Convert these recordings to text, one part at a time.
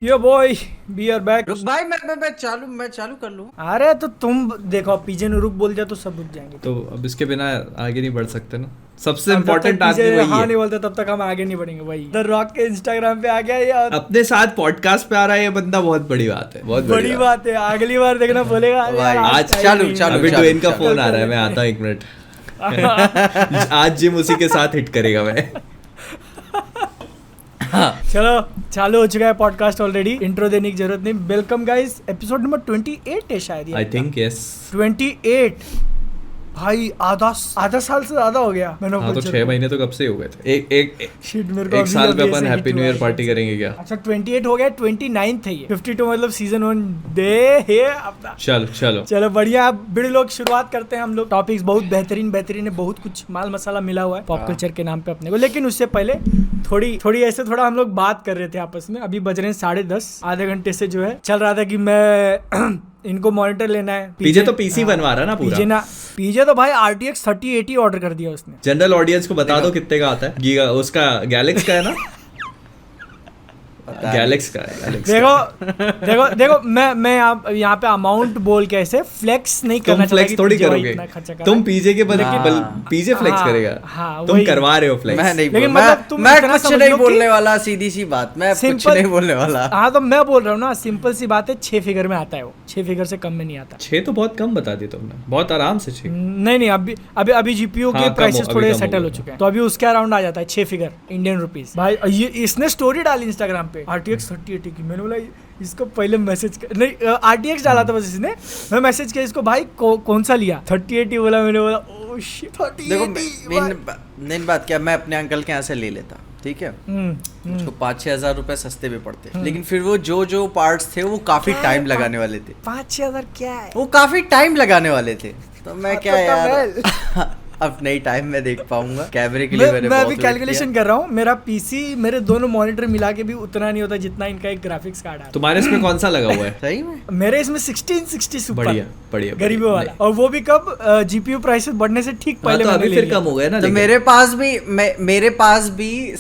Yo boy be are back. रुक भाई मैं चालू कर लूं। अरे तो तुम देखो पीजे ने रुक बोल दिया तो सब रुक जाएंगे। तो अब इसके बिना आगे नहीं बढ़ सकते ना। सबसे अब जब इम्पोर्टेंट तक आदमी पीजे वही हाँ है। नहीं बोलते तब तक हम आगे नहीं बढ़ेंगे भाई। द रॉक के इंस्टाग्राम पे आ गया ये और अपने साथ पॉडकास्ट पे आ रहा है ये बंदा, बहुत बड़ी बात है, बहुत बड़ी बात है। अगली बार देखना बोलेगा अरे भाई, यार, आज time चालू, नहीं है। चालू। अभी ट्वेन का फोन आ चल, रहा है, मैं आता हूँ 1 मिनट। आज जिम उसी के साथ हिट करेगा मैं। चलो चालू हो चुका है पॉडकास्ट ऑलरेडी। इंट्रो देने की जरूरत नहीं। वेलकम गाइस, एपिसोड नंबर 28 है शायद ये। I think yes. 28 भाई आधा साल से ज्यादा हो गया। हाँ तो 6 महीने तो कब से हो गए थे। एक Shit, मेरे को एक अभी साल पे अभी अपन ऐसे हैप्पी hit न्यू हुआ ईयर है। पार्टी करेंगे क्या? अच्छा 28 हो गया, 29 है ये। 52 मतलब सीजन 1 डे है अपना। चलो चलो बढ़िया। अब बड़े लोग शुरुआत करते हैं हम लोग। टॉपिक्स बहुत बेहतरीन है, बहुत कुछ माल मसाला मिला हुआ है पॉप कल्चर के नाम पे अपने को। लेकिन उससे पहले थोड़ी ऐसे थोड़ा हम लोग बात कर रहे थे आपस में। अभी बज रहे हैं 10:30। आधे घंटे से जो है चल रहा था कि मैं इनको मॉनिटर लेना है। पीजे तो पीसी बनवा रहा है ना पूरा। पीजे तो भाई RTX 3080 ऑर्डर कर दिया उसने। जनरल ऑडियंस को बता दो कितने का आता है। गीगा उसका गैलेक्स का है ना। गैलेक्स का है, गैलेक्स का। देखो मैं यहाँ पे अमाउंट बोल के ऐसे फ्लेक्स नहीं करना तुम चाहता फ्लेक्स कि थोड़ी तुझे भाई करोगे। इतना खर्चा करना तुम है। पीजे के बल पीजे फ्लेक्स हाँ, करेगा। हाँ, तुम वही। करवा रहे हो फ्लेक्स। मैं नहीं लेकिन बोल मतलब तुम मैं इतना कुछ समझ नहीं लो कि- बोलने वाला, सीधी सी बात, मैं कुछ Simple- नहीं बोलने वाला। हाँ तो मैं बोल रहा हूँ ना, सिंपल सी बात है। 6 फिगर में आता है वो। 6 फिगर से कम में नहीं आता। 6 तो बहुत कम बता दी तुमने, बहुत आराम से 6। नहीं अभी जीपीयू हाँ, के कम प्राइसेस अभी थोड़े कम सेटल हो हो गए। चुके हैं, तो अभी उसके अराउंड आ जाता है 6 फिगर इंडियन रुपीस। भाई ये इसने स्टोरी डाली इंस्टाग्राम पे RTX 3080 की। मैंने बोला इसको पहले मैसेज नहीं RTX डाला था बस इसने। मैं मैसेज किया इसको, भाई कौन सा लिया? 3080 बोला। मैंने बोला ओह शिट 3080 देखो मेन बात क्या, मैं अपने अंकल के यहाँ से ले लेता, ठीक है। उसको 5-6 हजार रुपए सस्ते भी पड़ते, लेकिन फिर वो जो पार्ट्स थे वो काफी टाइम लगाने वाले थे। 5-6 हजार क्या है? वो काफी टाइम लगाने वाले थे, तो मैं क्या तो यार अब नई टाइम में देख पाऊंगा। कैमरे के लिए मैं बहुत अभी वेट कैलकुलेशन किया। कर रहा हूँ। मेरा पीसी मेरे दोनों मॉनिटर मिला के भी उतना नहीं होता जितना इनका एक ग्राफिक्स कार्ड है। तुम्हारे इसमें कौन सा लगा हुआ है? सही में मेरे इसमें 1660 सुपर बढ़िया गरीबों वाला। और वो भी कब जीपीयू प्राइसेस बढ़ने से ठीक पहले तो मैंने अभी ले फिर लिया। कम हो गया ना। तो लेकिन मेरे पास भी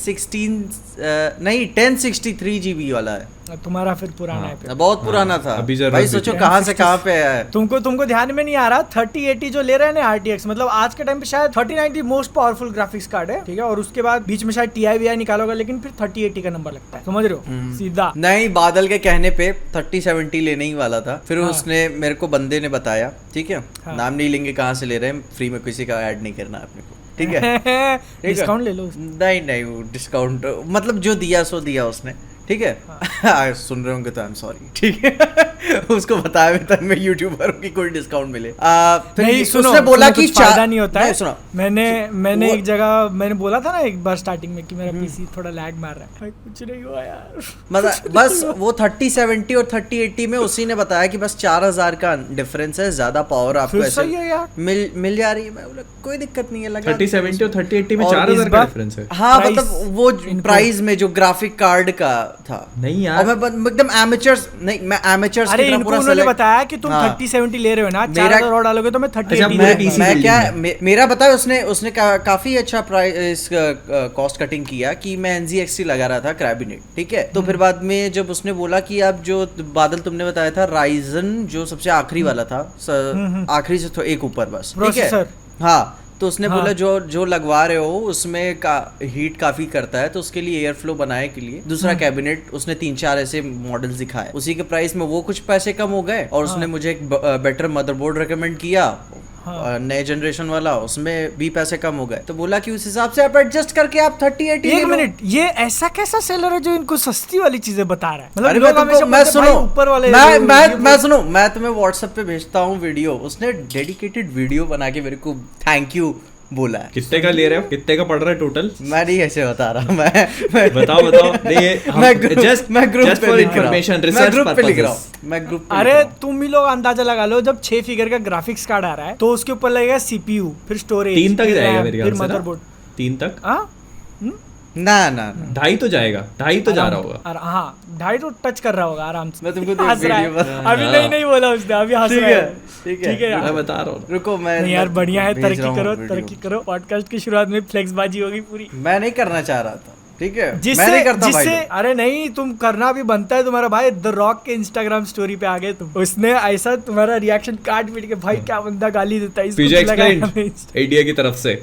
1063 GB वाला है। तुम्हारा फिर पुराना है फिर। बहुत पुराना था अभी जरूरत भाई, भी सोचो थी। कहाँ से कहाँ पे आया है। तुमको ध्यान में नहीं आ रहा 3080 जो ले रहे हैं ना RTX, मतलब आज के टाइम पे शायद 3090 मोस्ट पावरफुल ग्राफिक्स कार्ड है, ठीक है। और उसके बाद बीच में शायद TI निकालोगा, लेकिन फिर 3080 का नंबर लगता है, समझ रहे हो सीधा। नहीं, बादल के कहने पे 3070 लेने ही वाला था, फिर उसने मेरे को बंदे ने बताया, ठीक है। नाम नहीं लेंगे कहाँ से ले रहे हैं, फ्री में किसी का ऐड नहीं करना अपने को, ठीक है। डिस्काउंट ले लो। नहीं वो डिस्काउंट मतलब जो दिया सो दिया उसने, ठीक है। सुन रहे होंगे तो आई एम सॉरी, ठीक है। उसको बताया भी था मैं यूट्यूबर हूँ कि कोई डिस्काउंट मिले। फिर नहीं सुनो, उसने बोला तुम्हें कि कुछ फायदा नहीं होता है। सुनो, मैंने एक जगह मैंने बोला था ना एक बार स्टार्टिंग में कि मेरा पीसी थोड़ा लैग मार रहा है। भाई कुछ नहीं हुआ यार। मतलब बस वो 3070 और 3080 में उसी ने बताया कि बस 4000 का डिफरेंस है, ज्यादा पावर आपको फिर ऐसे सही है यार। मिल जा रही है। मैं बोला कोई दिक्कत नहीं है, लगा 3070 और 3080 में और 4000 इस का बार- डिफरेंस है। हाँ प्राइस मतलब वो इनको- प्राइस में जो ग्राफिक कार्ड का था। नहीं यार, और मैं एकदम एमेचर्स नहीं, मैं एमेचर्स अरे इनको उन्होंने बताया कि तुम हाँ। 3070 ले रहे हो ना, मेरा- 4000 और डालोगे तो मैं 3080 अच्छा, दूंगा। PC मैं बिल्डिंग क्या मेरा बताया उसने काफी अच्छा प्राइस कॉस्ट कटिंग किया कि मैं NZXT लगा रहा था कैबिनेट, ठीक है। तो फिर बाद में जब उसने बोला कि अब जो बादल तुमने बताया था राइजन जो सबसे आखिरी वाला था, आखिरी से तो एक ऊपर बस, ठीक है। प्रोसेसर। हाँ तो उसने हाँ। बोला जो लगवा रहे हो उसमें हीट काफी करता है, तो उसके लिए एयर फ्लो बनाए के लिए दूसरा कैबिनेट उसने 3-4 ऐसे मॉडल्स दिखाए। उसी के प्राइस में वो कुछ पैसे कम हो गए, और उसने मुझे एक बेटर मदरबोर्ड रेकमेंड किया, नए जनरेशन वाला, उसमें भी पैसे कम हो गए। तो बोला कि उस हिसाब से आप एडजस्ट करके आप 3080 एक मिनट, ये ऐसा कैसा सेलर है जो इनको सस्ती वाली चीजें बता रहा है? मतलब अरे लोग हमेशा मैं बोलते हैं, भाई, सुनो, ऊपर वाले मैं सुनो, मैं तुम्हें व्हाट्सएप पे भेजता हूँ वीडियो। उसने डेडिकेटेड वीडियो बना के मेरे को थैंक यू बोला है। कितने का ले रहे हो, कितने का पड़ रहा है टोटल? मैं नहीं ऐसे बता रहा, मैं बताओ नहीं ये मैं ग्रुप just पे for लिख रहा हूँ, information, मैं research ग्रुप पे लिख रहा purposes। हूँ, मैं ग्रुप पे अरे लिख रहा हूँ। तुम ही लोग अंदाजा लगा लो, जब 6 फिगर का ग्राफिक्स कार्ड आ रहा है तो उसके ऊपर लगेगा CPU, फिर स्टोरेज, 3 तक जाएगा मेरे ख्याल फिर से ना। मदरबोर्ड। 3 तक, हाँ ना 2.5 तो जाएगा, 2.5 तो जा रहा होगा। हाँ 2.5 तो टच कर रहा होगा आराम से। मैं तुमको हंस रहा है। वीडियो अभी नहीं बोला उसने, अभी हंस ठीक रहा है, है। ठीक है, ठीक है यार। मैं बता रहा हूँ। रुको मैं नहीं यार बढ़िया है, भेज तरक्की रहा हूँ करो वीडियो। तरक्की करो। पॉडकास्ट की शुरुआत में फ्लेक्सबाजी होगी पूरी। मैं नहीं करना चाह रहा था, ठीक है, मैं जिससे नहीं करता भाई जिससे लोग। अरे नहीं, तुम करना भी बनता है। तुम्हारा भाई द रॉक के इंस्टाग्राम स्टोरी पे आ गए तुम, उसने ऐसा तुम्हारा रिएक्शन काट पीट के, भाई क्या बंदा गाली देता है इसको, पीजे लगाया एक्सप्लेन हमें Insta- इंडिया की तरफ से।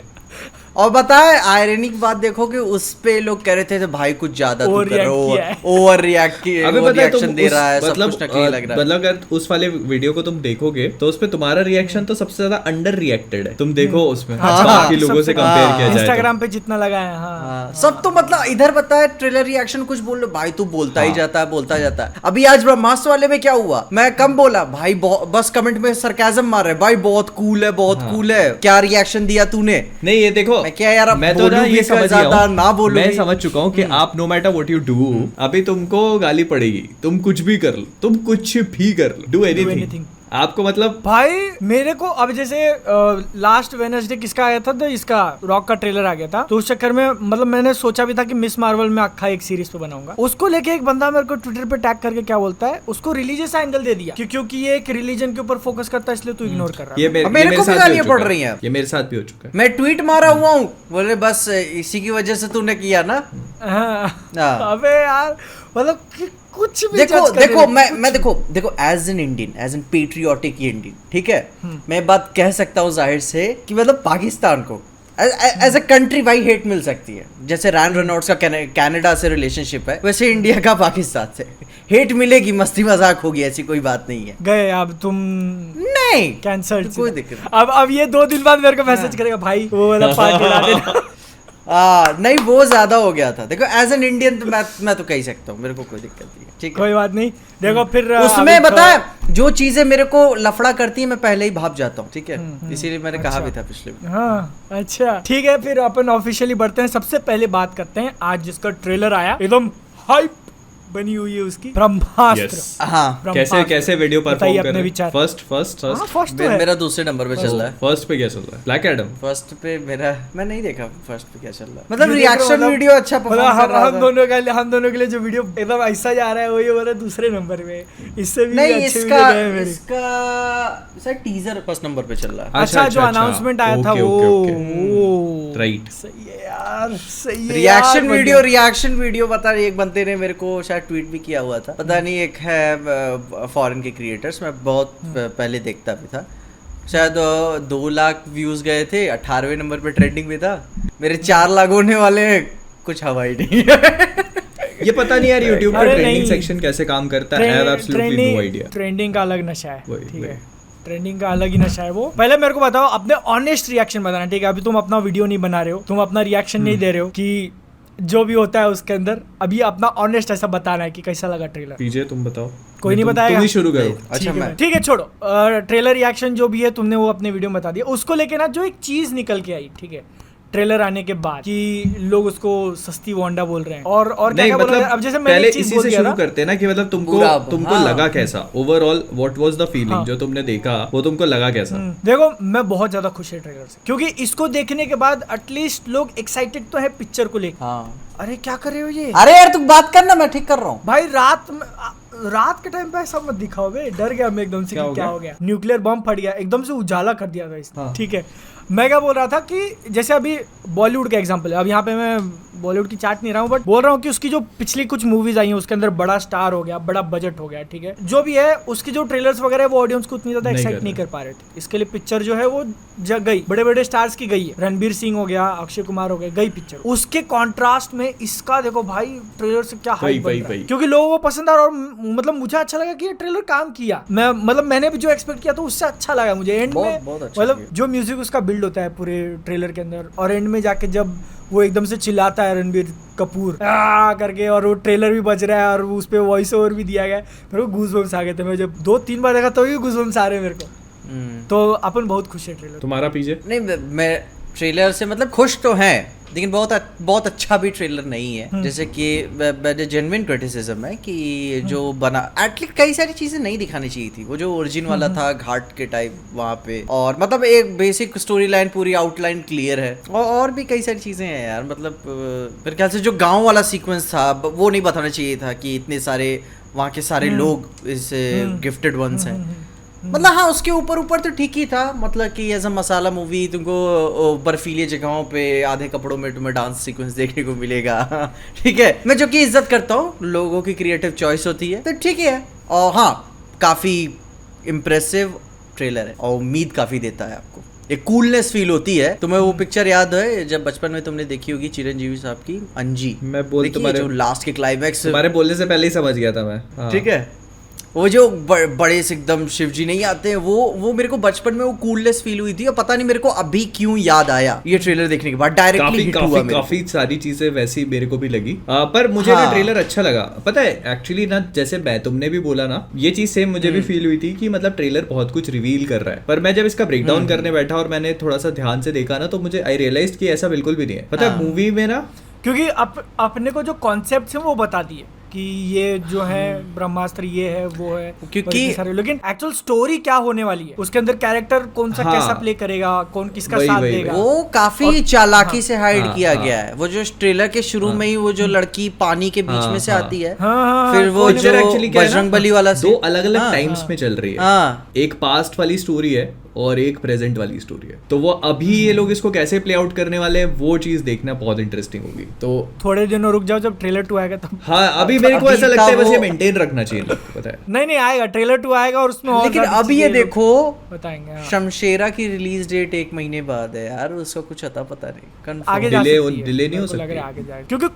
और बताए आयरनिक बात देखो कि उस पे लोग कह रहे थे भाई कुछ ज्यादा तू कर रहा Overreact किया है। ओवर रिएक्ट किया, अबे ओवर पता है तुम रिएक्शन दे रहा है, सब मतलब कुछ नकली लग रहा है। मतलब अगर उस वाले वीडियो को तुम देखोगे तो उस पे तुम्हारा रिएक्शन तो सबसे ज्यादा अंडर रिएक्टेड है। तुम देखो उसमें बाकी लोगों से कंपेयर किया जाए इंस्टाग्राम पे जितना लगा है। हाँ हाँ, सब तो मतलब इधर बताए ट्रेलर रिएक्शन कुछ बोल लो भाई, तू बोलता ही जाता है, बोलता जाता है। अभी आज ब्रह्मास्त्र वाले में क्या हुआ, मैं कम बोला भाई, बस कमेंट में सरकाजम मार रहे भाई, बहुत कूल है, बहुत कूल है, क्या रिएक्शन दिया तूने। नहीं ये देखो, मैं क्या यार, अब मैं तो ना बोलूं भी ये समझ ज्यादा, गया हूं, ना बोलूं मैं भी। समझ चुका हूँ कि आप no matter what you do, अभी तुमको गाली पड़ेगी, तुम कुछ भी कर लो, तुम कुछ भी कर लो, डू एनीथिंग, anything। आपको मतलब भाई मेरे को अब जैसे लास्ट वेडनेसडे किसका आया था, तो इसका रॉक का ट्रेलर आ गया था, तो उस चक्कर में मतलब मैंने सोचा भी था कि मिस मार्वल में अक्खा एक सीरीज पे बनाऊंगा। उसको लेके एक बंदा मेरे को ट्विटर पे टैग करके क्या बोलता है, उसको रिलीजियस एंगल दे दिया क्योंकि ये एक रिलीजन के ऊपर फोकस करता है, इसलिए तू इग्नोर कर रहा है। ये अब मेरे को भी साथ भी गालियां हो चुका पड़ है। रही हैं। ये मेरे साथ भी हो चुका है। मैं ट्वीट मारा हुआ हूँ, बोले बस इसी की वजह से तूने किया ना। हाँ। हाँ। अबे यार मतलब कि कुछ भी देखो judge कर देखो रहे मैं देखो as an Indian, as an patriotic Indian, ठीक है, मैं बात कह सकता हूँ जाहिर से कि मतलब पाकिस्तान को एज अ कंट्री भाई हेट मिल सकती है। जैसे रैन रेनॉल्ड्स का कनाडा से रिलेशनशिप है, वैसे इंडिया का पाकिस्तान से हेट मिलेगी, मस्ती मजाक होगी, ऐसी कोई बात नहीं है। गए अब तुम नहीं कैंसर, कोई दिक्कत नहीं। अब ये 2 दिन बाद मेरे को मैसेज करेगा भाई वो वाला पार्ट ला देना। नहीं वो ज्यादा हो गया था। देखो एज एन इंडियन तो मैं तो कह ही सकता हूँ, मेरे को कोई दिक्कत नहीं है, ठीक है। कोई बात नहीं, देखो फिर उसमें अभी बताए जो चीजें मेरे को लफड़ा करती है मैं पहले ही भाप जाता हूँ, ठीक है, इसीलिए मैंने कहा भी था पिछले में। हाँ अच्छा ठीक है, फिर अपन ऑफिशियली बढ़ते हैं। सबसे पहले बात करते हैं आज जिसका ट्रेलर आया, एकदम हाइप बनी हुई है उसकी, ब्रह्मास्त्र। Yes. हाँ कैसे कैसे वीडियो बताइए परफॉर्म अपने कर रहे विचार। फर्स्ट हाँ, फर्स्ट तो है। मेरा दूसरे नंबर पे चल रहा है। फर्स्ट पे क्या चल रहा है? Black Adam. फर्स्ट पे मेरा, मैं नहीं देखा फर्स्ट पे क्या चल रहा है, मतलब ये देख रहे हो, रिएक्शन मतलब- वीडियो अच्छा मतलब परफॉर्म कर रहा हम था। दोनों के लिए जो वीडियो एकदम ऐसा जा रहा है वही हो रहा है दूसरे नंबर पे। इससे भी नहीं अच्छे इसका वीडियो गए मेरे। इसका शायद टीजर फर्स्ट नंबर पे चल रहा है। अच्छा जो अनाउंसमेंट आया था ओके, वो ओके, ओके। राइट। सही है यार, सही है रिएक्शन यार, वीडियो रिएक्शन वीडियो पता नहीं, एक बंदे ने मेरे को शायद ट्वीट भी किया हुआ था, पता नहीं, एक है फॉरेन के क्रिएटर्स, मैं बहुत पहले देखता भी था, शायद 2 लाख व्यूज गए थे, 18वें नंबर पे ट्रेंडिंग में था। मेरे 4 लाख होने वाले हैं, कुछ हवा ही नहीं है। ये पता नहीं यार यूट्यूब का अरे ट्रेंडिंग नहीं। सेक्शन कैसे काम करता है, I have absolutely no idea। Trending का अलग नशा है, वही, ठीक वही। है, ट्रेंडिंग का अलग ही नशा है वो। पहले मेरे को बताओ अपने ऑनेस्ट रिएक्शन बताना, ठीक है, अभी तुम अपना वीडियो नहीं बना रहे हो, तुम अपना रिएक्शन नहीं दे रहे हो कि जो भी होता है उसके अंदर, अभी अपना ऑनेस्ट ऐसा बताना है कि कैसा लगा ट्रेलर। पीजे तुम बताओ। कोई नहीं तुम बताएगा। ही शुरू करो। अच्छा मैं ठीक है छोड़ो, ट्रेलर रिएक्शन जो भी है तुमने वो अपने वीडियो में बता दिया। उसको लेके ना जो एक चीज निकल के आई, ठीक है, ट्रेलर आने के बाद कि लोग उसको सस्ती वोंडा बोल रहे हैं और क्या नहीं क्या बोल रहे हैं। मतलब अब जैसे मैंने पहले एक चीज इसी बोल से दिया शुरू था, करते हैं ना कि मतलब पूरा, तुमको हाँ। लगा कैसा, overall what was the feeling हाँ। जो तुमने देखा वो तुमको लगा कैसा? देखो मैं बहुत ज्यादा खुश है ट्रेलर से, क्योंकि इसको देखने के बाद एटलीस्ट लोग एक्साइटेड तो है पिक्चर को लेकर। हाँ, अरे क्या कर रहे हो ये अरे यार तू बात करना, मैं ठीक कर रहा हूँ। भाई, रात के टाइम पे ऐसा मत दिखाओ बे, डर गया मैं एकदम से कि क्या हो गया। न्यूक्लियर बम फट गया, एकदम से उजाला कर दिया था इसने। हाँ। ठीक है, मैं क्या बोल रहा था कि जैसे अभी बॉलीवुड का एग्जांपल है, अब यहाँ पे मैं बॉलीवुड की चाट नहीं रहा हूँ, बट बोल रहा हूँ कि उसकी जो पिछली कुछ मूवीज आई हैं उसके अंदर बड़ा स्टार हो गया, बड़ा बजट हो गया, ठीक है, जो भी है उसकी जो ट्रेलर्स वगैरह है वो ऑडियंस को उतनी ज्यादा नहीं एक्साइट कर नहीं कर पा रहे थे। इसके लिए पिक्चर जो है वो जग गई, बड़े बड़े स्टार्स की गई है, रणबीर सिंह हो गया, अक्षय कुमार हो गया, गई पिक्चर। उसके कॉन्ट्रास्ट में इसका देखो भाई ट्रेलर से क्या हाइप बन रहा है, क्योंकि लोगों को पसंद आ रहा, और मतलब मुझे अच्छा लगा कि ये ट्रेलर काम किया। मैंने भी जो एक्सपेक्ट किया था उससे अच्छा लगा मुझे। एंड में बहुत अच्छा मतलब किया। जो म्यूजिक उसका बिल्ड होता है पूरे ट्रेलर के अंदर, और एंड में जाके जब वो एकदम से चिल्लाता है रणबीर कपूर करके, और वो ट्रेलर भी बज रहा है और उस पे वॉइस ओवर भी दिया गया है, मेरे को गूज़बम्स आ गए थे। मैं जब 2-3 बार देखा तो भी गूज़बम्स आ रहे हैं मेरे को। तो अपन बहुत खुश है ट्रेलर। तुम्हारा पीजे? नहीं मैं ट्रेलर से मतलब खुश तो है, लेकिन बहुत अच्छा भी ट्रेलर नहीं है। जैसे कि जेन्युइन क्रिटिसिज्म है कि जो बना एटलीस्ट कई सारी चीजें नहीं दिखानी चाहिए थी। वो जो ओरिजिन वाला था घाट के टाइप वहाँ पे, और मतलब एक बेसिक स्टोरी लाइन पूरी आउटलाइन क्लियर है, और भी कई सारी चीजें हैं यार। मतलब मेरे ख्याल से जो गाँव वाला सीक्वेंस था वो नहीं बताना चाहिए था कि इतने सारे वहाँ के सारे लोग इस गिफ्टेड वंस हैं। मतलब हाँ उसके ऊपर ऊपर तो ठीक ही था, मतलब कि एज अ मसाला मूवी तुमको बर्फीली जगहों पे आधे कपड़ों में तुम्हें डांस सीक्वेंस देखने को मिलेगा ठीक है, मैं जो कि इज्जत करता हूँ, लोगों की क्रिएटिव चॉइस होती है तो ठीक है। और हाँ काफ़ी इम्प्रेसिव ट्रेलर है और उम्मीद काफ़ी देता है आपको, एक कूलनेस फील होती है। तुम्हें वो पिक्चर याद है जब बचपन में तुमने देखी होगी चिरंजीवी साहब की अंजी? मैं बोल तुम्हारे जो लास्ट के क्लाइमैक्स तुम्हारे बोलने से पहले ही समझ गया था मैं। हाँ। ठीक है, वो जो बड़े से एकदम शिव जी नहीं आते हैं, वो मेरे को बचपन में वो कूलनेस फील हुई थी और पता नहीं मेरे को अभी क्यों याद आया ये ट्रेलर देखने के बाद, डायरेक्टली हिट हुआ मेरे को। काफी सारी चीजें वैसी मेरे को भी लगी, पर मुझे ना ट्रेलर अच्छा लगा। पता है एक्चुअली ना, जैसे तुमने भी बोला ना, ये चीज सेम मुझे भी फील हुई थी कि मतलब ट्रेलर बहुत कुछ रिवील कर रहा है, पर मैं जब इसका ब्रेकडाउन करने बैठा और मैंने थोड़ा सा ध्यान से देखा ना, तो मुझे आई रियलाइज कि ऐसा बिल्कुल भी नहीं है। पता है मूवी में ना, क्योंकि अपने को जो कॉन्सेप्ट है वो बता दिए कि ये जो है ब्रह्मास्त्र ये है वो है, क्योंकि सारे, लेकिन एक्चुअल स्टोरी क्या होने वाली है, उसके अंदर कैरेक्टर कौन सा कैसा प्ले करेगा, कौन किसका साथ देगा, वो काफी चालाकी से हाइड किया गया है। वो जो ट्रेलर के शुरू में ही वो जो लड़की पानी के बीच में से आती है, फिर वो जो बजरंगबली वाला दो अलग अलग टाइम्स में चल रही है, एक पास्ट वाली स्टोरी है और एक प्रेजेंट वाली स्टोरी है, तो वो अभी ये लोग इसको कैसे प्ले आउट करने वाले हैं वो चीज देखना बहुत इंटरेस्टिंग होगी। तो थोड़े दिनों रुक जाओ, जब ट्रेलर 2 आएगा तब। हाँ अभी मेरे को ऐसा लगता है बस ये मेंटेन रखना चाहिए, पता है। नहीं आएगा, ट्रेलर 2 आएगा और उसमें और लेकिन अभी ये देखो बताएंगे शमशेरा की रिलीज डेट 1 महीने बाद है यार, उसका कुछ अता पता नहीं, आगे डिले नहीं हो सकती, आगे जाएगा क्योंकि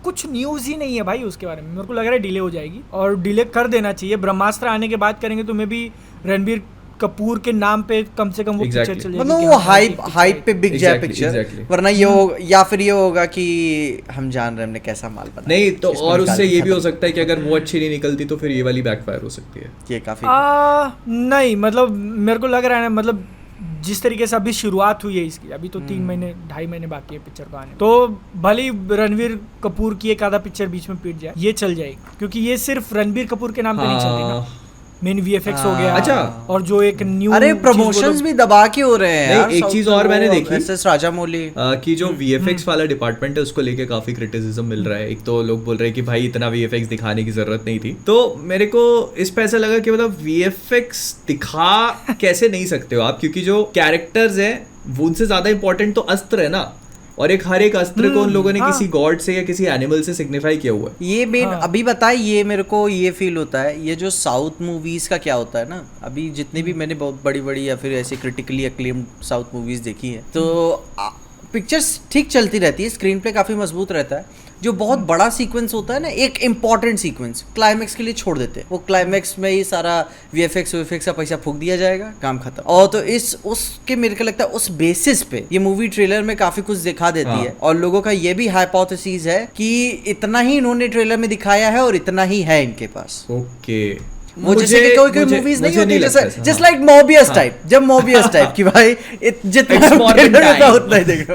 कुछ न्यूज ही नहीं है भाई उसके बारे में। मेरे को लग रहा है डिले हो जाएगी और डिले कर देना चाहिए। ब्रह्मास्त्र आने के बाद करेंगे तो मैं भी रणबीर कपूर के नाम पे कम से कम वो पिक्चर चल जाएगी, मतलब वो हाइप पे बिक जाए पिक्चर, वरना ये हो या फिर ये होगा कि हम जान रहे हैं हमने कैसा माल बनाया। नहीं तो और उससे ये भी हो सकता है कि अगर वो अच्छी नहीं निकलती तो फिर ये वाली बैकफायर हो सकती है। ये काफी नहीं मतलब मेरे को लग रहा है ना, मतलब जिस तरीके से अभी शुरुआत हुई है इसकी, अभी तो 3 महीने 2.5 महीने बाकी है पिक्चर को आने, तो भले ही रणवीर कपूर की एक आधा पिक्चर बीच में पीट जाए, ये चल जाएगी, क्योंकि ये सिर्फ रणबीर कपूर के नाम पे नहीं चल रही ना, मेन वीएफएक्स हो गया। अच्छा, और जो एक न्यू अरे प्रमोशंस भी दबा के हो रहे हैं यार। एक चीज और मैंने देखी एसएस राजामौली की जो वीएफएक्स वाला डिपार्टमेंट है उसको लेके काफी क्रिटिसिज्म मिल रहा है। एक तो लोग बोल रहे हैं कि भाई इतना वीएफएक्स दिखाने की जरूरत नहीं थी, तो मेरे को इस पे ऐसा लगा कि मतलब वीएफएक्स दिखा कैसे नहीं सकते हो आप, क्योंकि जो कैरेक्टर्स हैं वो उनसे ज्यादा इंपॉर्टेंट तो अस्त्र है ना, और हर एक अस्त्र को उन लोगों ने किसी गॉड से या किसी एनिमल से सिग्निफाई किया हुआ है। ये मेन अभी बताए, ये मेरे को ये फील होता है, ये जो साउथ मूवीज का क्या होता है ना, अभी जितनी भी मैंने बहुत बड़ी बड़ी या फिर ऐसे क्रिटिकली अक्लेम्ड साउथ मूवीज देखी है, तो पिक्चर्स ठीक चलती रहती है, स्क्रीन प्ले काफी मजबूत रहता है। जो बहुत बड़ा सीक्वेंस होता है ना, एक इंपॉर्टेंट सीक्वेंस क्लाइमैक्स के लिए छोड़ देते हैं, वो क्लाइमैक्स में ही सारा वीएफएक्स का पैसा फूंक दिया जाएगा, काम खत्म। और तो उसके मेरे को लगता है उस बेसिस पे ये मूवी ट्रेलर में काफी कुछ दिखा देती है, और लोगों का ये भी हाइपोथेसिस है कि इतना ही इन्होंने ट्रेलर में दिखाया है और इतना ही है इनके पास। ओके, वो जैसे कि कोई मूवीज नहीं होती जैसे जस्ट लाइक मोबियस टाइप, जब मोबियस टाइप की भाई जितना उतना ही देखो,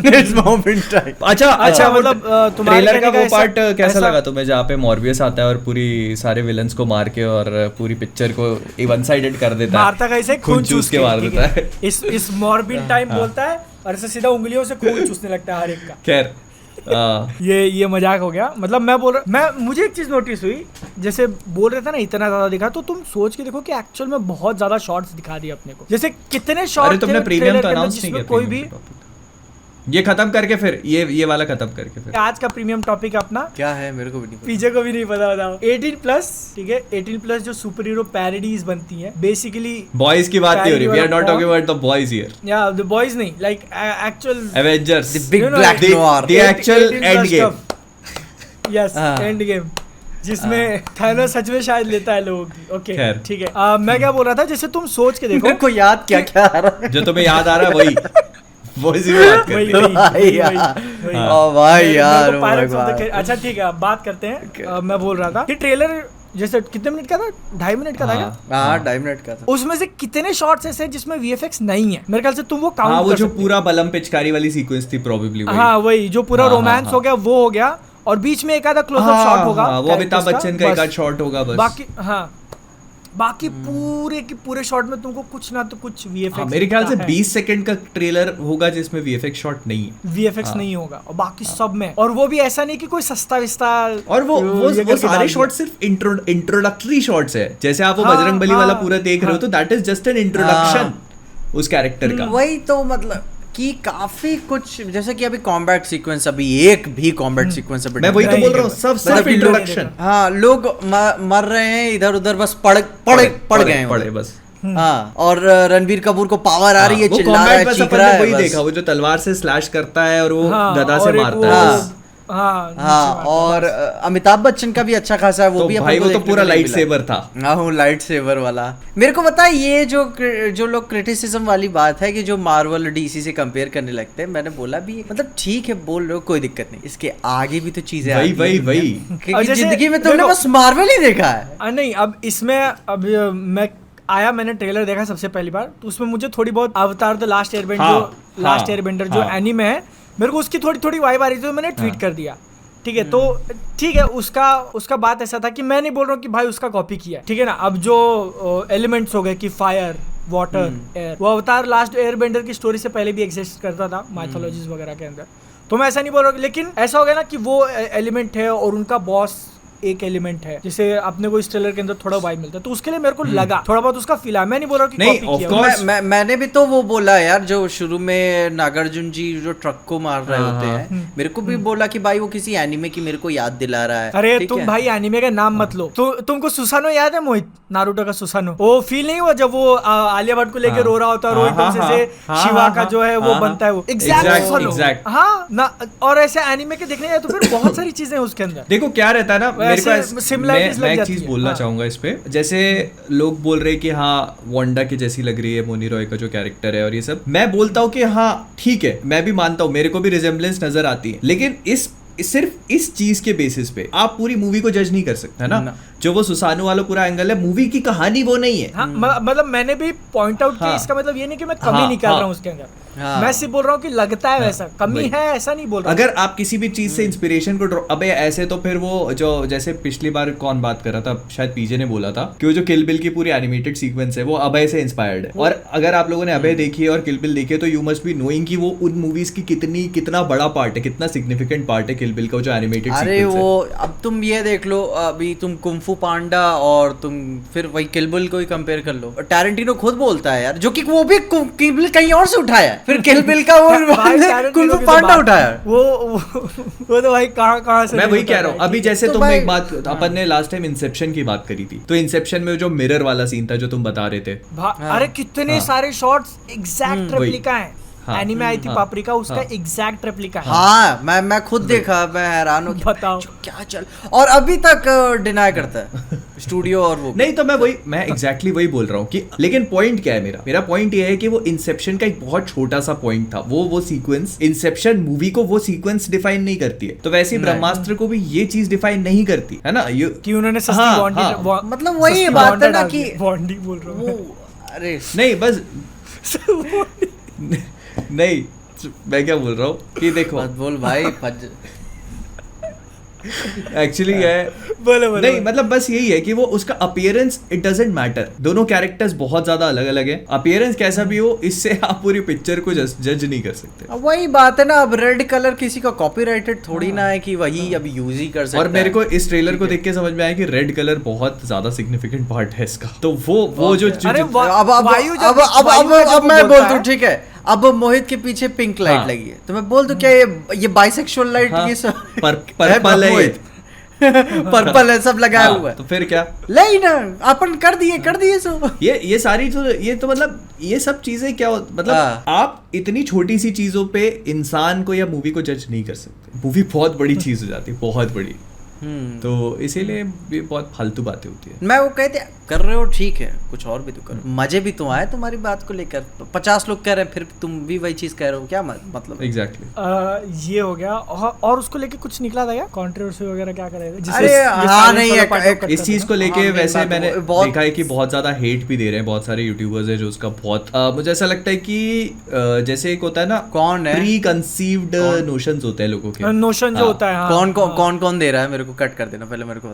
इट्स मोबियस टाइप। अच्छा मतलब ट्रेलर का वो पार्ट कैसा लगा तुम्हें जहाँ पे मॉर्बियस आता है और पूरी सारे विलन्स को मार के और पूरी पिक्चर को वन साइडेड कर देता है, मारता कैसे, खून चूस के मार देता है। इस मॉर्बिड टाइम बोलता है और ऐसे सीधा उंगलियों से खून चूसने लगता है हर एक का। खैर ये मजाक हो गया, मतलब मैं बोल रहा, मुझे एक चीज नोटिस हुई, जैसे बोल रहे थे ना इतना ज्यादा दिखा, तो तुम सोच के देखो कि एक्चुअल में बहुत ज्यादा शॉट्स दिखा दिए अपने को, जैसे कितने शॉट्स तुमने प्रीमियम तो अनाउंस नहीं किया, कोई भी ये खत्म करके फिर ये वाला खत्म करके फिर आज का प्रीमियम टॉपिक अपना क्या है मेरे को भी नहीं पता, पीछे को भी नहीं पता, बताओ। 18+, ठीक है, 18+ जो सुपर हीरो पैरोडीज बनती हैं, बेसिकली बॉयज की बात नहीं हो रही, we are not talking about the boys here, या द बॉयज नहीं, like actual Avengers, the big black noir, the actual end game, yes end game, जिसमें थानोस सच में शायद लेता है लोगों की। ओके ठीक है, मैं क्या बोल रहा था, जैसे तुम सोच के देखो, मेरे को याद क्या आ रहा है, जो तुम्हें याद आ रहा है वही बात करते हैं। भाई यार अच्छा ठीक है, अब बात करते हैं। मैं बोल रहा था कि ट्रेलर जैसे कितने मिनट का था, 2.5 मिनट का था क्या? 2.5 मिनट का था। उसमें से कितने शॉट्स ऐसे जिसमें वीएफएक्स नहीं है? मेरे ख्याल से तुम वो काउंट कर वो जो पूरा बलम पिचकारी वाली सीक्वेंस थी प्रोबेबली, हाँ वही जो पूरा रोमांस हो गया वो हो गया, और बीच में एक आधा क्लोजअप शॉट होगा, वो अमिताभ बच्चन का एक आधा शॉट होगा बस, बाकी हाँ बाकी पूरे की पूरे शॉट में तुमको कुछ ना तो कुछ VFX मेरे ख्याल से 20 सेकंड का ट्रेलर होगा जिसमें VFX शॉट नहीं है, VFX नहीं होगा, और बाकी सब में, और वो भी ऐसा नहीं कि कोई सस्ता विस्ता, और वो ये करके सारे डाल शॉट सिर्फ इंट्रोडक्टरी शॉट्स है। जैसे आप वो हाँ, बजरंग बली वाला हाँ, पूरा देख रहे हो तो that is just an introduction उस कैरेक्टर का। वही तो मतलब कि काफी कुछ, जैसे कि अभी कॉम्बैट सीक्वेंस, अभी एक भी कॉम्बैट सीक्वेंस अभी मैं वही तो नहीं बोल रहा हूँ, देखा। सब सिर्फ मतलब इंट्रोडक्शन। हाँ, लोग मर रहे हैं इधर उधर, बस पड़ गए हैं पड़े उधर। बस। हाँ, और रणबीर कपूर को पावर आ रही है, वो चिल्ला रहा combat है, बस चीख अपन रहा ने है वही बस। देखा, वो जो तलवार से स्लैश करता है और वो हाँ, गदा और से एक मारता है। हाँ। हाँ, नीचे हाँ, मारता और है, अमिताभ बच्चन का भी अच्छा खासा है, वो तो भी अपन भाई को वो तो देखने पूरा को नहीं लाइट मिला। सेवर था। हाँ, वो लाइट सेवर वाला। मेरे को पता है ये जो लोग क्रिटिसिज्म वाली बात है कि जो मार्वल डीसी से कंपेयर करने लगते हैं, मैंने बोला भी मतलब ठीक है, बोल रहे हो, कोई दिक्कत नहीं, इसके आगे भी तो चीजें वही आती हैं दुनिया वही में। और क्योंकि जैसे जिंदगी में तुमने देखो- बस मार्वल ही देखा है। नहीं, अब इसमें अब मैंने ट्रेलर देखा सबसे पहली बार, तो उसमें मुझे थोड़ी बहुत अवतार द लास्ट एयरबेंडर हाँ, लास्ट हाँ, एयरबेंडर जो हाँ। एनीमे है, मेरे को उसकी थोड़ी थोड़ी वाइब आ रही थी, तो मैंने ट्वीट कर दिया। ठीक है, तो ठीक है, उसका बात ऐसा था कि मैं नहीं बोल रहा हूँ कि भाई उसका कॉपी किया है, ठीक है ना। अब जो एलिमेंट्स हो गए कि फायर, वाटर, एयर, वो अवतार लास्ट एयरबेंडर की स्टोरी से पहले भी एग्जिस्ट करता था माइथोलॉजीज वगैरह के अंदर, तो मैं ऐसा नहीं बोल रहा हूँ, लेकिन ऐसा हो गया ना कि वो एलिमेंट है और उनका बॉस एक एलिमेंट है, जिसे अपने को इस ट्रेलर के अंदर थोड़ा वाइब मिलता है, तो उसके लिए मेरे को लगा थोड़ा बहुत उसका फील है। मैं नहीं बोल रहा हूँ कि नहीं, कॉपी of किया course। मैंने भी तो वो बोला यार, जो शुरू में नागार्जुन जी जो ट्रक को मार रहे हाँ, होते हैं, मेरे को भी बोला कि भाई वो किसी एनिमे की मेरे को याद दिला रहा है। अरे ठीक तुम है? भाई एनीमे का नाम मत लो। तो तुमको सुसानो याद है मोहित, नारुतो का सुसानो? वो फील नहीं हुआ जब वो आलिया भट्ट को लेके रो रहा होता है, और एकदम से शिवा का जो है वो बनता है, वो exact। हाँ ना, और ऐसे एनिमे के देखने जाए तो फिर बहुत सारी चीजें हैं उसके अंदर। देखो क्या रहता है ना, मेरे को वैसे similarities लग मैं एक जाती चीज है। बोलना हाँ। चाहूंगा इस पे। जैसे लोग बोल रहे हैं कि हाँ वांडा की जैसी लग रही है मोनी रॉय का जो कैरेक्टर है और ये सब, मैं बोलता हूँ कि हाँ ठीक है, मैं भी मानता हूँ, मेरे को भी रिजेम्बलेंस नजर आती है, लेकिन सिर्फ इस चीज के बेसिस पे आप पूरी मूवी को जज नहीं कर सकते, है ना। जो वो सुसानु वाला पूरा एंगल है, मूवी की कहानी वो नहीं है। हाँ, मतलब मैंने भी पॉइंट आउट किया, हाँ। इसका मतलब ये नहीं कि मैं कमी हाँ, निकाल हाँ। रहा हूँ उसके अंदर, हाँ। मैं सिर्फ बोल रहा हूँ कि लगता है वैसा कमी वही। है, ऐसा नहीं बोल रहा हूँ। अगर आप किसी भी चीज से इंस्पिरेशन को अबे ऐसे तो फिर वो जो जैसे पिछली बार कौन बात कर रहा था, शायद पीजे ने बोला था कि वो जो किल बिल की पूरी एनिमेटेड सीक्वेंस है वो अभय से इंस्पायर्ड है, और अगर आप लोगों ने अभय देखी है और किल बिल देखी है तो यू मस्ट बी नोइंग कि वो उन मूवीज की कितना बड़ा पार्ट है, कितना सिग्निफिकेंट पार्ट है किल बिल का जो एनिमेटेड अरे सीक्वेंस है। वो अब तुम ये देख लो, अभी तुम कुंफू पांडा और तुम फिर वही किल बिल को ही कंपेयर कर लो। टैरेंटिनो खुद बोलता है यार, जो कि वो भी किल बिल कहीं और से उठाया है, फिर किल बिल का वो भाई, Tarantino कुंफू की तो पांडा बात- उठाया है। वो तो भाई कहाँ से मैं नहीं वही उठाया कह रहा हूँ। है, अभी ठीक है। जैसे तो तुमने भाई- एक बात, अपन ने लास्ट टाइम इंसेप्शन की बात करी थी, तो इंसेप्शन में जो मिरर वाला सीन था जो तुम बता रहे थे, अरे कितने सारे शॉट्स एग्जैक्ट वही। रेप्लिका हैं। हाँ। एनीमे आई थी हाँ। पापरिका, उसका हाँ। एग्जैक्ट रेप्लिका है। हाँ, मैं खुद देखा, मैं हैरान हूँ कि बताओ। क्या चल, और अभी तक डिनाई करता है स्टूडियो और वो। नहीं तो मैं एग्जैक्टली वही बोल रहा हूँ कि, लेकिन पॉइंट क्या है मेरा पॉइंट ये है कि वो इंसेप्शन का एक बहुत छोटा सा पॉइंट था, वो सीक्वेंस, इंसेप्शन मूवी को वो सीक्वेंस डिफाइन नहीं करती है, तो वैसे ही ब्रह्मास्त्र को भी ये चीज डिफाइन नहीं करती है ना। कि उन्होंने सस्ती हाँ, बॉन्डी हाँ। मतलब वही बात है ना कि बॉन्डी बोल रहा हूँ वो, अरे नहीं बस नहीं, मैं क्या बोल रहा हूँ कि देखो मत बोल भाई, एक्चुअली है बोलो नहीं, मतलब बस यही है कि वो उसका अपीयरेंस इट डजंट मैटर। दोनों कैरेक्टर्स बहुत ज्यादा अलग अलग है, अपीयरेंस कैसा भी हो इससे आप पूरी पिक्चर को जज नहीं कर सकते। अब वही बात है ना, अब रेड कलर किसी का कॉपीराइटेड थोड़ी ना है कि वही अब यूज ही कर सकता है। और मेरे को इस ट्रेलर को देख के समझ में आया कि रेड कलर बहुत ज्यादा सिग्निफिकेंट पार्ट है इसका, तो वो जो अरे अब वायु जब- अब वायु का जब अब मैं बोलता बोल है- दूं, ठीक है, अब मोहित के पीछे पिंक लाइट हाँ। लगी है, तो मैं बोल दूं क्या ये बाइसेक्सुअल लाइट, हाँ, ये सब पर्पल है मोहित। पर्पल है, सब लगाया हुआ है, तो फिर क्या, नहीं ना, अपन कर दिए सो। ये सारी ये तो मतलब ये सब चीजें क्या मतलब हाँ। आप इतनी छोटी सी चीजों पे इंसान को या मूवी को जज नहीं कर सकते। मूवी बहुत बड़ी चीज हो जाती है, बहुत बड़ी, तो इसीलिए ये बहुत फालतू बातें होती है। मैं वो कहते कर रहे हो ठीक है, कुछ और भी तो करो, मजे भी तो आए तुम्हारी बात को लेकर। 50 लोग कह रहे हैं, फिर तुम भी वही चीज कह रहे हो, क्या मतलब? एग्जैक्टली ये हो गया, और उसको लेके कुछ निकला था क्या, कंट्रोवर्सी वगैरह क्या करेगा? अरे हाँ, नहीं, इस चीज को लेके हाँ, वैसे बात मैंने बहुत- देखा है कि बहुत ज्यादा हेट भी दे रहे हैं, बहुत सारे यूट्यूबर्स हैं जो उसका बहुत मुझे ऐसा लगता है कि जैसे एक होता है ना, कौन है? प्री कंसीव्ड नोशंस होते हैं लोगों के, नोशन जो हाँ। होता है, हाँ, कौन दे रहा है मेरे को कट कर देना पहले मेरे को।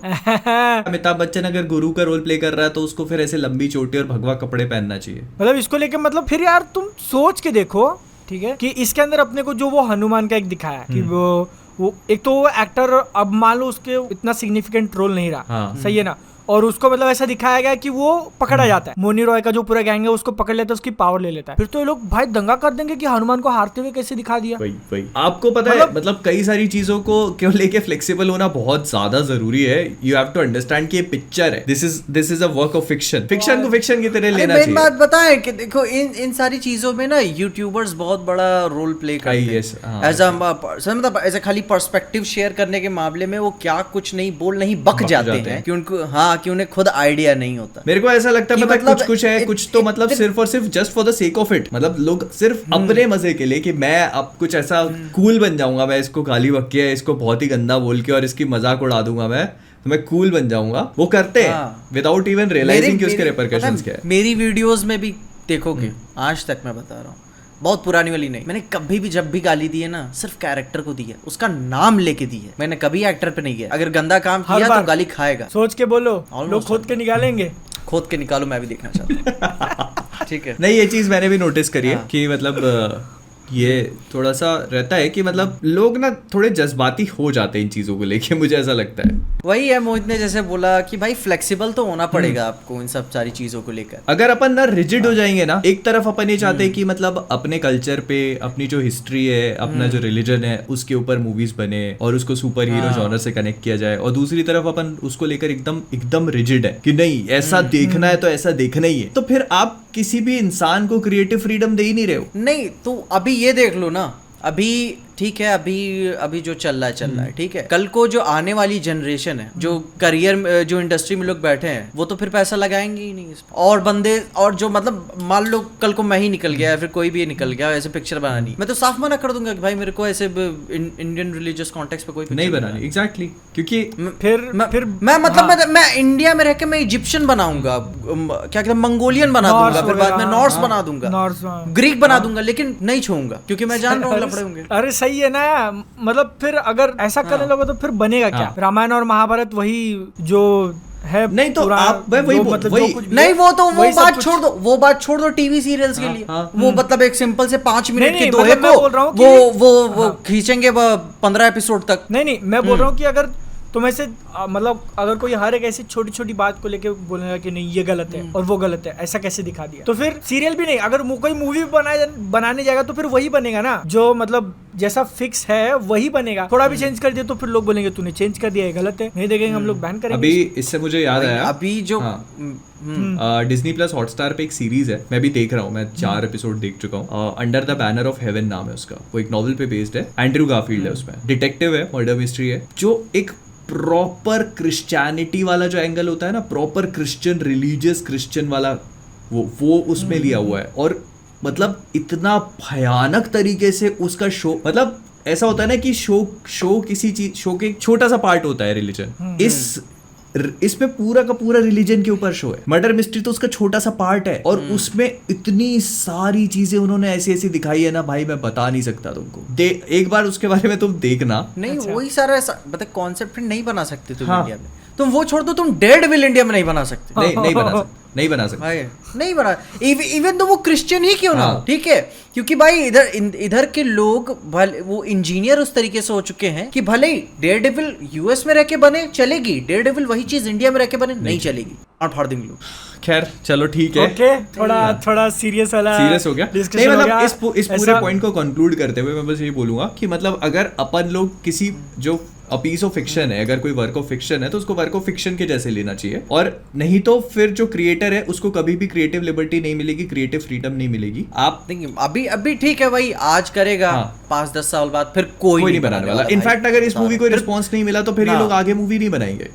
अमिताभ बच्चन अगर गुरु का रोल प्ले कर रहा है तो उसको फिर ऐसे लंबी चोटी और भगवा कपड़े पहनना चाहिए। मतलब इसको लेके मतलब फिर यार तुम सोच के देखो, ठीक है, कि इसके अंदर अपने को जो वो हनुमान का एक दिखाया है कि वो एक तो वो एक्टर अब मान लो उसके इतना सिग्निफिकेंट रोल नहीं रहा, हाँ। सही है ना, और उसको मतलब ऐसा दिखाया गया कि वो पकड़ा जाता है, मोनी रॉय का जो पूरा गैंग है उसको पकड़ लेता है, उसकी पावर ले लेता है। फिर तो ये लोग भाई दंगा कर देंगे कि हनुमान को हारते हुए कैसे दिखा दिया। वही आपको पता है मतलब कई सारी चीजों को क्यों लेके फ्लेक्सिबल होना बहुत ज्यादा जरूरी है। यू हैव टू अंडरस्टैंड कि ये पिक्चर है, this is a work of fiction को फिक्शन की तरह लेना चाहिए। बात बताएं कि देखो इन सारी चीजों में ना यूट्यूबर्स बहुत बड़ा रोल प्ले करते हैं। एज अ खाली पर्सपेक्टिव शेयर करने के मामले में वो क्या कुछ नहीं बोल नहीं बक जाते हैं कि उनको कि उन्हें खुद आइडिया नहीं होता। मेरे को ऐसा लगता है मतलब कुछ है कुछ तो मतलब सिर्फ और सिर्फ just for the sake of it, मतलब लोग सिर्फ अपने मजे के लिए कि मैं अब कुछ ऐसा कूल बन जाऊंगा, मैं इसको गाली बक्के इसको बहुत ही गंदा बोल के और इसकी मजाक उड़ा दूंगा, मैं कूल बन जाऊंगा। वो करते हैं विदाउट इवन रियलाइजिंग कि उसके रिपरकशंस क्या है। मेरी वीडियोस में भी देखोगे आज तक मैं बता रहा हूँ, बहुत पुरानी वाली नहीं, मैंने कभी भी जब भी गाली दी है ना सिर्फ कैरेक्टर को दी है, उसका नाम लेके दी है, मैंने कभी एक्टर पे नहीं किया। अगर गंदा काम किया तो गाली खाएगा। सोच के बोलो, लोग खोद के निकालेंगे। खोद के निकालो, मैं भी देखना चाहता हूँ। ठीक है, नहीं ये चीज मैंने भी नोटिस करी है कि मतलब ये थोड़ा सा रहता है कि मतलब लोग ना थोड़े जज्बाती हो जाते हैं इन चीजों को लेके, मुझे ऐसा लगता है। वही है, मोहित ने जैसे बोला कि भाई फ्लेक्सिबल तो होना पड़ेगा आपको इन सब सारी चीजों को लेकर। अगर अपन ना रिजिड हो जाएंगे ना, एक तरफ अपन ये चाहते हैं कि मतलब अपने कल्चर पे, अपनी जो हिस्ट्री है, अपना जो रिलीजन है उसके ऊपर मूवीज बने और उसको सुपर हीरो जॉनर से कनेक्ट किया जाए, और दूसरी तरफ अपन उसको लेकर एकदम रिजिड है कि नहीं ऐसा देखना है तो ऐसा देखना ही है। तो फिर आप किसी भी इंसान को क्रिएटिव फ्रीडम दे ही नहीं रहे हो। नहीं तो अभी ये देख लो ना, अभी ठीक है, अभी जो चल रहा है ठीक है, कल को जो आने वाली जनरेशन है, जो करियर जो इंडस्ट्री में लोग बैठे हैं, वो तो फिर पैसा लगाएंगे ही नहीं इस पर। और बंदे और जो मतलब मान लो कल को मैं ही निकल गया, फिर कोई भी निकल गया ऐसे पिक्चर बनानी, मैं तो साफ मना कर दूंगा कि भाई मेरे को ऐसे इंडियन रिलीजियस कॉन्टेक्स्ट पे कोई नहीं बनानी। एग्जैक्टली, क्योंकि फिर मैं मतलब मैं इंडिया में रह के मैं इजिप्शियन बनाऊंगा, क्या कहते हैं मंगोलियन बना दूंगा, फिर बाद में नॉर्स बना दूंगा, ग्रीक बना दूंगा, लेकिन नहीं छूऊंगा क्योंकि मैं जान रहा हूँ लफड़े होंगे। अरे सही है ना, मतलब फिर अगर ऐसा करने लोगे तो फिर बनेगा क्या? रामायण और महाभारत वही जो है। नहीं तो आप वही नहीं वो बात छोड़ दो टीवी सीरियल्स के लिए। वो मतलब एक सिंपल से 5 मिनट के दोहे को वो खींचेंगे 15 एपिसोड तक। नहीं मैं बोल रहा हूँ कि अगर तुम ऐसे मतलब अगर कोई हर एक ऐसी छोटी छोटी बात को लेके बोलेगा कि नहीं ये गलत है और वो गलत है, ऐसा कैसे दिखा दिया, तो फिर सीरियल भी नहीं। अगर कोई मूवी बनाने जाएगा तो फिर वही बनेगा ना, जो मतलब जैसा फिक्स है वही बनेगा। थोड़ा भी चेंज कर दिया तो फिर लोग बोलेंगे तूने चेंज कर दिया, ये गलत है, नहीं देखेंगे, हम लोग बैन करेंगे। अभी इससे मुझे याद आया, अभी जो डिज्नी प्लस हॉटस्टार पे एक सीरीज है, मैं भी देख रहा हूँ, मैं 4 एपिसोड देख चुका हूँ। Under the banner of haven नाम है उसका, वो एक नॉवेल पे बेस्ड है, एंड्रयू गारफील्ड है उसमें, डिटेक्टिव है, मर्डर मिस्ट्री है, जो एक प्रॉपर क्रिश्चियनिटी वाला जो एंगल होता है ना, प्रॉपर क्रिश्चियन रिलीजियस क्रिश्चियन वाला, वो उसमें लिया हुआ है। और मतलब इतना भयानक तरीके से उसका शो, मतलब ऐसा होता है ना कि शो किसी चीज, शो के एक छोटा सा पार्ट होता है रिलीजन, इसमें पूरा का पूरा रिलीजन के ऊपर शो है। मर्डर मिस्ट्री तो उसका छोटा सा पार्ट है, और उसमें इतनी सारी चीजें उन्होंने ऐसी ऐसी दिखाई है ना भाई, मैं बता नहीं सकता तुमको। एक बार उसके बारे में तुम देखना। नहीं वही सारा मतलब कॉन्सेप्ट नहीं बना सकते तुम इंडिया में। तुम वो छोड़ दो, तुम डेड विल इंडिया में नहीं बना सकते। नहीं बना सकते नहीं बना, इवन तो वो क्रिश्चियन ही क्यों ना हो, ठीक है, क्योंकि भाई इधर के लोग भले वो इंजीनियर उस तरीके से हो चुके हैं कि भले ही डेयर डेविल यूएस में रह के बने चलेगी, डेयर डेविल वही चीज इंडिया में रह के बने नहीं चलेगी, और फाड़ देंगे लोग। खैर चलो ठीक है, थोड़ा सीरियस हो गया। नहीं मतलब इस पूरे पॉइंट को कंक्लूड करते हुए मैं बस ये बोलूंगा कि मतलब अगर अपन लोग किसी जो पीस ऑफ फिक्शन है, अगर कोई वर्क ऑफ फिक्शन है तो उसको वर्क ऑफ फिक्शन के जैसे लेना चाहिए, और नहीं तो फिर जो क्रिएटर है उसको कभी भी क्रिएटिव लिबर्टी नहीं मिलेगी, क्रिएटिव फ्रीडम नहीं मिलेगी। आप अभी ठीक है भाई, आज करेगा 5-10 साल बाद फिर कोई नहीं बनाने वाला। इनफैक्ट अगर इस मूवी को रिस्पॉन्स नहीं मिला तो फिर ये लोग आगे मूवी नहीं बनाएंगे।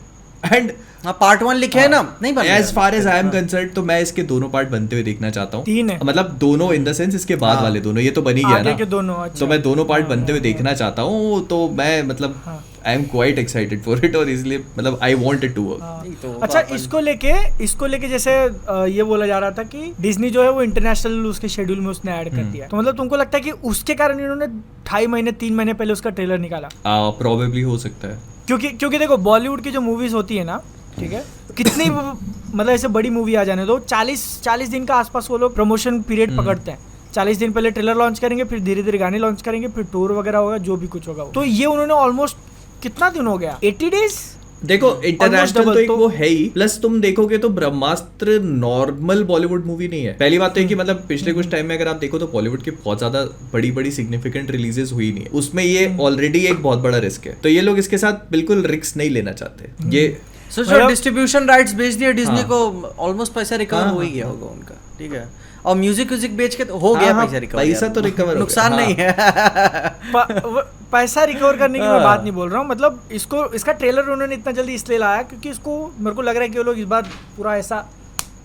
एंड पार्ट 1 लिखे है ना, नहीं बना। As far as I am concern तो मैं इसके दोनों पार्ट बनते हुए देखना चाहता हूँ। 3 है मतलब दोनों इन द सेंस इसके बाद वाले दोनों, ये तो बन ही गया ना के दोनों, अच्छा। तो मैं दोनों पार्ट बनते हुए देखना चाहता हूँ, तो मैं मतलब I am quite excited for it, और इसलिए मतलब I want it to work. अच्छा इसको लेके जैसे ये बोला जा रहा था कि डिज्नी जो है वो इंटरनेशनल उसके शेड्यूल में उसने ऐड कर दिया, तो मतलब तुमको लगता है कि उसके कारण इन्होंने 2.5 महीने 3 महीने पहले उसका ट्रेलर निकाला? प्रोबेबली हो सकता है, क्योंकि देखो बॉलीवुड की जो मूवीज होती है ना, ठीक है, कितनी मतलब ऐसे बड़ी मूवी आ जाने दो, 40 दिन का आसपास वो लोग प्रमोशन पीरियड पकड़ते हैं। 40 दिन पहले ट्रेलर लॉन्च करेंगे, फिर धीरे धीरे गाने लॉन्च करेंगे, फिर टूर वगैरह होगा, जो भी कुछ होगा। तो ये उन्होंने ऑलमोस्ट कितना दिन हो गया, 80 डेज। देखो इंटरनेशनल तो एक double, वो है ही, प्लस तुम देखोगे तो ब्रह्मास्त्र नॉर्मल बॉलीवुड मूवी नहीं है। पहली बात तो है कि मतलब पिछले कुछ टाइम में अगर आप देखो तो बॉलीवुड की बहुत ज्यादा बड़ी बड़ी सिग्निफिकेंट रिलीजेस हुई नहीं है, उसमें ये ऑलरेडी एक बहुत बड़ा रिस्क है। तो ये लोग इसके साथ बिल्कुल रिस्क नहीं लेना चाहते। ये जो डिस्ट्रीब्यूशन राइट्स बेच दिए डिज्नी हाँ। को, ऑलमोस्ट पैसा रिकवर हो ही गया होगा उनका, ठीक है। और म्यूजिक बेच के तो हो हाँ, गया हाँ, पैसा रिकवर, पैसा तो रिकवर, नुकसान नहीं है। पैसा रिकवर करने की मैं बात नहीं बोल रहा हूँ, मतलब इसका ट्रेलर उन्होंने इतना जल्दी इसलिए लाया क्योंकि इसको मेरे को लग रहा है कि वो लोग इस बार पूरा ऐसा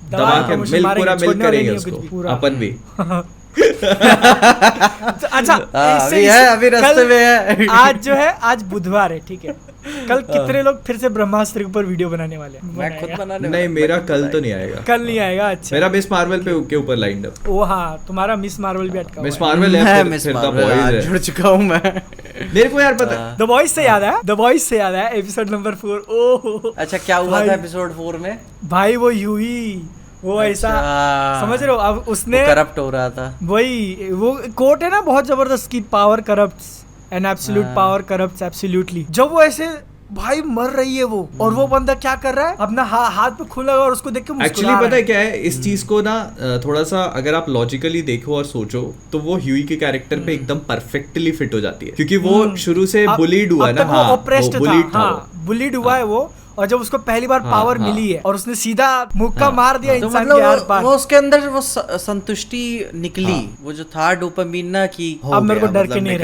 दबा के पूरा मिल करेंगे उसको, अपन भी। अच्छा अभी रास्ते में है। आज बुधवार है, ठीक है। कल कितने लोग फिर से ब्रह्मास्त्र के ऊपर वीडियो बनाने वाले हैं? मैं खुद बनाने नहीं, मेरा कल तो नहीं आएगा। कल नहीं आएगा? अच्छा, मेरा मिस मार्वल के ऊपर लाइंड अप। ओ हाँ, तुम्हारा मिस मार्वल भी अटका हुआ है। मिस मार्वल है, फिर द बॉयज है। जुड़ चुका हूँ मैं। मेरे को यार पता है द बॉयज से याद है एपिसोड नंबर 4। ओह अच्छा, क्या हुआ था एपिसोड 4 में? भाई वो यूही, वो ऐसा समझ रहे हो, अब उसने करप्ट हो रहा था। वही वो कोट है ना बहुत जबरदस्त की, power corrupts and absolute power corrupts absolutely. जब वो ऐसे भाई मर रही है वो, और वो बंदा क्या कर रहा है, अपना हाथ पे खून लगा और उसको देख के मुस्कुरा एक्चुअली पता है क्या है इस चीज को ना, थोड़ा सा अगर आप लॉजिकली देखो और सोचो तो वो ह्यूई के कैरेक्टर पे एकदम परफेक्टली फिट हो जाती है, क्योंकि वो शुरू से बुलीड हुआ है ना। हाँ, बुलीड हुआ है वो, और जब उसको पहली बार पावर मिली है और उसने सीधा मुक्का मार दिया तो इंसान मतलब के आर पार, वो उसके अंदर वो संतुष्टि निकली। वो जो था डोपामिन ना कि अब मेरे को डर के नहीं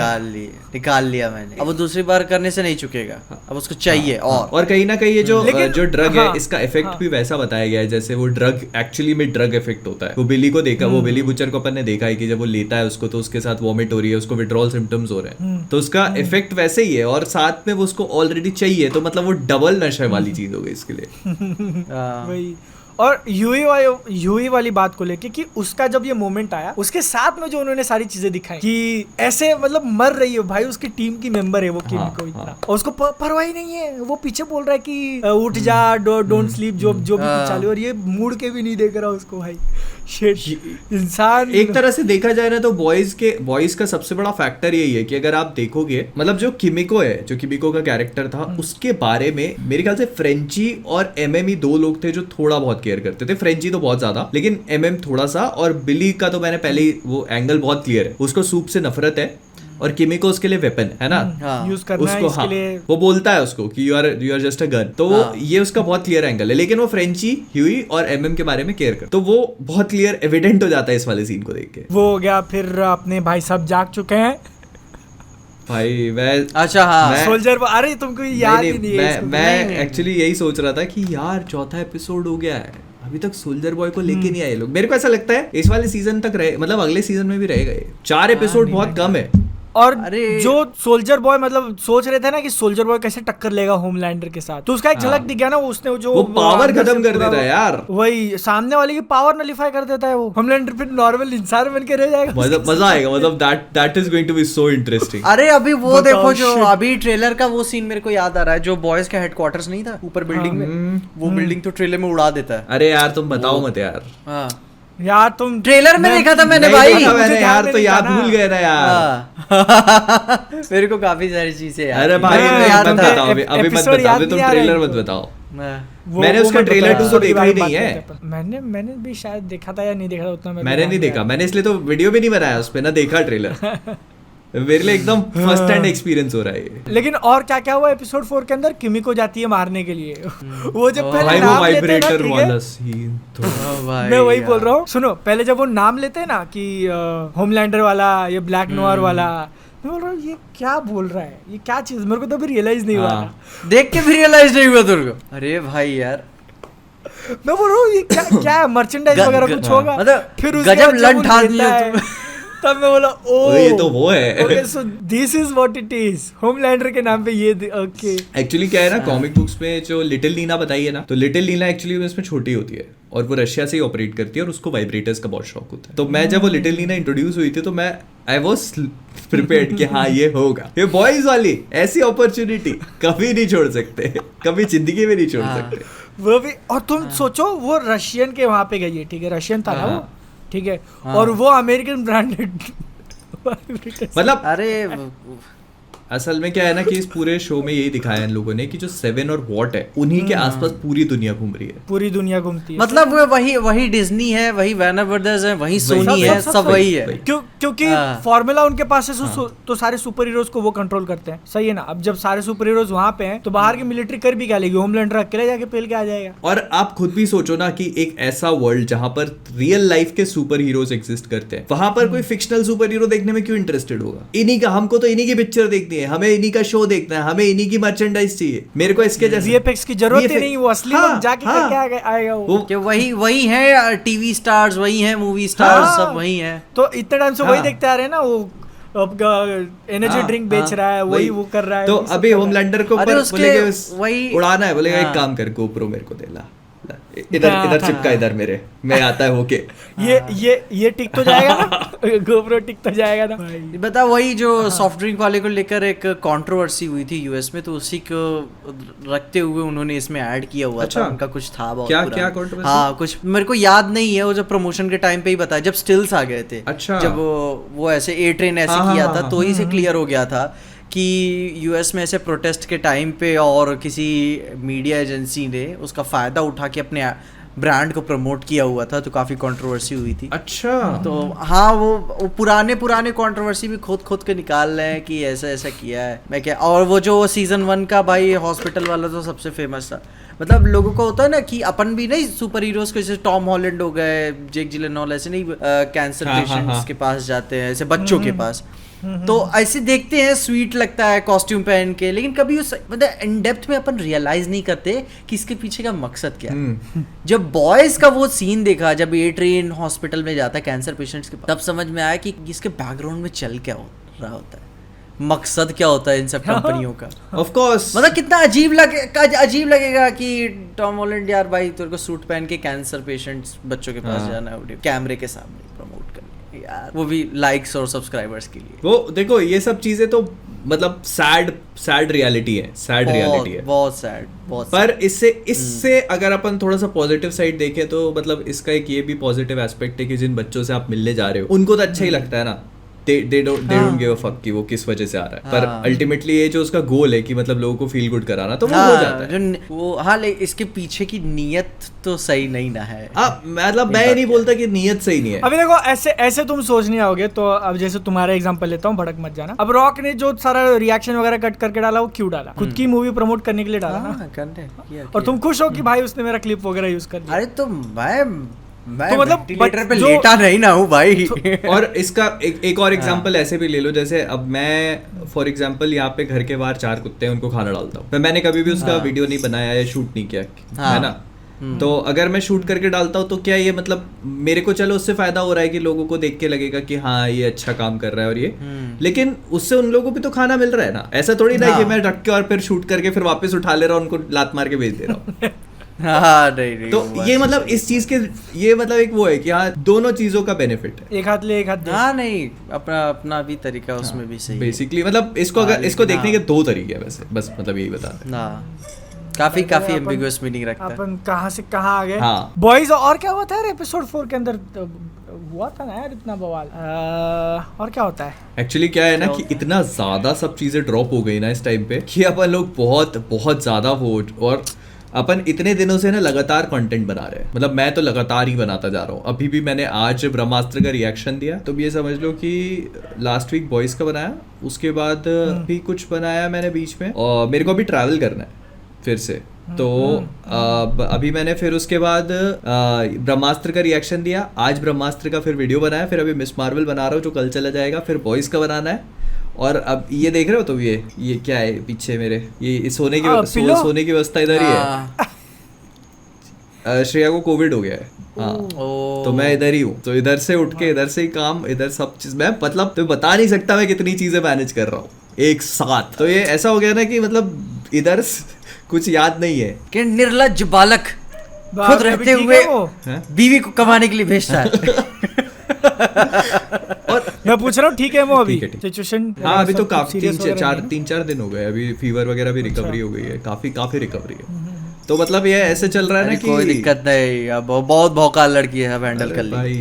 निकाल लिया मैंने, अब वो दूसरी बार करने से नहीं चुकेगा, अब उसको चाहिए। और कहीं ना कहीं ये जो ड्रग है, हाँ, इसका इफेक्ट भी वैसा बताया गया है जैसे वो ड्रग एक्चुअली में ड्रग इफेक्ट होता है। वो बिली को देखा, वो बिली बुचर को अपन ने देखा है कि जब वो लेता है उसको तो उसके साथ वॉमिट हो रही है, उसको विड्रॉल सिम्टम्स हो रहे हैं, तो उसका इफेक्ट वैसे ही है। और साथ में वो उसको ऑलरेडी चाहिए, तो मतलब वो डबल नशे वाली चीज हो गई इसके लिए। वही। और यूई वाली बात को लेके कि उसका जब ये मोमेंट आया, उसके साथ में जो उन्होंने सारी चीजें दिखाई कि ऐसे मतलब मर रही है भाई, उसकी टीम की मेंबर है वो किमिको इतना, और उसको परवाह ही नहीं है। वो पीछे बोल रहा है कि उठ जा, डोंट स्लीप, जो भी कुछ चालू, और ये मुड़ के भी नहीं देख रहा उसको भाई। शिट, इंसान एक तरह से देखा जाए ना तो बॉयज का सबसे बड़ा फैक्टर यही है कि अगर आप देखोगे, मतलब जो किमिको का कैरेक्टर था, उसके बारे में मेरे ख्याल से फ्रेंची और एमएम ही 2 लोग थे जो थोड़ा बहुत केयर करते थे। फ्रेंची तो बहुत ज्यादा, लेकिन एमएम थोड़ा सा, और बिली का तो मैंने पहले ही वो एंगल बहुत क्लियर है, उसको सूप से नफरत है और किमिको उसके लिए वेपन है ना, यूज करना उसको है इसके लिए। वो बोलता है उसको कि you are just a gun, तो ये उसका बहुत क्लियर एंगल है। लेकिन वो फ्रेंची, ह्यूई और एमएम के बारे में केयर कर, तो वो बहुत क्लियर एविडेंट हो जाता है इस वाले सीन को देख के। वो हो गया। फिर अपने भाई साहब जाग चुके हैं भाई। मैं अच्छा हाँ, सोल्जर, अरे तुमको याद ही नहीं है? मैं एक्चुअली यही सोच रहा था कि यार 4था एपिसोड हो गया है, अभी तक सोल्जर बॉय को लेके नहीं आए लोग। मेरे को ऐसा लगता है इस वाले सीजन तक रहे, मतलब अगले सीजन में भी रहेगा ये। 4 एपिसोड बहुत कम है। और जो सोल्जर बॉय मतलब सोच रहे थे ना कि सोल्जर बॉय कैसे टक्कर लेगा होमलैंडर के साथ, तो उसका एक झलक दिख गया ना, उसने जो पावर खत्म कर देता है यार, वही सामने वाले की पावर नलिफाई कर देता है वो। होमलैंडर फिर नॉर्मल इंसान बन के रह जाएगा। मजा आएगा, मतलब that is going to be so interesting. अरे अभी वो देखो, जो अभी ट्रेलर का वो सीन मेरे को याद आ रहा है, जो बॉयज का हेडक्वार्टर्स नहीं था ऊपर बिल्डिंग में, वो बिल्डिंग तो ट्रेलर में उड़ा देता है। अरे यार तुम बताओ मत यार। हाँ यार, तुम ट्रेलर में देखा था मैंने भाई, मैंने यार तो याद भूल गए ना यार। मेरे को काफी सारी चीजें याद। अरे भाई याद मत बताओ, अभी मत बताओ, अभी तुम ट्रेलर मत बताओ। मैंने उसका ट्रेलर 2 तो देखा ही नहीं है। मैंने भी शायद देखा था या नहीं देखा था उतना, मैंने नहीं देखा, मैंने इसलिए तो वीडियो भी नहीं बनाया उस पे, ना देखा ट्रेलर। मेरे लिए एकदम फर्स्ट हैंड एक्सपीरियंस हो रहा है ये। लेकिन और क्या क्या हुआ एपिसोड 4 के अंदर? किमिको जाती है मारने के लिए। वो जब पहले भाई, नाम वो लेते हैं ना, वाइब्रेटर ठीक वाला है? सीन तो मैं वही बोल रहा हूँ। सुनो, पहले जब वो नाम लेते हैं ना कि होमलैंडर वाला, ये ब्लैक नोयर वाला, मैं बोल रहा हूँ ये क्या बोल रहा है, ये क्या चीज, मेरे को तो अभी रियलाइज नहीं हुआ। देख के भी रियलाइज नहीं हुआ तेरे को? अरे भाई यार, मैं बोल रहा हूँ ये क्या है, मर्चेंडाइज वगैरह कुछ होगा। मतलब फिर गजब लंठ ठान दिए तुम। तब मैं बोला ओ ये तो वो है। Okay so this is what it is, Homelander के नाम पे ये ओके। एक्चुअली क्या है ना, कॉमिक बुक्स में जो लिटिल नीना बताई है ना, तो लिटिल नीना एक्चुअली इसमें छोटी होती है और वो रशिया से ही ऑपरेट करती है और उसको वाइब्रेटर्स का बहुत शौक होता है। तो मैं जब वो लिटिल नीना इंट्रोड्यूस हुई थी तो मैं आई वॉज प्रिपेयर्ड कि हाँ ये होगा, ये बॉयज वाली ऐसी अपॉर्चुनिटी कभी नहीं छोड़ सकते, कभी जिंदगी में नहीं छोड़ सकते। वो भी, और तुम सोचो वो रशियन के वहां पे गई है, ठीक है, रशियन था ना वो, ठीक है, और वो अमेरिकन ब्रांडेड मतलब अरे असल में क्या है ना कि इस पूरे शो में यही दिखाया है इन लोगों ने कि जो 7 और वॉट है उन्हीं के आसपास पूरी दुनिया घूम रही है, पूरी दुनिया घूमती है। मतलब वही डिज्नी है, वही वैनर ब्रदर्स है, वही सोनी है, सब वही है। क्योंकि फॉर्मूला उनके पास है, तो सारे सुपर हीरोज को वो कंट्रोल करते हैं, सही है ना। अब जब सारे सुपर हीरोज वहां पे हैं तो बाहर की मिलिट्री कर भी क्या लेगी, होमलैंडर अकेले जाके पेल के आ जाएगा। और आप खुद भी सोचो ना कि एक ऐसा वर्ल्ड जहां पर रियल लाइफ के सुपर हीरोज एग्जिस्ट करते हैं, वहां पर कोई फिक्शनल सुपर हीरो देखने में क्यों इंटरेस्टेड होगा? इन्हीं का, हमको तो इन्हीं की पिक्चर देखनी है, हमें इन्हीं का शो देखना है, हमें इन्हीं की मर्चेंडाइज चाहिए, मेरे को इसके जैसे वीएफएक्स की जरूरत ही नहीं, वो असली लोग जाके करके आएगा वो। कि वही है टीवी स्टार्स, वही है मूवी स्टार्स, सब वही है। तो इतने टाइम से वही देखते आ रहे हैं ना, वो एनर्जी ड्रिंक बेच रहा है, वही वो कर रहा है। तो अभी होमलैंडर को बोलेगा वही उड़ाना है, बोलेगा एक काम कर गोप्रो मेरे को दे ला, इधर चिपका, इधर मेरे में आता है होके। ये टिक तो जाएगा ना, गोप्रो टिक तो जाएगा ना। बता, वही जो सॉफ्ट ड्रिंक वाले को लेकर एक कंट्रोवर्सी हुई थी यूएस में, तो उसी को रखते हुए उन्होंने इसमें ऐड किया हुआ था। उनका कुछ था बहुत क्या कंट्रोवर्सी? हाँ, कुछ मेरे को याद नहीं है, वो जब प्रमोशन के टाइम पे ही बताया, जब स्टिल्स आ गए थे। अच्छा। जब वो ऐसे ए ट्रेन ऐसे किया था तो ही से क्लियर हो गया था कि यूएस में ऐसे प्रोटेस्ट के टाइम पे और किसी मीडिया एजेंसी ने उसका फायदा उठा के अपने ब्रांड को प्रमोट किया हुआ था, तो काफी कंट्रोवर्सी हुई थी। अच्छा। तो हाँ, वो पुराने कंट्रोवर्सी भी खोद के निकाल रहे हैं कि ऐसा ऐसा किया है, मैं क्या। और वो जो सीजन 1 का भाई हॉस्पिटल वाला तो सबसे फेमस था। मतलब लोगों को होता है ना कि अपन भी नहीं सुपर हीरोज को, जैसे टॉम हॉलैंड हो गए, जेक जिलेनॉल, ऐसे नहीं कैंसर पेशेंट्स के पास जाते हैं, ऐसे बच्चों के पास, तो ऐसे देखते हैं, स्वीट लगता है कॉस्ट्यूम पहन के, लेकिन कभी उस मतलब इन डेप्थ में अपन रियलाइज नहीं करते कि इसके पीछे का मकसद क्या है। जब बॉयज का वो सीन देखा, जब ए ट्रेन हॉस्पिटल में जाता है कैंसर पेशेंट्स के, तब समझ में आया कि इसके बैकग्राउंड में चल क्या हो रहा होता है, मकसद क्या होता है इन सब कंपनियों का। ऑफ कोर्स, मतलब कितना अजीब लगेगा कि टॉम हॉलैंड यार भाई तेरे को सूट पहन के कैंसर पेशेंट्स बच्चों के पास जाना है, कैमरे के सामने प्रमोट करने यार, वो भी लाइक्स और सब्सक्राइबर्स के लिए। वो देखो ये सब चीजें तो मतलब सैड रियलिटी है, बहुत सैड। पर इससे अगर अपन थोड़ा सा पॉजिटिव साइड देखें तो मतलब इसका एक ये भी पॉजिटिव एस्पेक्ट है कि जिन बच्चों से आप मिलने जा रहे हो उनको तो अच्छा ही लगता है ना, they don't give a fuck कि वो किस वजह से आ रहा है, पर अल्टीमेटली ये जो उसका गोल है कि मतलब लोगों को फील गुड कराना, तो वो हो जाता है। वो इसके पीछे की नीयत तो सही नहीं ना है। मतलब मैं नहीं बोलता कि नीयत सही नहीं है। अभी देखो ऐसे तुम सोच नहीं आओगे, तो अब जैसे तुम्हारा एग्जांपल लेता हूँ, भड़क मत जाना। अब रॉक ने जो सारा रिएक्शन वगैरह कट करके डाला, वो क्यों डाला? खुद की मूवी प्रमोट करने के लिए डाला ना, और तुम खुश हो कि भाई उसने मेरा क्लिप वगैरह यूज कर दिया। अरे तो मैं तो मतलब वेंटिलेटर पे लेटा नहीं ना हूँ भाई। और इसका एक और एग्जांपल ऐसे भी ले लो, जैसे अब मैं फॉर एग्जांपल यहाँ पे घर के बाहर 4 कुत्ते हैं, उनको खाना डालता हूँ, मैंने कभी भी उसका वीडियो नहीं बनाया या शूट नहीं किया, है ना। तो अगर मैं शूट करके डालता हूँ तो क्या ये मतलब मेरे को चलो उससे फायदा हो रहा है कि लोगों को देख के लगेगा कि हाँ ये अच्छा काम कर रहा है और ये, लेकिन उससे उन लोगों को भी तो खाना मिल रहा है ना। ऐसा थोड़ी ना कि मैं रख के और फिर शूट करके फिर वापस उठा ले रहा हूँ, उनको लात मार के भेज दे रहा हूँ। नहीं, तो ये मतलब इस चीज के ये मतलब एक वो है कि हाँ दोनों चीजों का बेनिफिट है, एक हाथ ले एक हाथ दे। हाँ नहीं, अपना भी तरीका उसमें भी सही बेसिकली मतलब इसको अगर इसको देखने के 2 तरीके हैं वैसे, बस मतलब यही बता रहे। काफी एम्बिगुअस मीनिंग रखता है। अपन कहाँ से कहाँ आ गए। हाँ। बॉयज, और क्या हुआ था यार एपिसोड 4 के अंदर? हुआ था ना यार इतना बवाल। और क्या होता है एक्चुअली? क्या है ना कि इतना ज्यादा सब चीजें ड्रॉप हो गई ना इस टाइम पे कि अपन लोग बहुत ज्यादा वो, और अपन इतने दिनों से ना लगातार कंटेंट बना रहे हैं, मतलब मैं तो लगातार ही बनाता जा रहा हूँ। अभी भी मैंने आज ब्रह्मास्त्र का रिएक्शन दिया, तो ये समझ लो कि लास्ट वीक बॉयज का बनाया, उसके बाद भी कुछ बनाया मैंने बीच में, और मेरे को अभी ट्रैवल करना है फिर से, तो अभी मैंने फिर उसके बाद ब्रह्मास्त्र का रिएक्शन दिया, आज ब्रह्मास्त्र का फिर वीडियो बनाया, फिर अभी मिस मार्वल बना रहा हूँ जो कल चला जाएगा, फिर बॉयज का बनाना है। और अब ये देख रहे हो तो ये क्या है पीछे मेरे, ये सोने की व्यवस्था इधर ही है। श्रेया को कोविड हो गया है। हाँ ओ तो मैं इधर ही हूँ, तो इधर से उठ के इधर से ही काम, इधर सब चीज मैं मतलब तो बता नहीं सकता मैं कितनी चीजें मैनेज कर रहा हूँ एक साथ। तो ये ऐसा हो गया ना कि मतलब इधर कुछ याद नहीं है। कि निर्लज्ज बालक बाप खुद रे, रहते अभी ठीक हुए है वो? बीवी को कमाने के लिए भेजता है। मैं पूछ रहा हूँ ठीक है वो अभी ठीक है, ठीक। सिचुएशन? हाँ अभी तो काफी serious वगैरह नहीं है? 3-4 दिन हो गए, अभी फीवर वगैरह भी रिकवरी हो गई है, काफी रिकवरी है। तो मतलब ये ऐसे चल रहा है ना अरे कि कोई दिक्कत नहीं, अब बहुत भौकाल लड़की है, अब हैंडल कर ली। भाई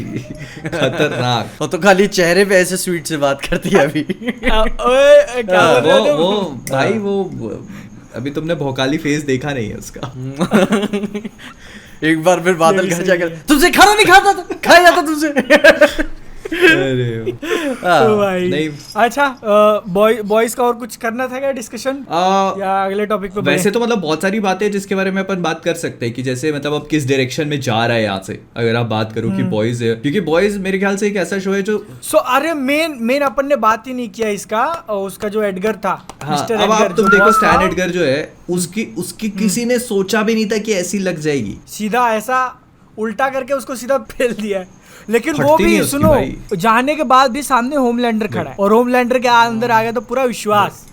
खतरनाक। वो तो खाली चेहरे पे ऐसे स्वीट से बात करती है अभी। ओए, क्या बोल रहे हो वो तुम? भाई वो अभी तुमने भोकाली फेस देखा नहीं है उसका। एक बार फिर बादल ये भी घर सही जाकर है। तुमसे खाना नहीं खाता था, खाया जाता तुमसे। अरे तो भाई नहीं। अच्छा, बॉयज का और कुछ करना था क्या डिस्कशन, या अगले टॉपिक पे वैसे तो मतलब बहुत सारी बातें हैं जिसके बारे में अपन बात कर सकते हैं कि जैसे मतलब अब किस डायरेक्शन में जा रहा है यहाँ से, अगर आप बात करो कि बॉयज है, क्योंकि बॉयज मेरे ख्याल से एक ऐसा शो है जो अरे मेन अपन ने बात ही नहीं किया इसका, उसका जो एडगर था, हाँ मिस्टर अब एडगर, आप तुम जो देखो boss था, स्टैन एडगर जो है उसकी किसी ने सोचा भी नहीं था कि ऐसी लग जाएगी। सीधा ऐसा उल्टा करके उसको सीधा फेल दिया है। लेकिन वो फटती नहीं भी उसकी सुनो, भाई। जाने के बाद भी सामने होमलैंडर खड़ा है और होमलैंडर के अंदर आ गया तो पूरा विश्वास,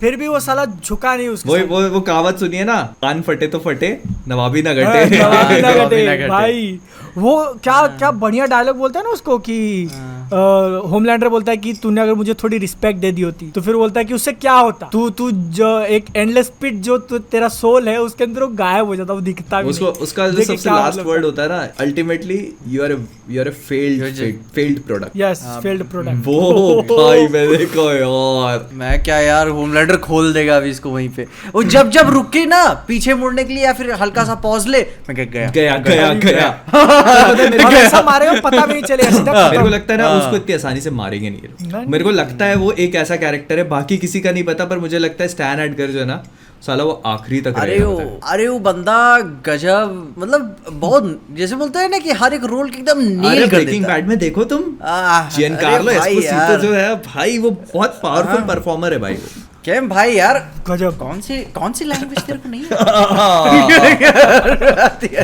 फिर भी वो साला झुका नहीं उसके साथ। वो कहावत सुनिए ना, कान फटे तो फटे, नवाबी ना हाँ, घटे। नवाबी ना नवाबी ना घटे। घटे। भाई वो क्या बढ़िया डायलॉग बोलता है ना उसको कि होमलैंडर बोलता है कि तूने अगर मुझे थोड़ी रिस्पेक्ट दे दी होती, तो फिर बोलता है कि उससे क्या होता, तू जो एक एंडलेस पिट जो तेरा सोल है उसके अंदर वो गायब हो जाता, वो दिखता भी उसको नहीं। उसका जो देखिए सबसे क्या लास्ट मतलब वर्ड होता है ना, ultimately you are a failed product. Yes, failed product. वो भाई मैंने कहा यार मैं क्या यार, होमलैंडर खोल देगा अभी इसको वहीं पे। वो जब रुके ना पीछे मुड़ने के लिए या फिर हल्का सा पॉज ले, मैं क्या गया। और ऐसा मारेगा पता भी नहीं चलेगा, सीधा मेरे को खत्म। लगता है ना उसको इतनी आसानी से मारेंगे नहीं ये लोग। नहीं। मेरे को लगता है वो एक ऐसा कैरेक्टर है, बाकी किसी का नहीं पता, पर मुझे लगता है स्टैन एडगर जो है ना साला वो आखिरी तक रहेगा मतलब। अरे वो बंदा गजब, मतलब बहुत जैसे बोलते हैं ना कि हर एक रोल एकदम अरे नील कर ब्रेकिंग देता है। बैड में देखो तुम, जियन अरे कार्लो भाई एस्पोसितो यार। जो है भाई वो बहुत पावरफुल परफॉर्मर है भाई वो। क्या भाई यार, गजब। कौन सी लैंग्वेज तेरे को नहीं है?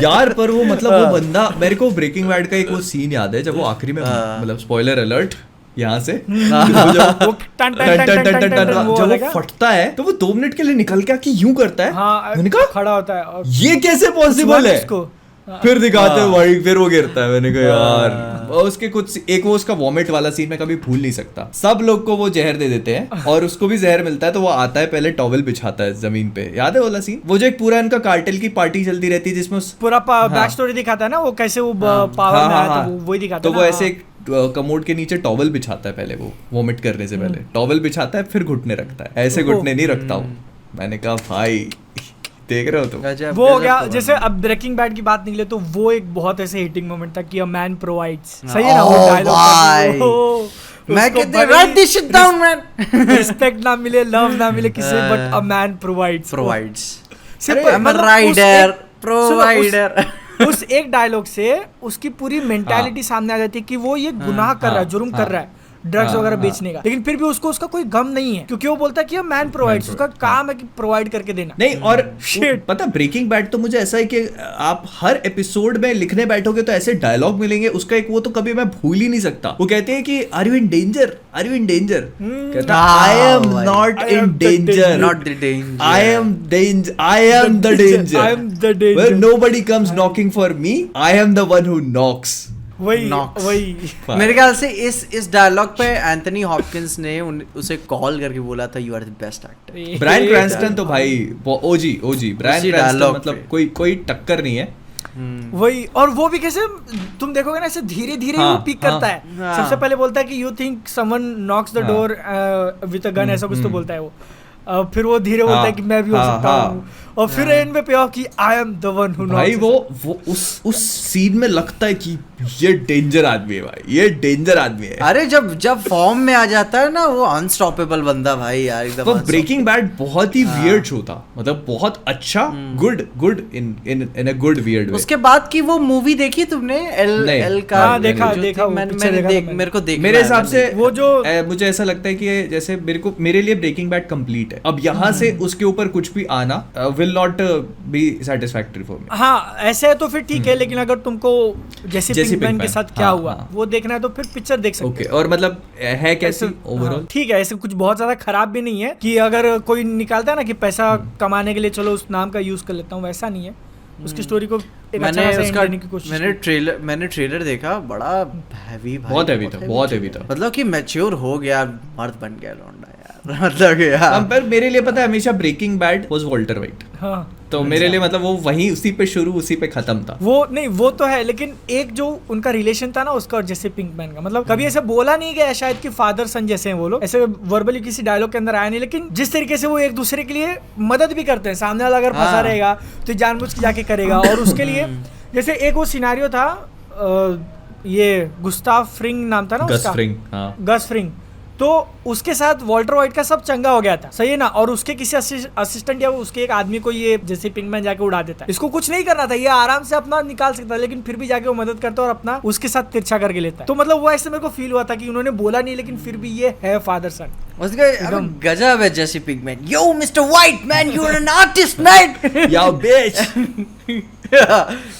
यार पर वो मतलब वो बंदा, मेरे को ब्रेकिंग बैड का एक वो सीन याद है जब वो आखिरी में मतलब स्पॉइलर अलर्ट यहाँ से वो टन टन टन टन टन टन वो जब वो वाला फटता है तो वो 2 मिनट के लिए निकल के आके यूं करता है। हाँ, मैंने कहा खड़ा होता है और ये कैसे पॉसिबल है, उसको फिर दिखाते हैं भाई, फिर वो गिरता है। मैंने कहा यार, और उसके कुछ एक वो उसका वॉमिट वाला सीन मैं कभी भूल नहीं सकता। सब लोग को वो जहर दे देते हैं और उसको भी जहर मिलता है, तो वो आता है पहले टॉवल बिछाता है जमीन पे, याद है वाला सीन? वो जो एक पूरा इनका कार्टेल की पार्टी चलती रहती है जिसमें पूरा बैक स्टोरी दिखाता है ना, वो कैसे वो पावर में आया था, वो वही दिखाता तो है वो ना। ऐसे एक कमोड के नीचे टॉवल बिछाता है पहले, वो वॉमिट करने से पहले टॉवल बिछाता है, फिर घुटने रखता है, ऐसे घुटने नहीं रखता हूँ। मैंने कहा भाई देख रहे हो तुम, गजब, वो हो गजब गया। तो जैसे अब ब्रेकिंग बैड की बात निकले तो वो एक बहुत ऐसे हिटिंग मोमेंट था कि अ मैन प्रोवाइड्स, सही है ना वो Oh, डायलॉग? भाई। मैं कहते right this shit down man. Respect ना मिले, लव ना मिले किसी, but a man provides. Simple, I'm a rider, provider। उस एक डायलॉग से उसकी पूरी मेंटालिटी सामने आ जाती है कि वो ये गुनाह कर रहा है, जुर्म कर रहा है, ड्रग्स वगैरह बेचने का, लेकिन फिर भी उसको उसका कोई गम नहीं है, क्योंकि वो बोलता है कि मैन प्रोवाइड्स, उसका काम है कि प्रोवाइड करके देना। नहीं और Shit. पता ब्रेकिंग बैड तो मुझे ऐसा है कि आप हर एपिसोड में लिखने बैठोगे तो ऐसे डायलॉग मिलेंगे, उसका एक वो तो कभी मैं भूल ही नहीं सकता। वो कहते हैं कि are you in danger, are you in danger, कहता I am not in danger, Not the danger. I am the danger. I am the danger. When nobody comes knocking for me, I am the one who knocks. वही Knocks. वही मेरे ख्याल से इस dialogue पे Anthony Hopkins ने उसे call करके बोला था, you are the best actor. Bryan Cranston तो भाई ओजी ब्रायन उसी क्रैंस्टन dialogue मतलब पे। कोई टक्कर नहीं है। वही, और वो भी कैसे तुम देखोगे ना, ऐसे धीरे धीरे हाँ, वो पिक करता है। हाँ। सबसे पहले बोलता है कि you think someone Knox the हाँ। डोर विद अ गन, ऐसा कुछ तो बोलता है वो। फिर वो धीरे बोलता है कि मैं भी हो हाँ, सकता हाँ। हूँ, और फिर एंड में पे ऑफ कि I am the one who भाई वो उस सीन में लगता है कि ये डेंजर आदमी है भाई, ये डेंजर आदमी है। अरे जब फॉर्म में आ जाता है ना वो अनस्टॉपेबल बंदा भाई यार, एकदम तो ब्रेकिंग बैड बहुत ही वियर्ड शो था, मतलब बहुत अच्छा, good in a good weird way. उसके बाद की वो मूवी देखी तुमने नहीं। एल का? हाँ, देखा जो देखा थी, वो picture देखा था मैंने। मेरे को देखना मेरे है, हिसाब मैंने से वो जो मुझे ऐसा लगता है कि जैसे मेरे लिए ब्रेकिंग बैड कंप्लीट है। है। अब यहाँ से उसके ऊपर कुछ भी आना will not be satisfactory for me. हाँ ऐसे है तो फिर ठीक है, लेकिन अगर तुमको जैसे पिंकमैन के साथ क्या हाँ, हुआ हाँ। वो देखना है तो फिर पिक्चर देख सकते ओके, और मतलब है कैसी हाँ, ओवरऑल? ठीक है, ऐसे कुछ बहुत ज्यादा खराब भी नहीं है कि अगर कोई निकालता है ना कि पैसा कमाने के लिए चलो उस नाम का यूज कर लेता हूँ, वैसा नहीं है। उसकी स्टोरी को एक अच्छा मैंने खासा उसका end देने की कोशिश मैंने ट्रेलर देखा, बड़ा हैवी भाई, बहुत हैवी था, बहुत हैवी था। मतलब कि मैच्योर हो गया, मर्द बन गया लौंडा यार। मतलब कि यार पर मेरे लिए पता है हमेशा Breaking Bad was Walter White, हाँ तो मेरे लिए मतलब वो वहीं उसी पे शुरू उसी पे खत्म था। वो नहीं, वो तो है, लेकिन एक जो उनका रिलेशन था ना उसका और जैसे पिंकमैन का, मतलब कभी ऐसे बोला नहीं गया शायद कि फादर सन जैसे हैं वो लोग, ऐसे वर्बली किसी डायलॉग के अंदर आया नहीं, लेकिन जिस तरीके से वो एक दूसरे के लिए मदद भी करते हैं, सामने वाला अगर फंसा हाँ। रहेगा तो जानबूझ के जाके करेगा, और उसके लिए जैसे एक वो सिनारियो था ये गुस्ताव फ्रिंग नाम था ना गस उसका, फ्रिंग, हाँ। गस फ्रिंग, तो उसके साथ वॉल्टर वाइट का सब चंगा हो गया था, सही है ना, और उसके किसी असिस्टेंट या उसके एक आदमी को ये जैसे पिंकमैन जाके उड़ा देता है, इसको कुछ नहीं करना था, ये आराम से अपना निकाल सकता है, लेकिन फिर भी जाके वो मदद करता है और अपना उसके साथ तिरछा करके लेता है। तो मतलब वो ऐसे मेरे को फील हुआ था कि उन्होंने बोला नहीं, लेकिन फिर भी ये है फादर सन। उसका एकदम। गजब है जैसे Pinkman. Yo Mister White man, you are an artist man. Yeah bitch.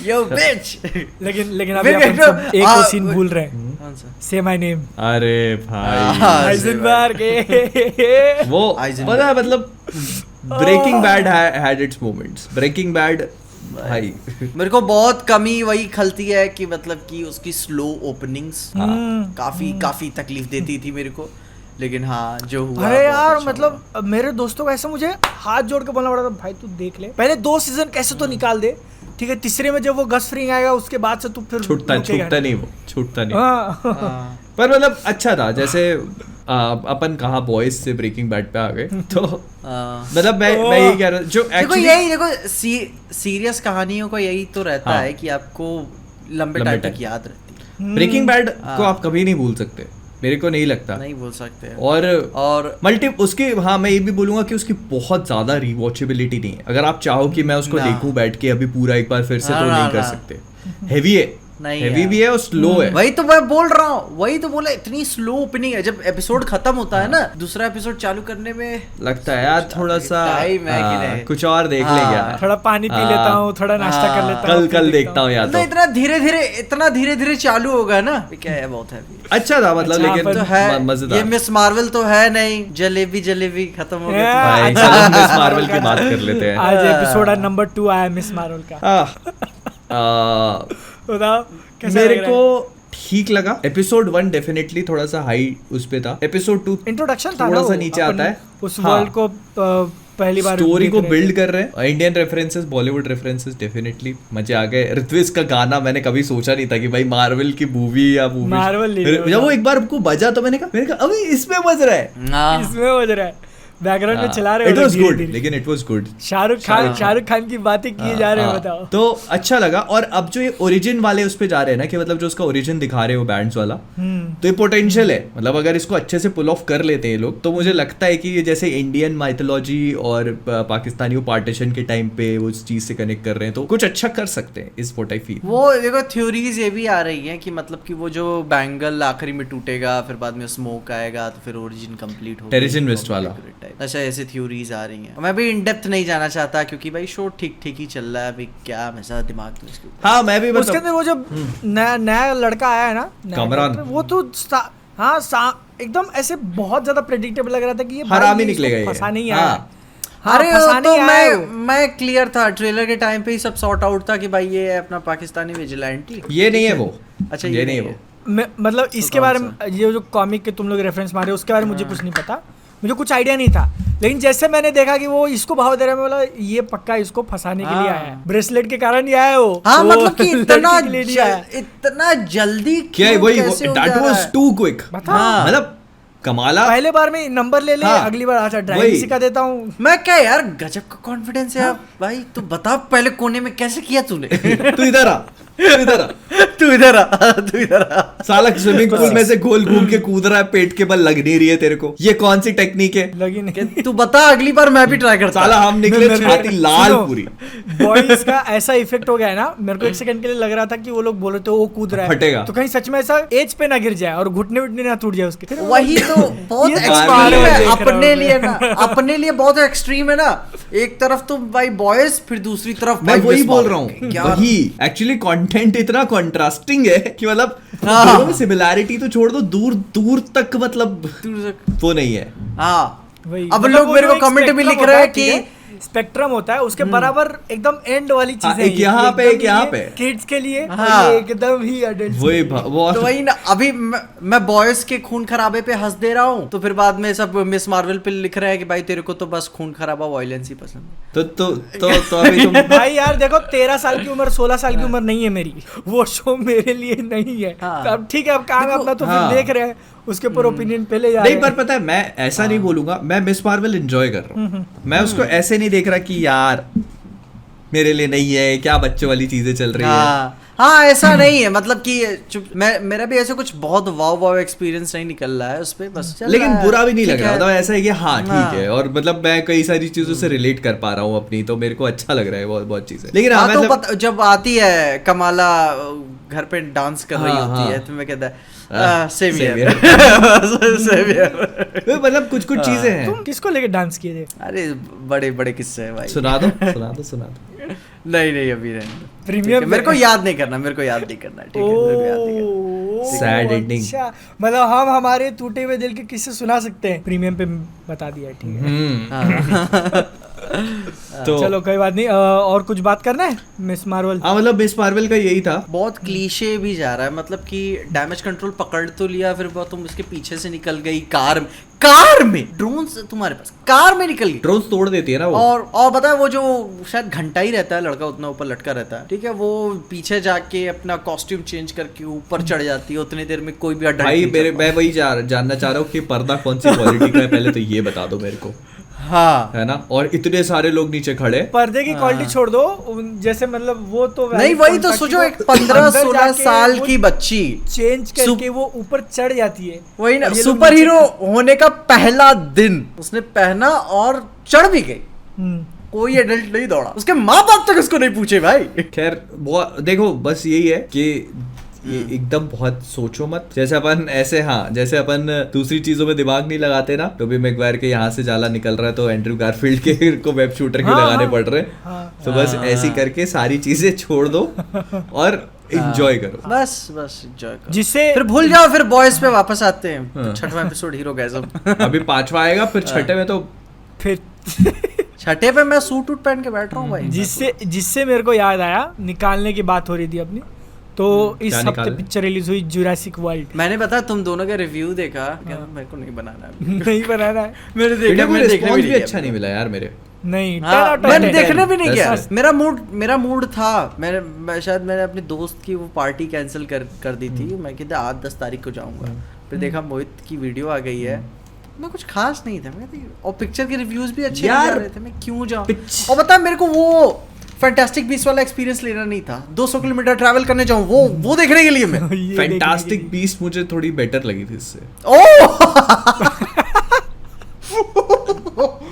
यो बिच। लेकिन अभी अपन सब एक और सीन भूल रहे हैं, कौन सा? से माय नेम, अरे भाई हाइजेनबर्ग वो Heisenberg। पता है मतलब Breaking Bad had its moments. Breaking Bad भाई मेरे को बहुत कमी वही खलती है कि मतलब कि उसकी स्लो ओपनिंग्स काफी तकलीफ देती थी मेरे को, लेकिन हाँ जो हुआ अरे बहुत यार अच्छा मतलब हुआ। मेरे दोस्तों को ऐसे मुझे हाथ जोड़ के बोलना पड़ा था, भाई तू देख ले पहले 2 सीजन कैसे तो निकाल दे, ठीक है, तीसरे में जब वो गस फ्रिंग आएगा उसके बाद से तू फिर छूटता रुकेगा नहीं, वो छूटता नहीं। हाँ। हाँ। पर मतलब अच्छा था, जैसे अपन कहाँ बॉयज से ब्रेकिंग बैड पे आ गए, तो मतलब मैं यही कह रहा हूँ जो देखो एक्चुअली यही देखो सीरियस कहानियों का यही तो रहता हाँ। है कि आपको लंबे टाइम तक याद रहती है, ब्रेकिंग बैड को आप कभी नहीं भूल सकते, मेरे को नहीं लगता। नहीं बोल सकते। और मल्टी उसकी, हाँ मैं ये भी बोलूंगा कि उसकी बहुत ज्यादा रिवॉचेबिलिटी नहीं है। अगर आप चाहो कि मैं उसको ना। देखूं बैठ के अभी पूरा एक बार फिर से, तो ना, नहीं कर ना। सकते। हैवी है, नहीं हैवी यार। भी है और स्लो है। वही तो मैं बोल रहा हूँ, वही तो बोला, इतनी स्लो ओपनिंग है। जब एपिसोड खत्म होता है ना, दूसरा एपिसोड चालू करने में लगता है यार थोड़ा सा टाइम है कि नहीं? कुछ और देख ले हाँ। क्या, थोड़ा पानी पी लेता हूँ, थोड़ा नाश्ता कर लेता हूँ, कल देखता हूँ या तो तो। इतना धीरे धीरे चालू होगा ना, क्या है, बहुत है अच्छा था मतलब, अच्छा, लेकिन तो है ये मजेदार। मिस मार्वल तो है नहीं, जलेबी खत्म हो गई थी। भाई अच्छा। चलो मिस मार्वल की बात कर लेते हैं। आज एपिसोड नंबर 2 आया मिस मार्वल का, बताओ कैसा मेरे लग रहा को ठीक लगा। एपिसोड 1 डेफिनेटली थोड़ा सा हाई उस पे था। एपिसोड 2 इंट्रोडक्शन था थोड़ा ना सा वो, नीचे अपन आता है। उस हाँ। वर्ल्ड को पहली बार स्टोरी को देख रहे बिल्ड थे। कर रहे हैं। Indian references, Bollywood references, definitely मजे आ गए। ऋत्विज का गाना मैंने कभी सोचा नहीं था कि भाई मार्वल की मूवी या मूवी, Marvel नहीं है, जब वो एक बार को बजा तो मैंने कहा अभी इसमें बज रहा है। हाँ। इसमें बज रहा है, बैकग्राउंड में चला रहे इट हो वाज गुड, धीरे-धीरे। लेकिन it was good. Shahrukh Khan की बातें किए जा रहे हैं, बताओ। तो अच्छा लगा। और अब जो ये ओरिजिन वाले उस पे जा रहे हैं ना, कि मतलब जो उसका ओरिजिन दिखा रहे हो बैंड्स वाला, तो ये पोटेंशियल है। मतलब अगर इसको अच्छे से पुल ऑफ कर लेते हैं लोग, तो मुझे लगता है कि ये जैसे इंडियन माइथोलॉजी और पाकिस्तानी पार्टीशन के टाइम पे वो उस चीज से कनेक्ट कर रहे हैं, तो कुछ अच्छा कर सकते हैं इस व्हाट आई फील। वो देखो थ्योरीज ये भी आ रही हैं कि मतलब कि वो जो बैंगल आखिरी में टूटेगा, फिर बाद में स्मोक आएगा, तो फिर ओरिजिन कंप्लीट होगा, टेरिजन वेस्ट वाला। अच्छा ऐसे थ्योरीज आ रही हैं। मैं भी इन डेप्थ नहीं जाना चाहता क्योंकि भाई शो ठीक ही चल रहा है, अभी क्या मजा दिमाग में इसके ऊपर। हाँ मैं भी उसके अंदर वो जब नया लड़का आया है ना, नया कमरान। character, वो तो एकदम ऐसे बहुत ज्यादा प्रेडिक्टेबल लग रहा था कि ये भाई हरामी इसको निकलेगा ये। फंसा नहीं हाँ। आया। हाँ, अरे फंसा वो नहीं तो आया है वो। मैं क्लियर था, ट्रेलर के टाइम पे ही सब सॉर्ट आउट था कि भाई ये है अपना पाकिस्तानी विजिलेंटी। ये नहीं है वो। अच्छा, ये नहीं है वो। मतलब इसके बारे में, ये जो कॉमिक के तुम लोग रेफरेंस मारे उसके बारे में मुझे कुछ नहीं पता, मुझे कुछ आइडिया नहीं था, लेकिन जैसे मैंने देखा कि वो इसको भाव दे रहा है, मैं बोला ये पक्का इसको फंसाने के लिए आया है, ब्रेसलेट के कारण ही आया है वो। हाँ वो मतलब कि लड़की के लिए नहीं आया। इतना जल्दी क्या है क्यों, वही, कैसे हो दैट जा रहा वाज है? Too quick. बता। मतलब कमाला। पहले बार में नंबर ले ले, हाँ, अगली बार अच्छा ड्राइविंग वही। सिखा देता हूँ। मैं क्या यार, गजब का कॉन्फिडेंस है आप भाई। तू बता पहले कोने में कैसे किया तूने? तू इधर आ, तू इधर आ। तू इधर आ। साला स्विमिंग पूल में से गोल घूम के कूद रहा है, पेट के बल लग नहीं रही है तेरे को, ये कौन सी टेक्निक है? लगी नहीं। तू बता, अगली बार मैं भी ट्राई करता। साला हम निकले मेरे- छाती लाल सुनो, पूरी। बॉयज का ऐसा इफेक्ट हो गया है ना, मेरे को एक सेकंड के लिए लग रहा था कि वो लोग बोल रहे थे वो कूद रहा है, फटेगा। तो कहीं सच में ऐसा एज पे ना गिर जाए और घुटने वुटने ना टूट जाए उसके। वही तो बहुत ये एक्सट्रीम देख है रहा हूँ अपने मैं। लिए ना, अपने लिए बहुत एक्सट्रीम है ना। एक तरफ तो भाई बॉयज, फिर दूसरी तरफ मैं भाई वही baseball। बोल रहा हूँ, क्या वही एक्चुअली कंटेंट इतना कंट्रास्टिंग है कि मतलब हाँ। दोनों में सिमिलैरिटी तो छोड़ दो, दूर दूर तक मतलब वो नहीं है। हाँ वही अब मतलब लोग वो मेरे जो को एक कमेंट में spectrum लिख होता रहे है, हैं कि ठीक है? स्पेक्ट्रम होता है उसके बराबर एकदम एंड वाली हाँ, चीजें एक यहाँ पे, एक यहाँ पे। किड्स के लिए और हाँ। ये एकदम ही adults वही के लिए। वो तो वही ना, अभी मैं बॉयज के खून खराबे पे हंस दे रहा हूँ, तो फिर बाद में सब मिस मार्वल पे लिख रहे हैं कि भाई तेरे को तो बस खून खराबा वायलेंस ही पसंद है। तो अभी तुम भाई यार देखो 13 साल की उम्र 16 साल की उम्र नहीं है मेरी, वो शो मेरे लिए नहीं है। हाँ। तो अब ठीक है, अब काम है अपना, तो हाँ। फिर देख रहे हैं उसके ऊपर ओपिनियन पहले जा नहीं, रहे पर हैं। पता है मैं ऐसा नहीं बोलूंगा, मैं मिस मार्वल एंजॉय कर रहा हूँ। मैं उसको ऐसे नहीं देख रहा कि यार मेरे लिए नहीं है, क्या बच्चों वाली चीजें चल रही है। हाँ हाँ, ऐसा नहीं है, मतलब कि मेरा भी ऐसे कुछ बहुत वाव एक्सपीरियंस नहीं निकल रहा है उस पे, बस चल लेकिन रहा है, बुरा भी नहीं ठीक लग रहा, है। मतलब ऐसा है कि हाँ हाँ। ठीक है, और मतलब मैं कई सारी चीजों से रिलेट कर पा रहा हूँ अपनी, तो मेरे को अच्छा लग रहा है बहुत बहुत चीजें। लेकिन हाँ, तो मतलब जब आती है कमाला घर पे डांस कर रही हाँ, होती हाँ। है, तो मैं कहता हाँ, है same same here same here. मतलब कुछ कुछ चीजें हैं। तुम किसको लेके डांस किए थे? अरे बड़े बड़े किस्से हैं भाई। सुना दो सुना दो सुना दो। नहीं अभी नहीं। प्रीमियम ठीक है, मेरे को याद नहीं करना, मेरे को याद नहीं करना, ठीक है, मेरे को याद नहीं करना। Sad ending। अच्छा, मतलब हम हमारे टूटे हुए दिल के किस्से सुना सकते हैं, प्रीमियम पे बता दिया, ठीक है। तो चलो कोई बात नहीं, और कुछ बात करना है मिस मार्वल? हाँ, मतलब मिस मार्वल का यही था। बहुत क्लीशे भी जा रहा है, मतलब कि डैमेज कंट्रोल पकड़ तो लिया, फिर वो तुम उसके पीछे से निकल गई कार में ड्रोन तुम्हारे पास कार में निकल गई, ड्रोन्स तोड़ देती है ना वो। और बता, वो जो शायद घंटा ही रहता है लड़का, उतना ऊपर लटका रहता है, ठीक है, वो पीछे जाके अपना कॉस्ट्यूम चेंज करके ऊपर चढ़ जाती है, उतनी देर में कोई भी अडल्ट भाई नहीं मेरे चढ़ मैं वही जानना चाह रहा हूँ कि पर्दा कौन सी क्वालिटी का है, पहले तो ये बता दो मेरे को, पाता। हाँ है ना। और इतने सारे लोग नीचे खड़े, पर्दे की क्वालिटी छोड़ दो, जैसे मतलब वो तो नहीं, वही तो सोचो, एक 15-16 साल की बच्ची चेंज करके वो ऊपर चढ़ जाती है। वही ना, और ये लोग सुपर नीचे- हीरो होने का पहला दिन उसने पहना और चढ़ भी गई, हम्म। कोई एडल्ट नहीं दौड़ा, उसके माँ बाप तक उसको नहीं पूछे भाई। खैर देखो बस यही है कि ये एकदम बहुत सोचो मत, जैसे अपन ऐसे, हाँ जैसे अपन दूसरी चीजों में दिमाग नहीं लगाते ना, टोबी मैगवायर के यहाँ से जाला निकल रहा है तो एंड्रू गारफील्ड के को वेब शूटर के हाँ, लगाने हाँ। पड़ रहे, तो बस ऐसी करके सारी चीजें छोड़ दो और एंजॉय करो। बस एंजॉय करो, जिससे फिर भूल जाओ, फिर बॉयज पे वापस आते हैं, हाँ। छठवां एपिसोड हीरो गैज़म। अभी 5वां आएगा, फिर 6ठे में तो फिर छठे पे मैं सूट वूट पहन के बैठ रहा हूँ भाई। जिससे मेरे को याद आया, निकालने की बात हो रही थी अपनी, तो इस क्या हफ्ते निकालना? पिक्चर रिलीज हुई जुरासिक वर्ल्ड। मैंने पता तुम दोनों का रिव्यू देखा, कहता मेरे को नहीं बनाना है। नहीं बनाना है, मैंने देखा, इंडिया को मैंने देखने रिस्पॉन्स भी भी नहीं अच्छा नहीं मिला यार मेरे। नहीं हाँ, 10 out of मैंने 10। देखने भी नहीं That's गया, it. मेरा मूड था, शायद मैंने अपने दोस्त की वो पार्टी कैंसिल कर दी थी, मैं कहता 8-10 तारीख को जाऊंगा, फिर देखा मोहित की वीडियो आ गई है, मैं कुछ खास नहीं था, मैं और पिक्चर के रिव्यूज भी अच्छे यार, नहीं जा रहे थे, मैं क्यों जाऊं। और बता, मेरे को वो फैंटास्टिक बीस्ट वाला एक्सपीरियंस लेना नहीं था, 200 किलोमीटर ट्रैवल करने जाऊं वो देखने के लिए मैं। ये देखने के फैंटास्टिक लिए। बीस्ट मुझे थोड़ी बेटर लगी थी इससे।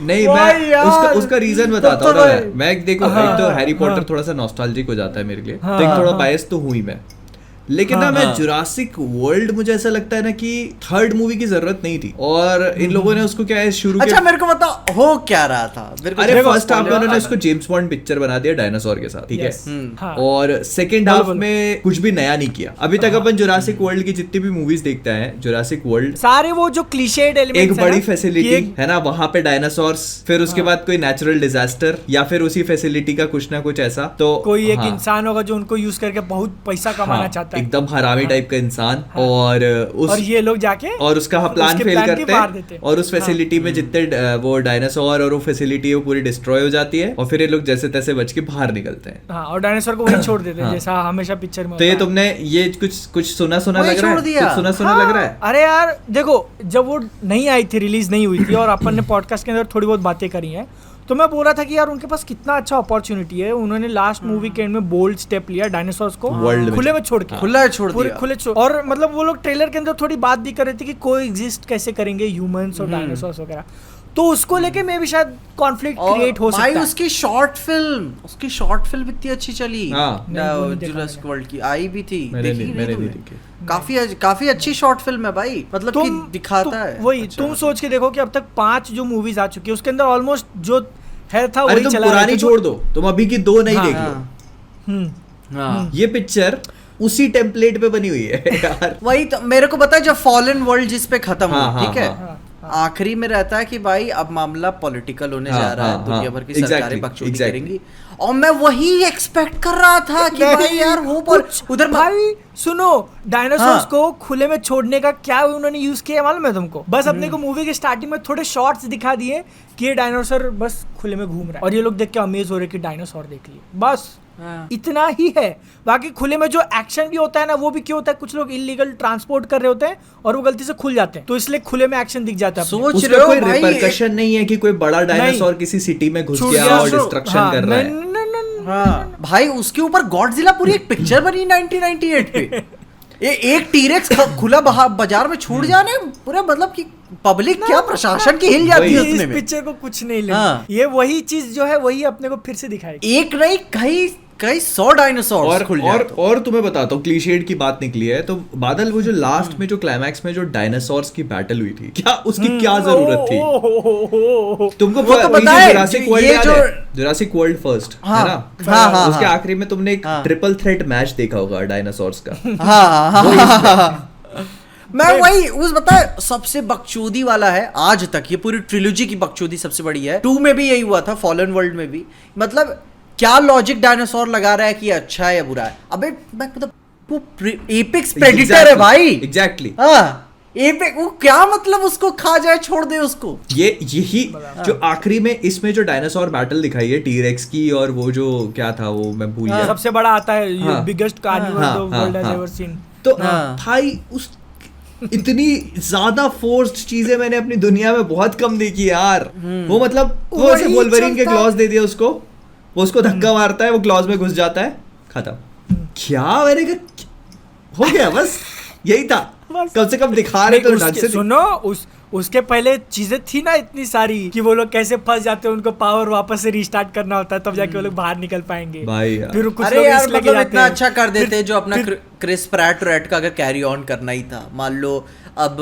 नहीं, वाह मैं यार, उसका रीजन बताता हूँ तो ना। मैं देखो, एक तो हाँ, हैरी पॉटर हाँ। थोड़ा सा नॉस्टैल्जिक हो जाता है मेरे लिए, हाँ, तो एक थोड़ा हाँ। बायस तो हुई मैं, लेकिन ना मैं जुरासिक वर्ल्ड, मुझे ऐसा लगता है ना कि थर्ड मूवी की जरूरत नहीं थी, और इन लोगों ने उसको क्या है शुरू अच्छा, मेरे को बता हो क्या रहा था, मेरे को अरे देखो, फर्स्ट हाफ में spoiler उन्होंने आता उसको जेम्स बॉन्ड पिक्चर बना दिया डायनासोर के साथ, ठीक है। Yes. हाँ। और सेकेंड बोलो, हाफ बोलो। में कुछ भी नया नहीं किया अभी तक। अपन जुरासिक वर्ल्ड की जितनी भी मूवीज देखते हैं, जुरासिक वर्ल्ड सारे वो जो क्लीशेड एक एलिमेंट्स बड़ी फैसिलिटी है ना, वहां पे डायनासोर्स, फिर उसके बाद कोई नेचुरल डिजास्टर या फिर उसी फैसिलिटी का कुछ ना कुछ ऐसा, तो कोई एक हाँ, इंसान होगा जो उनको यूज करके बहुत पैसा कमाना हाँ, चाहता है, एकदम हरामी टाइप का इंसान, और और ये लोग जाके और उसका प्लान उसके फेल plan की करते मार हैं, देते हैं। और उस फैसिलिटी में जितने वो डायनासोर और वो फैसिलिटी है वो पूरी डिस्ट्रॉय हो जाती है, और फिर ये लोग जैसे तैसे बच के बाहर निकलते हैं। हाँ, और डायनासोर को वहीं छोड़ देते हैं, हाँ। जैसा हमेशा पिक्चर में तो ये होता है। तुमने ये कुछ सुना वही लग रहा छोड़ है, दिया। कुछ सुना लग रहा है। अरे यार देखो, जब वो नहीं आई थी, रिलीज नहीं हुई थी, और अपन ने पॉडकास्ट के अंदर थोड़ी बहुत बातें करी हैं, तो मैं बोल रहा था कि यार उनके पास कितना अच्छा अपॉर्चुनिटी है, उन्होंने लास्ट मूवी के एंड में बोल्ड स्टेप लिया डायनासोर्स को World में खुले में छोड़ के, खुला छोड़ पूरे दिया। खुले छोड़, और मतलब वो लोग ट्रेलर के अंदर थोड़ी बात भी कर रहे थे कि कोई एग्जिस्ट कैसे करेंगे ह्यूमंस और डायनासोर्स वगैरह, तो उसको लेके मैं भी शायद कॉन्फ्लिक्ट क्रिएट हो सकता भाई है। उसकी शॉर्ट फिल्म इतनी अच्छी चली, हाँ। जुरासिक वर्ल्ड की आई भी थी, मैंने देखी नहीं तुमने? देखी। काफी अच्छी शॉर्ट फिल्म है भाई, मतलब कि दिखाता है वही अच्छा। तुम सोच के देखो कि अब तक 5 जो मूवीज आ चुकी है उसके अंदर ऑलमोस्ट जो है था अरे वही तुम चला रहे पुरानी थे, छोड़ दो, तुम अभी की 2 नहीं हाँ, देख लो। हम्म, हाँ। ये पिक्चर उसी टेम्पलेट पे बनी हुई है यार। वही तो मेरे को पता है, जब फॉलन वर्ल्ड जिस पे खत्म हाँ, हुआ, हाँ, ठीक है, हाँ, आखिरी में रहता है कि भाई अब मामला पॉलिटिकल होने हाँ, जा रहा है, हाँ, दुनिया हाँ, भर की exactly, सरकारें बकचोदी exactly. करेंगी, और मैं वही एक्सपेक्ट कर रहा था कि भाई यार वो उधर भाई सुनो, डायनासोर्स हाँ। को खुले में छोड़ने का क्या उन्होंने यूज किया मालूम है तुमको? बस अपने को मूवी के स्टार्टिंग में थोड़े शॉर्ट्स दिखा दिए कि ये डायनासोर बस खुले में घूम रहा है, और ये लोग देख के अमेज हो रहे कि डायनासोर देख लिए, बस हाँ। इतना ही है। बाकी खुले में जो एक्शन भी होता है ना, वो भी क्यों होता है, कुछ लोग इलीगल ट्रांसपोर्ट कर रहे होते हैं और वो गलती से खुल जाते हैं, तो इसलिए खुले में एक्शन दिख जाता है अपने। सोच रहे उसका हो कोई भाई, रिपरकशन नहीं है कि कोई बड़ा डायनासोर किसी सिटी में घुस छूट गया गया, और सो- डिस्ट्रक्शन हाँ, कर रहा है। नहीं, हाँ भाई उसके ऊपर गॉडजिला पूरी एक पिक्चर बनी 1998 पे। ये एक टीरेक्स खुला बाजार में छूट जाने पूरे, मतलब कि पब्लिक क्या प्रशासन की हिल जाती है इस उसमें में। पिक्चर को कुछ नहीं लेना, हाँ। ये वही चीज जो है वही अपने को फिर से दिखाएगी। एक नहीं कई 100 डायनासोर खुल जाए तो। और तुम्हें बताता हूँ, क्लीशेड की बात निकली है तो बादल, वो जो लास्ट में जो क्लाइमैक्स में जो डायनासोर्स की बैटल हुई थी, क्या उसकी क्या जरूरत थी? तुमको वो तो वही जो बताए, जुरासिक वर्ल्ड ये याद जो- है? जुरासिक वर्ल्ड फर्स्ट, हाँ, है ना? हाँ, हाँ, उसके हाँ। आखिरी में तुमने एक हाँ। ट्रिपल थ्रेट मैच देखा होगा डायनासोर्स का। हाँ मैं वही उस बताए सबसे बकचोदी वाला है आज तक, ये पूरी ट्रिलोजी की बकचोदी सबसे बड़ी है। 2 में भी यही हुआ था, फॉलन वर्ल्ड में भी, मतलब क्या लॉजिक डायनासोर लगा रहा है कि अच्छा है या बुरा है? अबे मतलब वो एपेक्स प्रेडिटर है भाई, एग्जैक्टली। हाँ एपेक्स, वो क्या मतलब उसको खा जाए, छोड़ दे उसको। यही जो आखिरी में इसमें जो डायनासोर बैटल दिखाई है टीरेक्स की, और वो जो क्या था वो मैं भूल गया। सबसे बड़ा आता है, हाँ। बिगेस्ट कार्निवल हाँ, द हाँ, वर्ल्ड हैज हाँ। Ever seen. तो हाँ। भाई उस इतनी ज्यादा फोर्स्ड चीजें मैंने अपनी दुनिया में बहुत कम देखी यार। वो मतलब वो ऐसे वही वोल्वरिन के चलता- क्लॉज दे दिया उसको, वो उसको धक्का मारता है, वो क्लॉज में घुस जाता है, खत्म। क्या मैंने कहा, हो गया बस, यही था। बस। कम से कम दिखा रहे तो ढंग से सुनो, उसके पहले चीजें थी ना इतनी सारी कि वो लोग कैसे फंस जाते हैं, उनको पावर वापस से रिस्टार्ट करना होता है, तब जाके वो लोग बाहर निकल पाएंगे भाई यार। फिर कुछ अरे लोग यार इसलिए मतलब जाते इतना हैं। अच्छा कर देते फिर- जो अपना फिर- क्रिस प्रैट रैट का अगर कैरी ऑन करना ही था। मान लो अब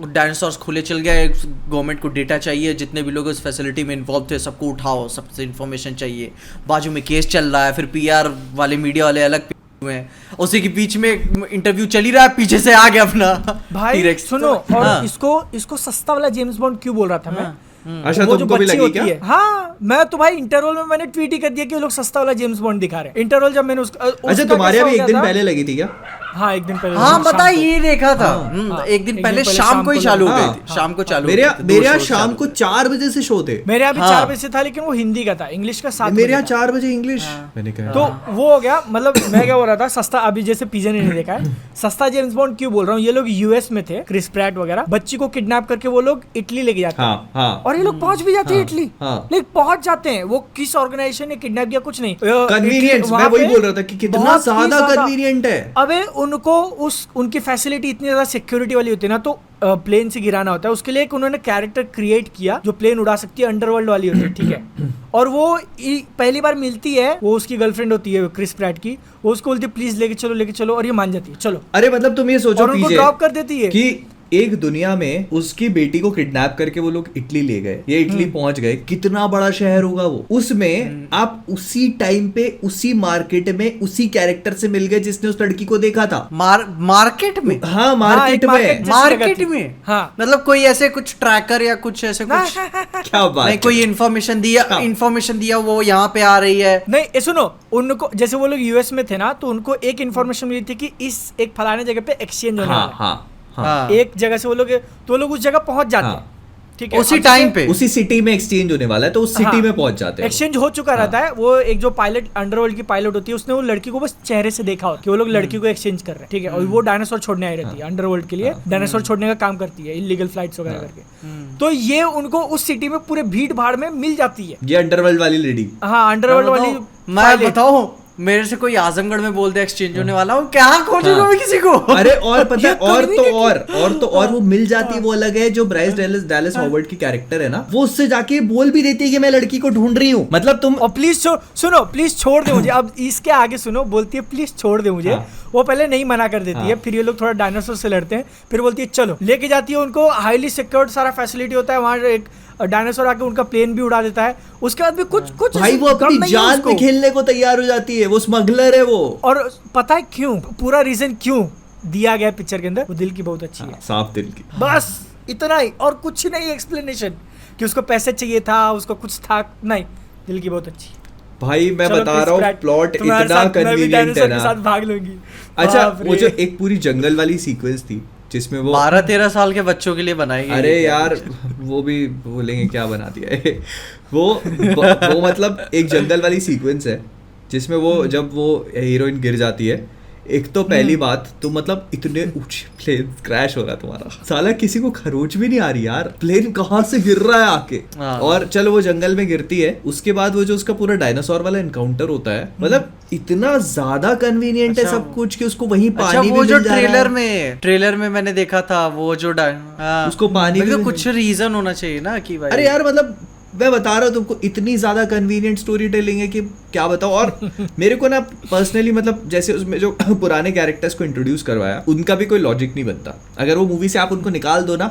डायनासोर्स खुले चल गए, गवर्नमेंट को डेटा चाहिए, जितने भी लोग उस फैसिलिटी में इन्वॉल्व थे सबको उठाओ, सबसे इन्फॉर्मेशन चाहिए, बाजू में केस चल रहा है, फिर पीआर वाले मीडिया वाले अलग हुए हैं, उसी के बीच में इंटरव्यू चल ही रहा है, पीछे से आ गया अपना भाई T-Rex। सुनो, और हाँ। इसको सस्ता वाला जेम्स बॉन्ड क्यों बोल रहा था मैं? अच्छा वो जो तुमको भी बच्ची लगी होती क्या? है, हाँ मैं तो भाई इंटरवल में मैंने ट्वीट ही कर दिया कि वो लोग सस्ता वाला जेम्स बॉन्ड दिखा रहे हैं। इंटरवल जब मैंने अच्छा तुम्हारे यहाँ भी एक दिन पहले लगी थी क्या? हाँ एक दिन पहले, हाँ शाम बता, को। ये देखा था। हाँ, एक दिन पहले शाम को ही चालू हो हाँ, गई थी, शाम को चालू मेरे हो यहाँ गई थी, मेरे 2 यहाँ shows शाम चालू को 4 बजे से शो थे। मेरे यहाँ भी हाँ। 4 बजे से था, लेकिन वो हिंदी का था, इंग्लिश का 7 मेरे बजे यहाँ था। 4 बजे इंग्लिश। मैंने कहा तो वो हो गया, मतलब मैं क्या बोल रहा था, सस्ता, अभी जैसे पीजे ने नहीं देखा है, सस्ता जेम्स बॉन्ड क्यों बोल रहा हूँ, ये लोग यूएस में थे, क्रिस प्रैट वगैरह, बच्ची को किडनैप करके वो लोग इटली लेके जाते हैं, हाँ हाँ और ये लोग पहुंच भी जाते हैं हाँ, इटली, हाँ। लेकिन पहुंच जाते हैं, वो किस ऑर्गेनाइजेशन ने किडनैप किया कुछ नहीं, कन्वीनियंस, मैं वहाँ वही पे बोल रहा था कि कितना बहुत ही ज्यादा कन्वीनियंट है। अबे उनको उनकी फैसिलिटी इतनी ज्यादा सिक्योरिटी वाली होती है ना, तो प्लेन से गिराना होता है, उसके लिए एक उन्होंने कैरेक्टर क्रिएट किया जो प्लेन उड़ा सकती है, अंडरवर्ल्ड वाली होती है, ठीक है। और वो पहली बार मिलती है, वो उसकी गर्लफ्रेंड होती है क्रिस प्रैट की, वो उसको बोलती है प्लीज लेके चलो, और ये मान जाती है, चलो, अरे मतलब तुम ये सोचो और उनको पीछे ड्रॉप कर देती है। कि एक दुनिया में उसकी बेटी को किडनैप करके वो लोग इटली ले गए, ये इटली पहुंच गए, कितना बड़ा शहर होगा वो, उसमें आप उसी टाइम पे उसी मार्केट में उसी कैरेक्टर से मिल गए जिसने उस लड़की को देखा था। मार्केट में, हाँ मार्केट एक में। market मार्केट जगह थी। में, हाँ। मतलब कोई ऐसे कुछ ट्रैकर या कुछ ऐसे कुछ क्या बात नहीं, है? कोई इन्फॉर्मेशन दिया वो यहाँ पे आ रही है। नहीं ये सुनो, उनको जैसे वो लोग यूएस में थे ना, तो उनको एक इन्फॉर्मेशन मिली थी कि इस एक फलाने जगह पे एक्सचेंज होने हाँ वाला है। हाँ हाँ हाँ। एक जगह से वो लोग, तो लोग उस जगह पहुंच जाते हाँ। हैं, ठीक है, उसी अब टाइम जैसे पे उसी सिटी में एक्सचेंज होने वाला है तो उस सिटी हाँ, में पहुंच जाते हैं एक्सचेंज हो चुका रहता है। वो एक जो पायलट अंडरवर्ल्ड की पायलट होती है उसने वो लड़की को बस चेहरे से देखा हो कि वो लोग लड़की को एक्सचेंज कर रहे हैं, ठीक है, और वो डायनासोर छोड़ने आई रहती है अंडरवर्ल्ड के लिए, डायनासोर छोड़ने का काम करती है इलीगल फ्लाइट्स वगैरह करके। तो ये उनको उस सिटी में पूरे भीड़ भाड़ में मिल जाती है। ये अंडरवर्ल्ड वाली लेडी। हाँ, अंडरवर्ल्ड वाली मैं pilot। बताऊं, मेरे से कोई आजमगढ़ में बोल दे एक्सचेंज होने वाला हूँ, क्या खोजूंगा मैं किसी को? अरे और पता है, ये और वो मिल जाती है, वो अलग है। जो ब्राइस डैलिस हॉवर्ड की कैरेक्टर है ना, वो उससे जाके बोल भी देती है कि मैं लड़की को ढूंढ रही हूँ। मतलब तुम और प्लीज सुनो, प्लीज छोड़ दे मुझे। अब इसके आगे सुनो, बोलती है प्लीज छोड़ दे मुझे। वो पहले नहीं मना कर देती है, फिर ये लोग थोड़ा डायनासोर से लड़ते हैं, फिर बोलती है चलो, लेके जाती है उनको। हाईली सिक्योर्ड सारा फैसिलिटी होता है वहाँ, एक डायनासोर आके उनका प्लेन भी उड़ा देता है। उसके बाद भी कुछ भाई वो गम अपनी नहीं है जान उसको। पे खेलने को तैयार हो जाती है, वो स्मगलर है वो। और पता है क्यों, पूरा रीजन क्यों दिया गया पिक्चर के अंदर, वो दिल की बहुत अच्छी है, साफ दिल की। बस इतना ही, और कुछ नहीं एक्सप्लेनेशन कि उसको पैसे चाहिए था, उसको कुछ था नहीं, दिल की बहुत अच्छी। भाई मैं चलो, बता Chris रहा हूँ, Pratt, प्लॉट तुम्हारे इतना साथ मैं भी कन्वीनियंट डायनासोर है के ना। साथ भाग लूंगी। अच्छा, बाप वो रे। जो एक पूरी जंगल वाली सीक्वेंस थी जिसमें वो 12-13 साल के बच्चों के लिए बनाई गई। अरे यार वो भी बोलेंगे क्या बना दिया है वो मतलब एक जंगल वाली सीक्वेंस है जिसमें वो जब वो हीरोइन गिर जाती है, एक तो पहली बात तो मतलब इतने ऊंचे प्लेन क्रैश हो रहा है तुम्हारा, साला किसी को खरोच भी नहीं आ रही यार, प्लेन कहाँ से गिर रहा है आके। और चलो वो जंगल में गिरती है, उसके बाद वो जो उसका पूरा डायनासोर वाला एनकाउंटर होता है, मतलब इतना ज्यादा कन्वीनियंट है सब कुछ कि उसको वहीं अच्छा, पानी वो भी जो मिल जा रहा है। ट्रेलर में मैंने देखा था, वो जो उसको पानी तो भी कुछ रीजन होना चाहिए ना कि भाई। अरे यार मतलब मैं बता रहा हूँ तुमको, इतनी ज्यादा कन्वीनियंट स्टोरी टेलिंग है कि क्या बताओ। और मेरे को ना पर्सनली मतलब जैसे उसमें जो पुराने कैरेक्टर्स को इंट्रोड्यूस करवाया, उनका भी कोई लॉजिक नहीं बनता। अगर वो मूवी से आप उनको निकाल दो ना,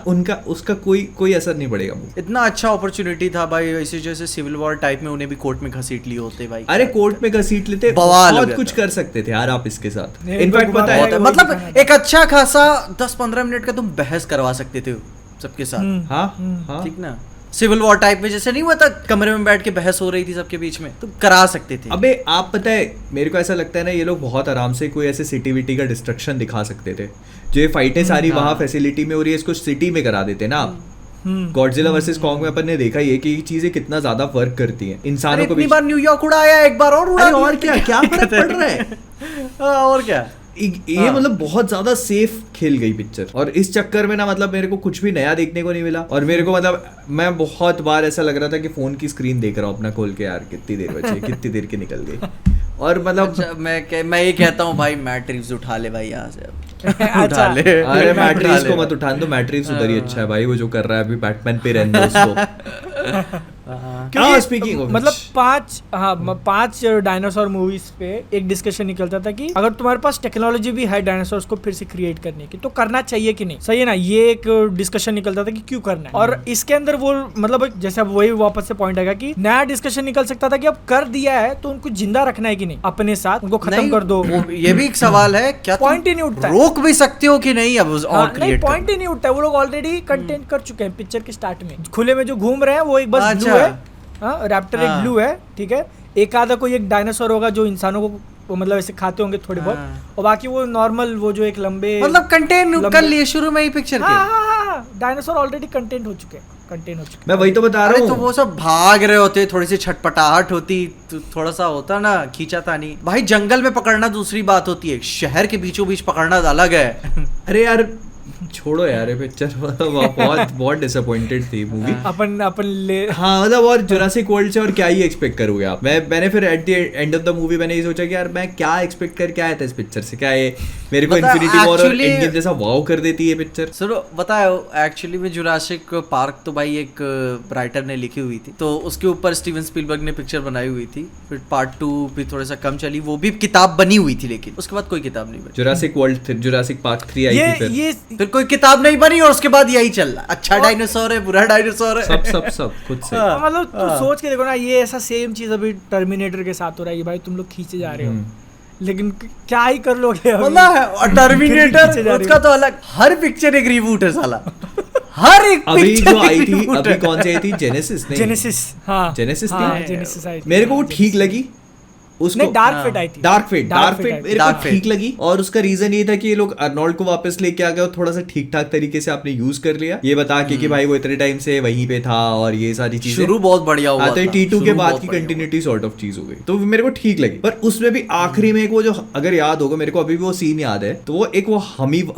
उसका कोई असर नहीं पड़ेगा। इतना अच्छा अपॉर्चुनिटी था भाई, ऐसे जैसे सिविल वॉर टाइप में उन्हें भी कोर्ट में घसीट लिए होते भाई। अरे कोर्ट में घसीट लेते, बवाल हो बहुत गया कुछ था। कर सकते थे यार आप इसके साथ। नहीं, इनफैक्ट इनको पता बहुत है, मतलब एक अच्छा खासा 10-15 मिनट का तुम बहस करवा सकते थे सबके साथ, हाँ ठीक ना? सिविल वॉर टाइप में जैसे नहीं हुआ था, कमरे में बैठ के बहस हो रही थी सबके बीच में, तो करा सकते थे। अबे आप पता है मेरे को ऐसा लगता है ना, ये लोग बहुत आराम से कोई ऐसे सिटी विटी का डिस्ट्रक्शन दिखा सकते थे। जो ये फाइटें सारी वहां फैसिलिटी में हो रही है, इसको सिटी में करा देते ना। गॉडजिला वर्सेस कॉन्ग में अपन ने देखा ये कि चीजें कितना ज्यादा फर्क करती हैं इंसानों को। इतनी बार न्यूयॉर्क उड़ाया, एक बार और उड़ा अरे दिया। और क्या फर्क पड़ रहा है? और क्या, ये मतलब बहुत ज्यादा सेफ खेल गई पिक्चर, और इस चक्कर में ना मतलब मेरे को कुछ भी नया देखने को नहीं मिला। और मेरे को मतलब मैं बहुत बार ऐसा लग रहा था कि फोन की स्क्रीन देख रहा हूँ अपना खोल के, यार कितनी देर बची, कितनी देर की निकल गई। और मतलब अच्छा, मैं ये कहता हूँ भाई, मैट रिव्स उठा ले भाई यहाँ से अब। अच्छा। उठा ले। अरे उठा मैट्रिक्स ले को भाई। मत उठान दो, मैट्रिक्स उधर ही अच्छा है भाई, वो जो कर रहा है अभी बैटमैन पे रहने दो उसको। क्योंकि स्पीकिंग ऑफ मतलब पांच डायनासोर मूवीज पे एक डिस्कशन निकलता था कि अगर तुम्हारे पास टेक्नोलॉजी भी है डायनासोर्स को फिर से क्रिएट करने की, तो करना चाहिए कि नहीं, सही है ना? ये एक डिस्कशन निकलता था कि क्यों करना है। और इसके अंदर वो मतलब जैसे अब वही वापस से पॉइंट आएगा कि नया डिस्कशन निकल सकता था कि अब कर दिया है तो उनको जिंदा रखना है कि नहीं, अपने साथ उनको खत्म कर दो। ये भी एक सवाल है, क्या पॉइंट ही नहीं उठता है। रोक भी सकते हो कि नहीं अब और नहीं, क्रिएट पॉइंट ही नहीं उठता है। वो लोग ऑलरेडी कंटेंट कर चुके हैं पिक्चर के स्टार्ट में। खुले में जो घूम रहे हैं वो एक बस ब्लू है, रैप्टर एक ब्लू है, ठीक है। एक आधा कोई एक डायनासोर होगा जो इंसानों को मतलब ऐसे खाते होंगे थोड़े बहुत, और बाकी वो नॉर्मल वो जो एक लंबे मतलब कंटेन कर लिए शुरू में ही पिक्चर के। डायनासोर ऑलरेडी कंटेंट हो चुके हैं, कंटेंट हो चुके मैं वही तो बता अरे रहा तो हूँ। वो सब भाग रहे होते, थोड़ी सी छटपटाहट होती तो थोड़ा सा होता ना खींचातानी। भाई जंगल में पकड़ना दूसरी बात होती है, शहर के बीचों बीच पकड़ना अलग है। अरे यार छोड़ो यार ये पिक्चर, मतलब बहुत डिसअपॉइंटेड थी मूवी। अपन ले हाँ मतलब, और जुरासिक वर्ल्ड से और क्या ही एक्सपेक्ट करोगे आप। मैंने फिर at the end of the movie मैंने ये सोचा कि यार मैं क्या एक्सपेक्ट करके आया था इस पिक्चर से, क्या ये मेरे को मतलब इन्फिनिटी वॉर और actually- एंडगेम जैसा वाव कर देती है पिक्चर। सुनो बताओ, एक्चुअली में जुरासिक पार्क तो भाई एक राइटर ने लिखी हुई थी, तो उसके ऊपर स्टीवन स्पीलबर्ग ने पिक्चर बनाई हुई थी। फिर पार्ट 2 भी थोड़ा सा कम चली, वो भी किताब बनी हुई थी, लेकिन उसके बाद कोई किताब नहीं बनी। जुरासिक वर्ल्ड, जुरासिक पार्क 3 आई थी फिर। ये फिर कोई किताब नहीं बनी और उसके बाद यही चल रहा, अच्छा डायनासोर है, बुरा डायनासोर है। सब खुद से। मतलब तू सोच के देखो ना, ये ऐसा सेम चीज अभी टर्मिनेटर के साथ हो रहा है कि भाई तुम लोग खींचे जा रहे हो, लेकिन क्या ही कर लोगे अभी? मतलब टर्मिनेटर उसका तो अलग, हर पिक्चर एक रिबूट है साला। हर एक अभी पिक्चर जो आई एक थी, reboot अभी है। कौन सी आई थी? जेनेसिस नहीं, जेनेसिस, हाँ जेनेसिस हाँ, थी। जेनेसिस आई थी। मेरे को वो ठीक लगी, उसको नहीं, डार्क फेट आई थी। डार्क फेट आई मेरे Dark को Fate। ठीक लगी, और उसका रीजन ये था कि ये लोग अर्नोल्ड को वापस लेके आ गए, थोड़ा सा ठीक ठाक तरीके से आपने यूज कर लिया, ये बता के कि भाई वो इतने टाइम से वहीं पे था और ये सारी चीजें। शुरू बहुत बढ़िया हुआ हाँ, तो था। T2 के शुरू बाद बहुत की बढ़िया कंटिन्यूटी सॉर्ट ऑफ चीज हो गई, तो मेरे को ठीक लगी। पर उसमें भी आखिरी में एक वो जो, अगर याद होगा मेरे को अभी भी वो सीन याद है, तो वो एक वो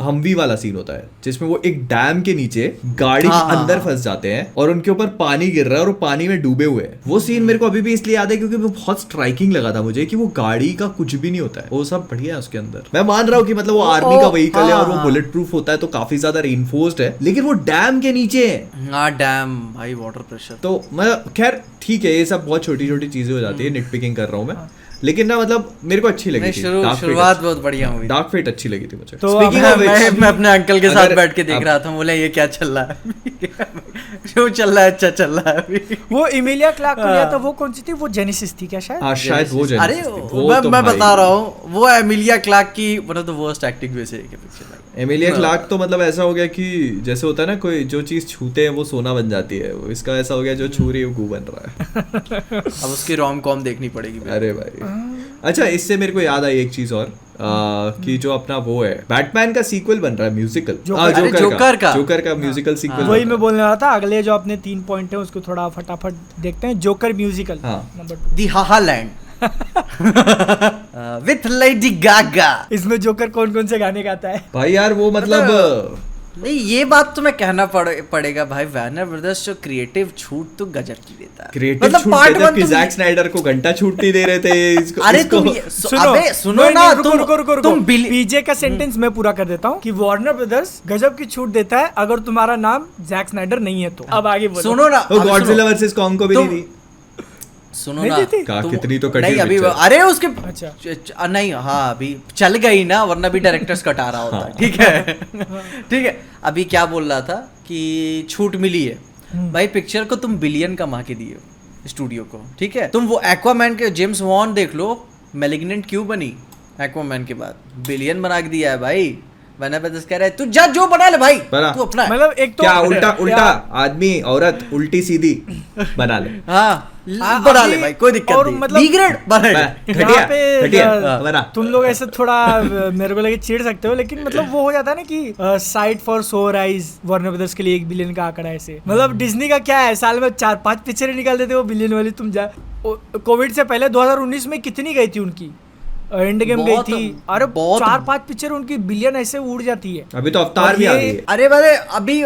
हमवी वाला सीन होता है जिसमें वो एक डैम के नीचे गाड़ी हाँ, के अंदर हाँ। फंस जाते हैं और उनके ऊपर पानी गिर रहा है और वो पानी में डूबे हुए हैं। वो सीन मेरे को अभी भी इसलिए याद है क्योंकि वो बहुत स्ट्राइकिंग लगा था मुझे कि वो गाड़ी का कुछ भी नहीं होता है, वो सब बढ़िया है उसके अंदर। मैं मान रहा हूँ कि मतलब वो आर्मी का व्हीकल है और वो हाँ। बुलेट प्रूफ होता है तो काफी ज्यादा रेनफोर्स्ड है, लेकिन वो डैम के नीचे है। हाँ, डैम भाई, वाटर प्रेशर। तो मैं खैर ठीक है, ये सब बहुत छोटी छोटी चीजें हो जाती है, निट पिकिंग कर रहा हूँ मैं, लेकिन ना मतलब मेरे को अच्छी लगी थी। शुरुआत बहुत बढ़िया हुई। डार्क फेट अच्छी लगी थी मुझे। तो Speaking of which, मैं अपने अंकल के साथ अगर- बैठ के देख रहा था, बोले ये क्या चल रहा है। जो चल रहा है अच्छा चल रहा है अभी। वो इमिलिया क्लार्क को लिया था, वो कौन सी थी? वो जेनेसिस थी क्या शायद? हाँ शायद वो अरे Genesis थी। वो मैं तो मैं भाई- बता रहा हूँ, वो एमिलिया क्लार्क की one of the worst acting में से एक पिक्चर। एमिलिया क्लार्क तो मतलब ऐसा हो गया कि जैसे होता है ना, कोई जो चीज छूते हैं वो सोना बन जाती है, वो इसका ऐसा हो गया जो छू रही है वो गू बन रहा है। अब उसकी रोम कॉम देखनी पड़ेगी मेरे अरे भाई, अच्छा इससे मेरे को याद आई एक चीज और, कि जो अपना वो है बैटमैन का सीक्वल बन रहा है म्यूजिकल, अरे जोकर का म्यूजिकल सीक्वल। वही मैं बोलने वाला था। अगले जो अपने 3 पॉइंट है उसको थोड़ा फटाफट देखते हैं। जोकर म्यूजिकल हाँ। Number 2। The haha land with Lady Gaga. इसमें जोकर कौन कौन से गाने गाता है? भाई यार वो मतलब नहीं, ये बात तो मैं कहना पड़ेगा भाई, वार्नर ब्रदर्स जो क्रिएटिव छूट तो गजब की देता है। क्रिएटिव मतलब छूट part देते one कि तुम- जैक स्नाइडर को घंटा छूट नहीं दे रहे थे इसको। अरे इसको- तुम अबे सुनो नहीं, ना, नहीं, रुको, तुम पीजे का सेंटेंस मैं पूरा कर देता हूँ कि वार्नर ब्रदर्स गजब की छूट देता है अगर तुम्हारा नाम जैक स्नाइडर नहीं है तो। अब आगे बोलो। सुनो ना, वो अबे गॉडजिला सुनो। वर्सेस कॉन्ग को भी तुम- नहीं दी। सुनो नहीं ना, दी थी? का तुम- कितनी तो कटी नहीं अभी पिक्चर। अरे उसके अच्छा। नहीं, हाँ अभी चल गई ना, वरना भी डायरेक्टर्स कटा रहा होता है। ठीक है ठीक है। अभी क्या बोल रहा था कि छूट मिली है भाई, पिक्चर को तुम बिलियन कमा के दिए स्टूडियो को, ठीक है। तुम वो एक्वामैन के जेम्स वॉन देख लो, मैलिग्नेंट क्यों बनी एक्वामैन के बाद, बिलियन बना के दिया है भाई। वरना ब्रदर्स कह रहे हैं तू जा जो बना ले भाई, बना। तू अपना है। मतलब एक तो क्या उल्टा आदमी औरत उल्टी सीधी बना ले। हाँ बना ले भाई, कोई दिक्कत और नहीं। मतलब- B ग्रेड बना ले। घटिया यहाँ पे घटिया बना। तुम लोग ऐसे थोड़ा मेरे को लगे चिढ़ सकते हो, लेकिन मतलब वो हो जाता है ना कि साइट फॉर सोर आइज वार्नर ब्रदर्स के लिए 1 बिलियन का आंकड़ा ऐसे। मतलब डिज्नी का क्या है, साल में 4-5 पिक्चरें निकाल देते वो बिलियन वाली। तुम जा कोविड से पहले 2019 में कितनी गई थी उनकी? एंड गेम गई बहुत- थी। अरे बहुत- 4-5 पिक्चर उनकी बिलियन ऐसे उड़ जाती है। अभी तो अवतार और भी आ ये- गई है। अरे भाई अभी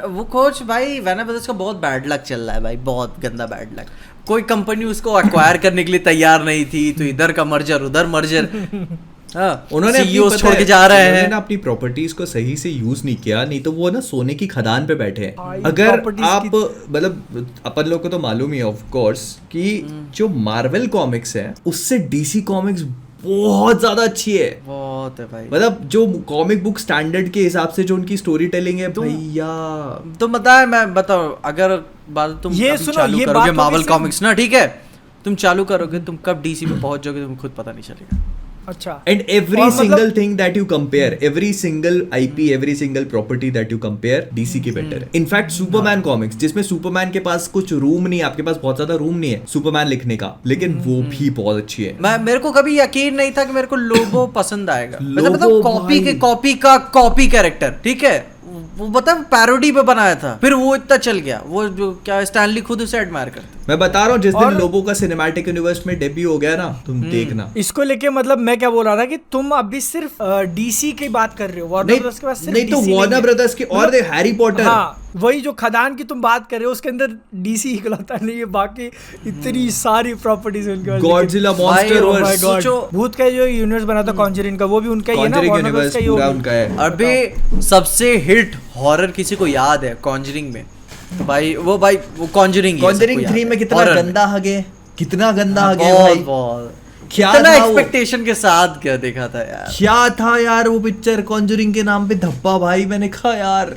वो कोच भाई, वैनर ब्रदर्स का बहुत बैड लक चल रहा है भाई, बहुत गंदा बैड लक। कोई कंपनी उसको एक्वायर करने के लिए तैयार नहीं थी, तो इधर का मर्जर उधर मर्जर। उन्होंने अपनी CEOs पता छोड़ है, के जा रहे उन्होंने हैं ना अपनी प्रॉपर्टीज को सही से यूज नहीं किया, नहीं तो वो ना सोने की खदान पे बैठे हैं। भाई, अगर properties आप की- मतलब अपन लोग को तो मालूम ही ऑफ कोर्स कि जो मार्वल कॉमिक्स है उससे डीसी कॉमिक्स बहुत ज्यादा अच्छी है। बहुत है भाई। मतलब जो कॉमिक बुक स्टैंडर्ड के हिसाब से जो उनकी स्टोरी टेलिंग है भैया। तो बताए, मैं बताओ, अगर बात तुम ये अभी सुनो, चालू ये करोगे बात होगी मार्वल सिर्फ- कॉमिक्स ना, ठीक है, तुम चालू करोगे, तुम कब डीसी पे पहुंच जाओगे तुम्हें खुद पता नहीं चलेगा। अच्छा। एंड एवरी और मतलब- single thing that you compare, every single IP, every single property that you compare DC की बेटर है। इनफैक्ट सुपरमैन कॉमिक्स जिसमें सुपरमैन के पास कुछ रूम नहीं है, आपके पास बहुत ज्यादा रूम नहीं है सुपरमैन लिखने का, लेकिन वो भी बहुत अच्छी है। मैं मेरे को कभी यकीन नहीं था कि मेरे को लोगो पसंद आएगा। मतलब लोगो कॉपी के भाई। कॉपी का कॉपी कैरेक्टर, ठीक है, वो मतलब पैरोडी पे बनाया था, फिर वो इतना चल गया। वो जो क्या स्टैनली खुद उसे एडमायर करते। मैं बता रहा हूँ जिस दिन और- लोबो का सिनेमैटिक यूनिवर्स में डेब्यू हो गया ना, तुम देखना। इसको लेके मतलब मैं क्या बोल रहा था कि तुम अभी सिर्फ डीसी की बात कर रहे हो, वार्नर ब्रदर्स के पास सिर्फ नहीं तो DC वार्नर है। ब्रदर्स की और मतलब- हैरी पॉटर। हाँ, वही जो खदान की तुम बात कर रहे हो उसके अंदर डीसी इकलौता नहीं है, बाकी इतनी सारी प्रॉपर्टीज उनके पास। गॉडजिला भाई, monster oh my verse, God. सोचो- भूत का जो यूनिवर्स बना था कॉन्जरिंग का, वो भी उनका ही है ना, कॉन्जरिंग वार्नर ब्रदर्स यूनिवर्स का ही पूरा होगा। उनका है। अभी सबसे हिट हॉरर किसी को याद है कॉन्जरिंग में, तो भाई वो कॉन्जरिंग कॉन्जरिंग 3 में कितना गंदा हगे, कितना गंदा हगे भाई। बहुत क्या कितना था वो? एक्सपेक्टेशन के साथ क्या देखा था यार। क्या था यार वो पिक्चर, कॉन्जरिंग के नाम पे धब्बा भाई। मैंने कहा यार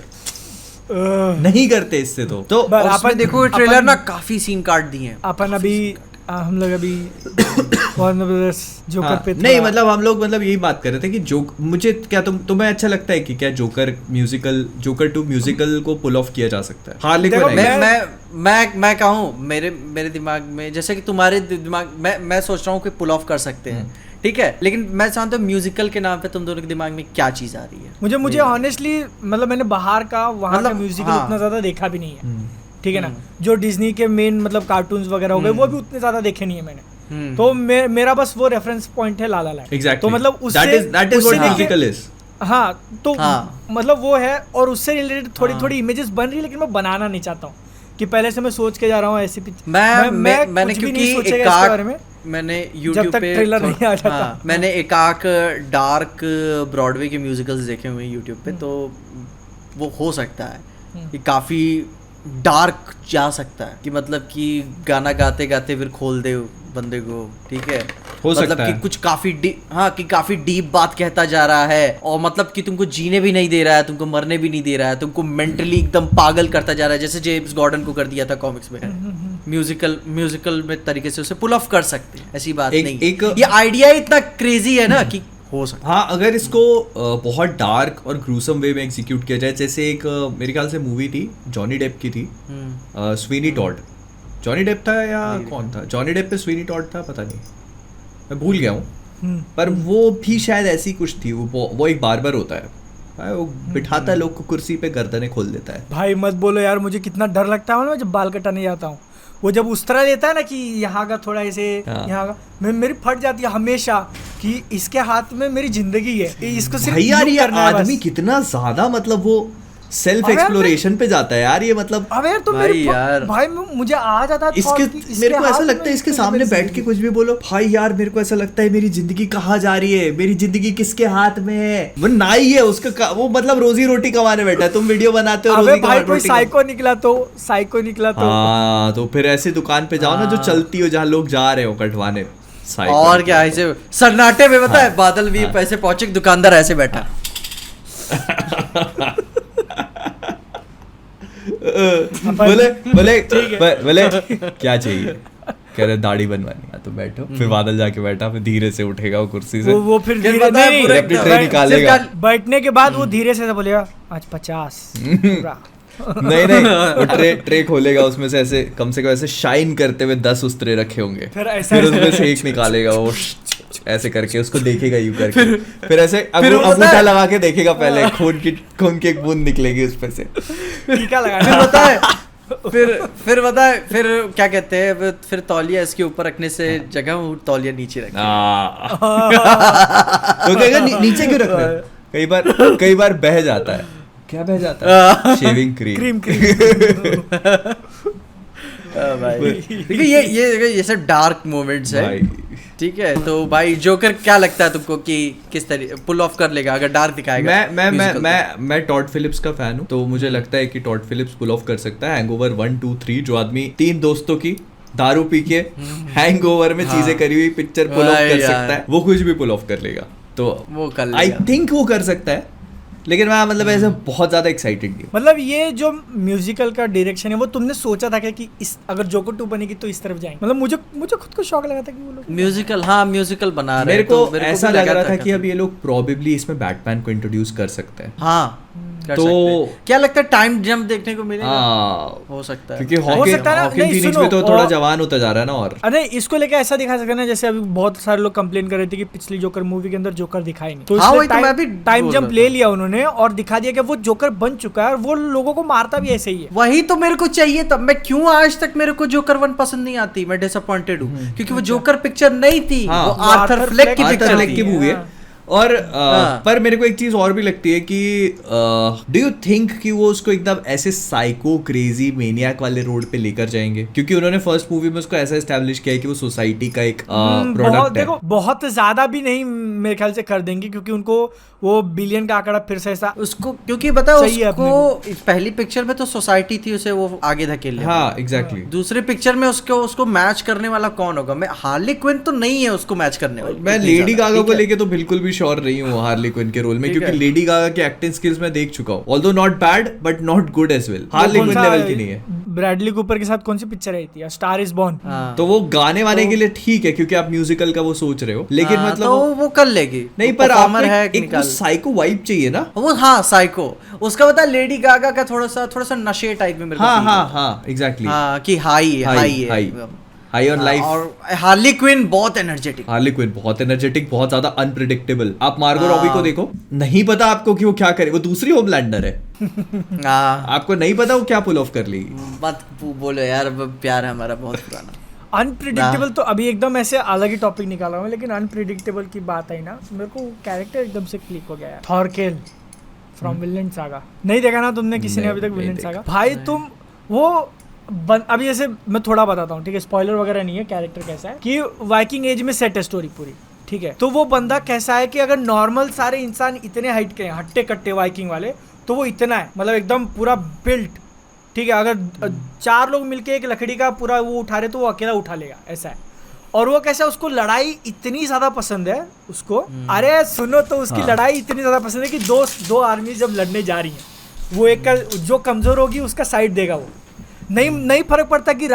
नहीं करते इससे तो पर और उसमें अपन देखो ट्रेलर ना काफी सीन काट दिए हैं। अपन अभी हम लोग अभी वार्नर ब्रदर्स जोकर पे नहीं थोड़ा- मतलब हम लोग मतलब यही बात कर रहे थे कि जो मुझे क्या तुम्हें अच्छा लगता है कि क्या जोकर 2 म्यूजिकल को पुल ऑफ किया जा सकता है? हार्ली देखो, क्विन मैं कहूँ मेरे दिमाग में जैसे कि तुम्हारे दिमाग मैं सोच रहा हूँ कि पुल ऑफ कर सकते हैं, ठीक है, लेकिन मैं चाहता हूँ म्यूजिकल के नाम पे तुम दोनों के दिमाग में क्या चीज आ रही है? मुझे ऑनेस्टली मतलब मैंने बाहर का वहाँ का मतलब, म्यूजिकल हाँ। उतना ज्यादा देखा भी नहीं है, ठीक है ना। जो डिज्नी के मेन मतलब कार्टून्स वगैरह हो गए वो भी उतने ज्यादा देखे नहीं है मैंने, तो मेरा बस वो रेफरेंस पॉइंट है ला ला लैंड। एग्जैक्टली तो मतलब उससे दैट इज व्हाट देखे- म्यूजिकल इज। हाँ तो हाँ। मतलब वो है, और उससे रिलेटेड थोड़ी इमेजेस बन रही है, लेकिन मैं बनाना नहीं चाहता हूँ कि पहले से मैं सोच के जा रहा हूँ ऐसी पिक्चर। मैंने कुछ भी क्योंकि नहीं सोचेगा एक इसके बारे में मैंने जब YouTube तक पे ट्रेलर नहीं आ जाता। हाँ, मैंने एकाक डार्क ब्रॉडवे के म्यूजिकल्स देखे हुए हैं YouTube पे, तो वो हो सकता है कि काफी डार्क जा सकता है, कि मतलब कि गाना गाते गाते फिर खोल दे बंदे को, ठीक है, हो मतलब सकता कि है। कुछ काफी डीप बात कहता जा रहा है, और मतलब कि तुमको जीने भी नहीं दे रहा है, तुमको मरने भी नहीं दे रहा है, तुमको मेंटली एकदम पागल करता जा रहा है, जैसे जेम्स गॉर्डन को कर दिया था कॉमिक्स में। म्यूजिकल में तरीके से उसे पुल ऑफ कर सकते हैं, ऐसी बात नहीं। ये आइडिया इतना क्रेजी है ना कि हो सकता है। हाँ, अगर इसको बहुत डार्क और ग्रूसम वे में एग्जीक्यूट किया जाए, जैसे एक मेरे ख्याल से मूवी थी जॉनी डेप की थी, स्वीनी टॉड। जॉनी डेप था या कौन था? जॉनी डेप पे स्वीनी टॉड था, पता नहीं, मैं भूल गया हूँ, पर वो भी शायद ऐसी कुछ थी। वो एक बार्बर होता है, वो बिठाता है लोग को कुर्सी पे, गर्दनें खोल देता है। भाई मत बोलो यार, मुझे कितना डर लगता है ना जब बाल कटाने जाता हूँ। वो जब उस तरह लेता है ना कि यहाँ का थोड़ा ऐसे, यहाँ का मेरी फट जाती है हमेशा कि इसके हाथ में मेरी जिंदगी है, इसको सिर्फ भाई यार, यूं ये करना है बस। आदमी कितना ज्यादा मतलब वो सेल्फ अबे यार, एक्सप्लोरेशन पे जाता है यार, ये मतलब अबे यार तो भाई मेरी यार। भाई मुझे आ जाता है इसके thought कि मेरे को हाथ ऐसा में लगता है इसके मेरी सामने जिंदगी बैठ के कुछ भी बोलो, भाई यार मेरे को ऐसा लगता है मेरी जिंदगी कहाँ जा रही है, मेरी जिंदगी किसके हाथ में है। वो नाई है उसका, वो मतलब रोजी रोटी कमाने बैठा है, तुम वीडियो बनाते हो अबे रोजी भाई कोई रोटी साइको निकला तो हाँ, तो फिर ऐसी दुकान पे जाओ ना जो चलती हो, जहाँ लोग जा रहे हो कटवाने। और क्या, ऐसे सन्नाटे में पता है बादल भी पैसे पहुंचे, दुकानदार ऐसे बैठा। बोले क्या चाहिए, कह रहे दाढ़ी बनवानी है, तो बैठो। फिर बादल जाके बैठा, फिर धीरे से उठेगा वो कुर्सी से, वो फिर फिर धीरे पता है नहीं, पूरा अपनी ट्रे निकालेगा। बैठने के बाद वो धीरे से बोलेगा आज 50 पूरा। नहीं वो ट्रे खोलेगा, उसमें से ऐसे कम से कम ऐसे शाइन करते हुए 10 उस ट्रे रखे होंगे, फिर उसमें से एक निकालेगा, वो ऐसे करके उसको देखेगा यूं करके, फिर ऐसे अंगूठा लगा के देखेगा, पहले खून की एक बूंद निकलेगी उसमें से, टीका लगा। फिर पता है फिर पता है फिर क्या कहते हैं, फिर तौलिया इसके ऊपर रखने से जगह वो तौलिया नीचे रखे। तो कहेगा नीचे क्यों रख रहे हो? कई बार बह जाता है। क्या बह जाता है? Shaving cream. भाई देखिए ये सब डार्क मोमेंट्स है, ठीक है। तो भाई जोकर क्या लगता है तुमको कि किस तरह पुल ऑफ कर लेगा अगर डार्क दिखाएगा? मैं टॉड फिलिप्स का फैन हूँ, तो मुझे लगता है कि टॉड फिलिप्स पुल ऑफ कर सकता है हैंगओवर 1, 2, 3। जो आदमी 3 दोस्तों की दारू पी के हैंगओवर में चीजें करी हुई पिक्चर पुल ऑफ कर सकता है, वो कुछ भी पुल ऑफ कर लेगा। तो वो कर लेगा, आई थिंक वो कर सकता है, लेकिन मैं मतलब ऐसे बहुत ज्यादा एक्साइटेड नहीं हूँ। मतलब ये जो म्यूजिकल का डायरेक्शन है, वो तुमने सोचा था क्या कि इस अगर जोकर 2 बनेगी तो इस तरफ जाएंगे? मतलब मुझे खुद को शौक लगा था कि वो लोग म्यूजिकल बना रहे मेरे हैं, तो को ऐसा भी लग रहा था कि कि अब ये लोग प्रोबेबली इसमें बैटमैन को इंट्रोड्यूस कर सकते हैं। हाँ कर तो सकते हैं। क्या लगता है टाइम जंप देखने को मिलेगा? हो सकता है, क्योंकि हो सकता है ना। हॉकिन नहीं, फीनिक्स सुनो, भी तो थोड़ा और- जवान होता जा रहा है ना। और अरे इसको लेके ऐसा दिखा सकते हैं ना, जैसे अभी बहुत सारे लोग कंप्लेन कर रहे थे कि पिछली जोकर मूवी के अंदर जोकर दिखाई नहीं, तो हाँ, इसलिए वही तो मैं भी टाइम बोल जंप रहा ले था। लिया उन्होंने और दिखा दिया कि वो जोकर बन चुका है और वो लोगों को मारता भी ऐसे ही है। वही तो मेरे को चाहिए था। मैं क्यों आज तक मेरे को जोकर 1 पसंद नहीं आती, मैं डिसअपॉइंटेड हूँ, क्योंकि वो जोकर पिक्चर नहीं थी, हाँ, वो आर्थर फ्लेक की आर्थर पिक्चर फ्लेक की थी। मूवी है। और पर मेरे को एक चीज और भी लगती है कि डू यू थिंक कि वो उसको एकदम ऐसे साइको क्रेजी मेनियाक वाले रोड पे लेकर जाएंगे? क्योंकि उन्होंने फर्स्ट मूवी में उसको ऐसा एस्टैब्लिश किया है कि वो सोसाइटी का एक प्रोडक्ट है। देखो बहुत ज्यादा भी नहीं मेरे ख्याल से कर देंगे, क्योंकि उनको वो बिलियन का आंकड़ा फिर से ऐसा उसको, क्योंकि पता है चाहिए उसको पहली पिक्चर में तो सोसाइटी थी, उसे वो आगे धकेल ले। हाँ एग्जैक्टली। दूसरे पिक्चर में उसको मैच करने वाला कौन होगा? मैं हार्ली क्विन तो नहीं है उसको मैच करने वाली। मैं लेडी गागा को लेके तो बिल्कुल भी श्योर नहीं हूँ हार्ली क्विन के रोल में, क्योंकि लेडी गागा की एक्टिंग स्किल्स मैं देख चुका हूँ, although not bad but not good as well. Harley Quinn level की नहीं है। ब्रैडली कूपर के साथ कौन सी पिक्चर आई थी, स्टार इज बॉर्न। तो वो गाने वाने के लिए ठीक है क्योंकि आप म्यूजिकल का वो सोच रहे हो, लेकिन मतलब तो वो कर लेगी। नहीं, वो पर आपको performer है कि एक वो निकाल साइको वाइब चाहिए ना। वो, हाँ साइको, उसका बता लेडी गागा का थोड़ा सा नशे टाइप में मेरे को हाँ feel हाँ होता है। हाँ एग्जैक्टली, हाँ कि हाई है हाई ऑन लाइफ। और हार्ली क्विन बहुत एनर्जेटिक। हार्ली क्विन बहुत एनर्जेटिक, बहुत ज्यादा अनप्रिडिक्टेबल। आप मार्गो हाँ। रॉबी को देखो, नहीं पता आपको कि वो क्या करे, वो दूसरी होमलैंडर है। हाँ आपको नहीं पता वो क्या पुल ऑफ कर लेगी। मत बोलो यार, प्यार है हमारा बहुत पुराना। अनप्रिडिक्टेबल तो अभी एकदम ऐसे अलग ही टॉपिक निकाला हूँ, लेकिन अनप्रिडिक्टेबल की बात आई ना, मेरे को कैरेक्टर एकदम से क्लिक हो गया यार। थॉरकेल फ्रॉम विलेन सागा, नहीं देखा ना तुमने किसी ने अभी तक विलेन सागा? भाई तुम वो अभी जैसे मैं थोड़ा बताता हूँ, ठीक है, स्पॉइलर वगैरह नहीं है। कैरेक्टर कैसा है कि वाइकिंग एज में सेट है स्टोरी पूरी, ठीक है। तो वो बंदा कैसा है कि अगर नॉर्मल सारे इंसान इतने हाइट के हैं, हट्टे कट्टे वाइकिंग वाले, तो वो इतना है, मतलब एकदम पूरा बिल्ट, ठीक है। अगर 4 लोग मिलके एक लकड़ी का पूरा वो उठा रहे तो वो अकेला उठा लेगा, ऐसा है। और वो कैसा, उसको लड़ाई इतनी ज्यादा पसंद है उसको, अरे सुनो तो उसकी लड़ाई इतनी ज्यादा पसंद है कि दो आर्मी जब लड़ने जा रही है, वो एक का जो कमजोर होगी उसका साइड देगा वो। नहीं फर्क पड़ता कि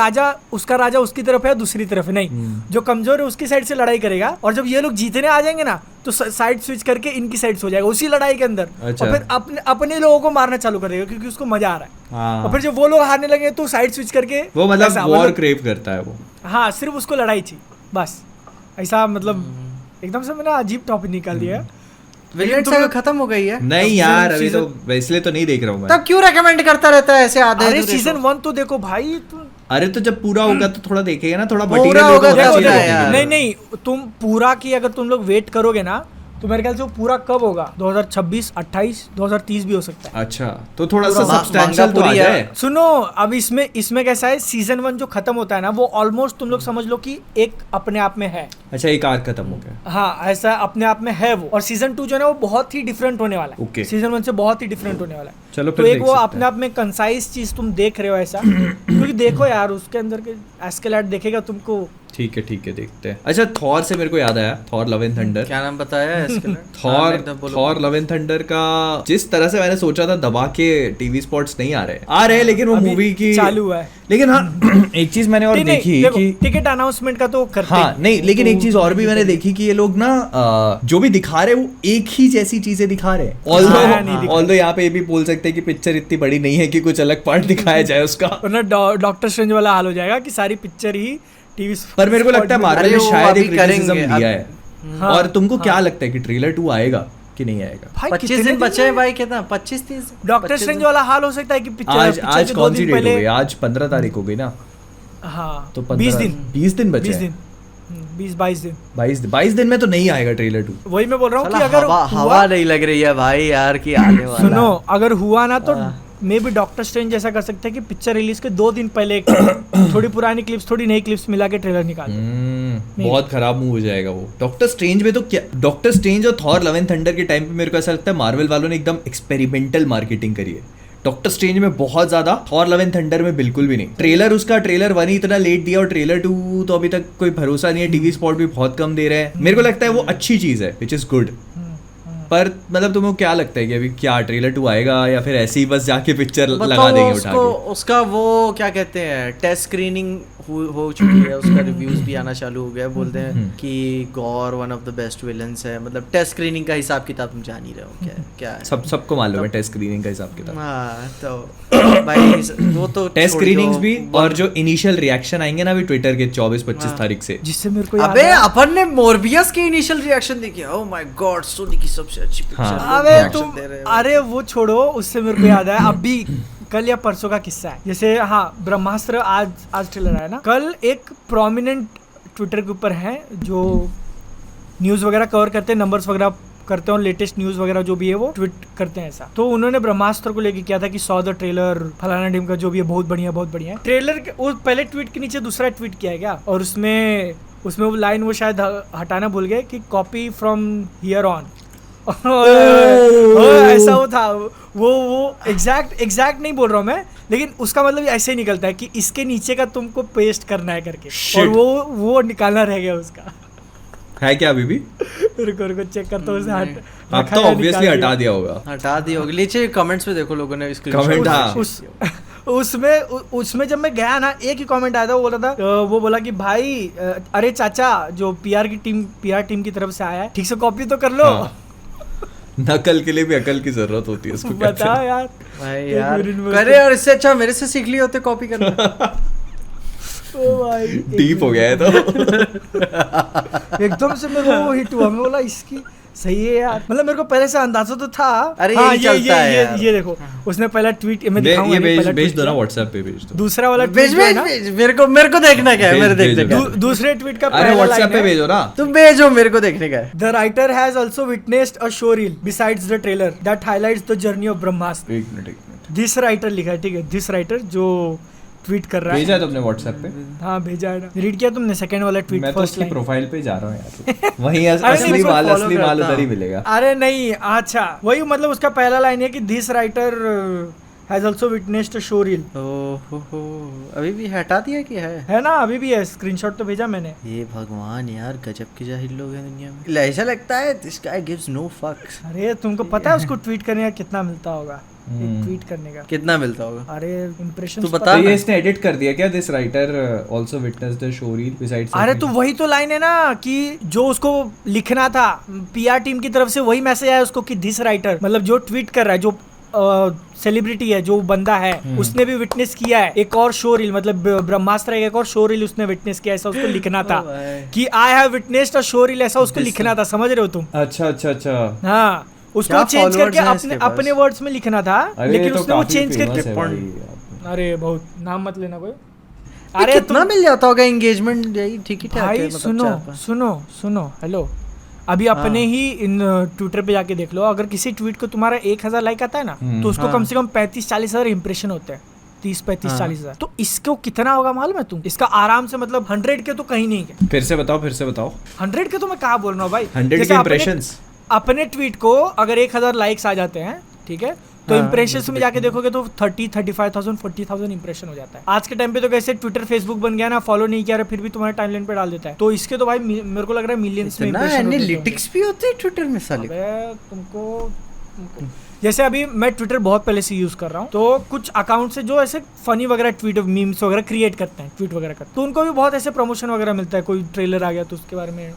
उसका राजा उसकी तरफ है दूसरी तरफ है, नहीं, जो कमजोर है उसकी साइड से लड़ाई करेगा। और जब ये लोग जीतने आ जाएंगे ना, तो साइड स्विच करके इनकी साइड से हो जाएगा उसी लड़ाई के अंदर। अच्छा। और फिर अपने लोगों को मारना चालू कर देगा क्योंकि उसको मजा आ रहा है। हाँ। और फिर जब वो लोग हारने लगे तो साइड स्विच करके वो मतलब ऐसा, वॉर मतलब- क्रेव करता है वो। हाँ, सिर्फ उसको लड़ाई चाहिए बस, ऐसा। मतलब एकदम से मैंने अजीब टॉपिक निकाल दिया है। विलेन सागा खत्म हो गई है। नहीं यार, अभी तो सीजन- इसलिए तो नहीं देख रहा हूँ मैं। तब क्यों रेकमेंड करता रहता है ऐसे आधे अरे अधूरे सीजन show? 1 तो देखो भाई तुम। अरे तो जब पूरा होगा तो थोड़ा देखेगा ना, थोड़ा पूरा मटेरियल होगा होगा तब चीज़ ना देखेंगे। यार। नहीं, तुम पूरा की अगर तुम लोग वेट करोगे ना, तो मेरे ख्याल से वो पूरा कब होगा, 2026, 28, 2030 भी हो सकता है। अच्छा, तो थोड़ा सा पूरा सब्सटैंशियल मांगा तो आ पूरी है। जाए। सुनो, अब इसमें कैसा है, सीजन 1 जो खत्म होता है ना, वो ऑलमोस्ट तुम लोग समझ लो कि एक अपने आप में है। अच्छा, एक आर्क खत्म हो गया। हाँ, ऐसा अपने आप में है वो। और सीजन 2 जो है ना, वो बहुत ही डिफरेंट होने वाला है। Okay. सीजन 1 से बहुत ही डिफरेंट होने वाला है। चलो तो फिर एक देख वो सकते अपने हैं। आप में कंसाइज चीज तुम देख रहे हो ऐसा, क्योंकि देखो यार उसके अंदर के एस्केलेट देखेगा तुमको। ठीक है देखते हैं। अच्छा, थॉर से मेरे को याद आया, थॉर लव एंड थंडर। क्या नाम बताया है इसके लिए? थॉर लव एंड थंडर का जिस तरह से मैंने सोचा था, दबा के टीवी स्पॉट्स नहीं आ रहे, लेकिन वो अभी मूवी की चालू हुआ है। लेकिन हाँ एक चीज मैंने और देखी कि टिकट अनाउंसमेंट का तो करते हाँ ही। नहीं, लेकिन एक तो चीज और भी मैंने देखी कि ये लोग ना जो भी दिखा रहे हैं वो एक ही जैसी चीजें दिखा रहे हैं। नहीं दिखा ऑल्दो यहाँ पे ये भी बोल सकते हैं कि पिक्चर इतनी बड़ी नहीं है कि कुछ अलग पार्ट दिखाया जाए उसका। वरना डॉक्टर स्ट्रेंज वाला हाल हो जाएगा कि सारी पिक्चर ही टीवी। पर मेरे को लगता है मार्वल अरे ने वो शायद अभी एक क्रिटिसिज्म करेंगे, दिया है। हाँ, और तुमको क्या लगता है कि ट्रेलर 2 आएगा कि नहीं आएगा? भाई 25 दिन बचे हैं भाई, कितना 25-30 डॉक्टर स्ट्रेंज वाला हाल हो सकता है कि पिक्चर आज के 2 कौन सी दिन डेट हो पहले। गई? आज 15 तारीख हो गई ना, हाँ, तो 20 दिन 20 दिन बचे 20 हैं। दिन 20-22 दिन। 22 दिन में तो नहीं आएगा ट्रेलर 2। वही मैं बोल रहा हूँ कि साला अगर हवा हुआ, नहीं लग रही है भाई यार कि आने वाला सुनो, है। अगर हुआ ना तो मे भी डॉक्टर स्ट्रेंज जैसा कर सकते हैं कि पिक्चर रिलीज के 2 दिन पहले थोड़ी पुरानी क्लिप्स, थोड़ी नई क्लिप्स मिला के ट्रेलर निकाल दो। बहुत खराब मूव हो जाएगा वो। डॉक्टर स्ट्रेंज में तो क्या, डॉक्टर स्ट्रेंज और थॉर लव एंड थंडर के टाइम पे मेरे को ऐसा लगता है मार्वल वालों ने एकदम एक्सपेरिमेंटल मार्केटिंग करी है। डॉक्टर स्ट्रेंज में बहुत ज्यादा, थॉर लव एंड थंडर में बिल्कुल भी नहीं। ट्रेलर 1 ही इतना लेट दिया और ट्रेलर 2 तो अभी तक कोई भरोसा नहीं है। टीवी स्पॉट भी बहुत कम दे रहे हैं। मेरे को लगता है वो अच्छी चीज है, विच इज गुड। पर मतलब तुम्हें क्या लगता है कि अभी क्या ट्रेलर 2 आएगा या फिर ऐसे ही बस जाके पिक्चर लगा देंगे उठा उसको के? उसका वो क्या कहते हैं, टेस्ट स्क्रीनिंग हो चुकी है, उसका रिव्यूज भी आना चालू हो गया। बोलते हैं कि gore one of the best villains है। मतलब टेस्ट स्क्रीनिंग का हिसाब किताब तुम जान ही रहे हो क्या है। सबको मालूम है टेस्ट स्क्रीनिंग का हिसाब किताब। हाँ तो भाई वो तो टेस्ट छोड़ स्क्रीनिंग्स दो। भी, और जो इनिशियल रिएक्शन आएंगे ना अभी ट्विटर के 24-25 तारीख से, जिससे मेरे को याद अबे आया- अपन ने मोरबियस की इनिशियल रिएक्शन देखी। ओह माय गॉड, सोनी की सबसे अच्छी पिक्चर। हाँ। अबे तुम, अरे वो छोड़ो, उससे मेरे को याद आया अभी कल या परसों का किस्सा है। जैसे हाँ, ब्रह्मास्त्र आज ट्रेलर आया ना, कल एक प्रोमिनेंट ट्विटर के ऊपर है जो न्यूज़ वगैरह कवर करते हैं, नंबर्स वगैरह करते हैं और लेटेस्ट न्यूज़ वगैरह जो भी है वो ट्वीट करते हैं ऐसा। तो उन्होंने ब्रह्मास्त्र को लेके किया था कि सौ द ट्रेलर फलाना टीम का जो भी है बहुत बढ़िया है ट्रेलर के। वो पहले ट्वीट के नीचे दूसरा ट्वीट किया है क्या, और उसमें वो लाइन वो शायद हटाना भूल गए कि कॉपी फ्रॉम हियर ऑन। ऐसा वो था, वो एग्जैक्ट नहीं बोल रहा हूँ मैं, लेकिन उसका मतलब ऐसे ही निकलता है कि इसके नीचे का तुमको पेस्ट करना है करके। और वो निकालना रह गया उसका। है क्या अभी भी? रुको चेक करता हूँ उसे। अब तो ऑब्वियसली हटा दिया होगा। हटा दी होगी। नीचे कमेंट्स में देखो, लोगों ने कमेंट, हाँ। उसमें जब मैं गया ना, एक ही कमेंट आया था, वो बोला था, वो बोला कि भाई अरे चाचा जो पीआर टीम की तरफ से आया है, ठीक से कॉपी तो कर लो। हाँ। नकल के लिए भी अकल की जरूरत होती है, उसको बता यार भाई यार, अरे और इससे अच्छा मेरे से सीख लिए होते कॉपी करना। ओ भाई डीप हो गया है तो। एकदम से मेरे को हिट हुआ, मैं बोला इसकी सही है यार, मतलब मेरे को पहले से अंदाजा तो था। अरे हाँ, यही चलता है यार। ये देखो, उसने पहला ट्वीट मैं दिखाऊंगा, ये नहीं, पहला भेज tweet दो ना, किया। व्हाट्सएप पे भेज दो। दूसरा वाला भेज tweet जो है ना, भेज मेरे को देखना क्या है, मेरे भेज देखने दो। का। दूसरे ट्वीट का अरे पहला व्हाट्सएप line पे है, भेजो ना। तुम भेजो, मेरे को देखने का है। The writer has also witnessed a show reel besides the trailer that highlights the journey of ब्रह्मास्त्र। एक मिनट This writer लिखा है, ठीक है, this writer जो ट्वीट कर रहा भेजा है। है तुमने व्हाट्सएप पे? हाँ भेजा है ना, रीड किया तुमने सेकंड वाला ट्वीट? मैं तो फर्स्ट उसकी लाइन। प्रोफाइल पे जा रहा हूँ यार। वहीं अरे नहीं, असली मैं माल follow असली माल करता उधर ही हूँ। मिलेगा। अरे नहीं, अच्छा वही, मतलब उसका पहला लाइन है कि this writer has also witnessed a show reel. ओहो, अभी भी हटा दिया कि है? है ना, अभी भी है, स्क्रीनशॉट तो भेजा मैंने। ये भगवान यार, गजब के जाहिल लोग हैं दुनिया में। ऐसा लगता है दिस गाय गिव्स नो फक्स। अरे तुमको पता है उसको ट्वीट करने का कितना मिलता होगा? एक ट्वीट करने का कितना मिलता होगा? अरे इंप्रेशन तू बता। तो ये इसने एडिट कर दिया क्या? This writer also witness the show reel besides. अरे तो वही तो लाइन है ना कि जो उसको लिखना था पीआर टीम की तरफ से, वही मैसेज आया उसको कि दिस राइटर, मतलब जो ट्वीट कर रहा है, जो सेलिब्रिटी है, जो बंदा है, उसने भी विटनेस किया है एक और शो रील, मतलब ब्रह्मास्त्र एक और शो रील उसने विटनेस किया, ऐसा उसको लिखना था कि I have witnessed a show reel, ऐसा उसको लिखना था, समझ रहे हो तुम? अच्छा अच्छा अच्छा। हाँ, उसको क्या चेंज followers करके हैं इसके पास? अपने वर्ड्स में लिखना था, अरे लेकिन तो उसने वो काफी चेंज famous करके है भाई। अरे बहुत नाम मत लेना कोई। अरे कितना मिल जाता होगा एंगेजमेंट? यही ठीक ही ठाक है, भाई मतलब सुनो 4-5। सुनो हेलो, अभी अपने ही इन ट्विटर पे जाके देख लो, अगर किसी ट्वीट को तुम्हारा 1000 लाइक आता है ना, तो उसको कम से कम 35-40 हजार इंप्रेशन होते हैं, 30-35-40 हजार। तो इसको कितना होगा मालूम है तुम? इसका आराम से मतलब 100 के तो कहीं नहीं है। फिर से बताओ। 100 के तो मैं कहा बोल रहा हूँ भाई, 100 जैसे के इंप्रेशंस। अपने ट्वीट को अगर 1000 लाइक्स आ जाते हैं, ठीक है, तो इंप्रेशंस में जाके देखोगे तो 30-35,000 40,000 इंप्रेशन हो जाता है। आज के टाइम पे तो कैसे ट्विटर फेसबुक बन गया ना, फॉलो नहीं किया फिर भी तुम्हारे टाइमलाइन पे डाल देता है, तो इसके तो भाई मेरे को लग रहा है मिलियंस में इतना impression होते एनालिटिक्स भी होते हैं ट्विटर में साले। अबे तुमको जैसे अभी मैं ट्विटर बहुत पहले से यूज कर रहा हूँ, तो कुछ अकाउंट से जो ऐसे फनी वगैरह ट्वीट मीम्स वगैरह क्रिएट करते हैं, ट्वीट वगैरह करते हैं, तो उनको भी बहुत ऐसे प्रमोशन वगैरह मिलता है। कोई ट्रेलर आ गया तो उसके बारे में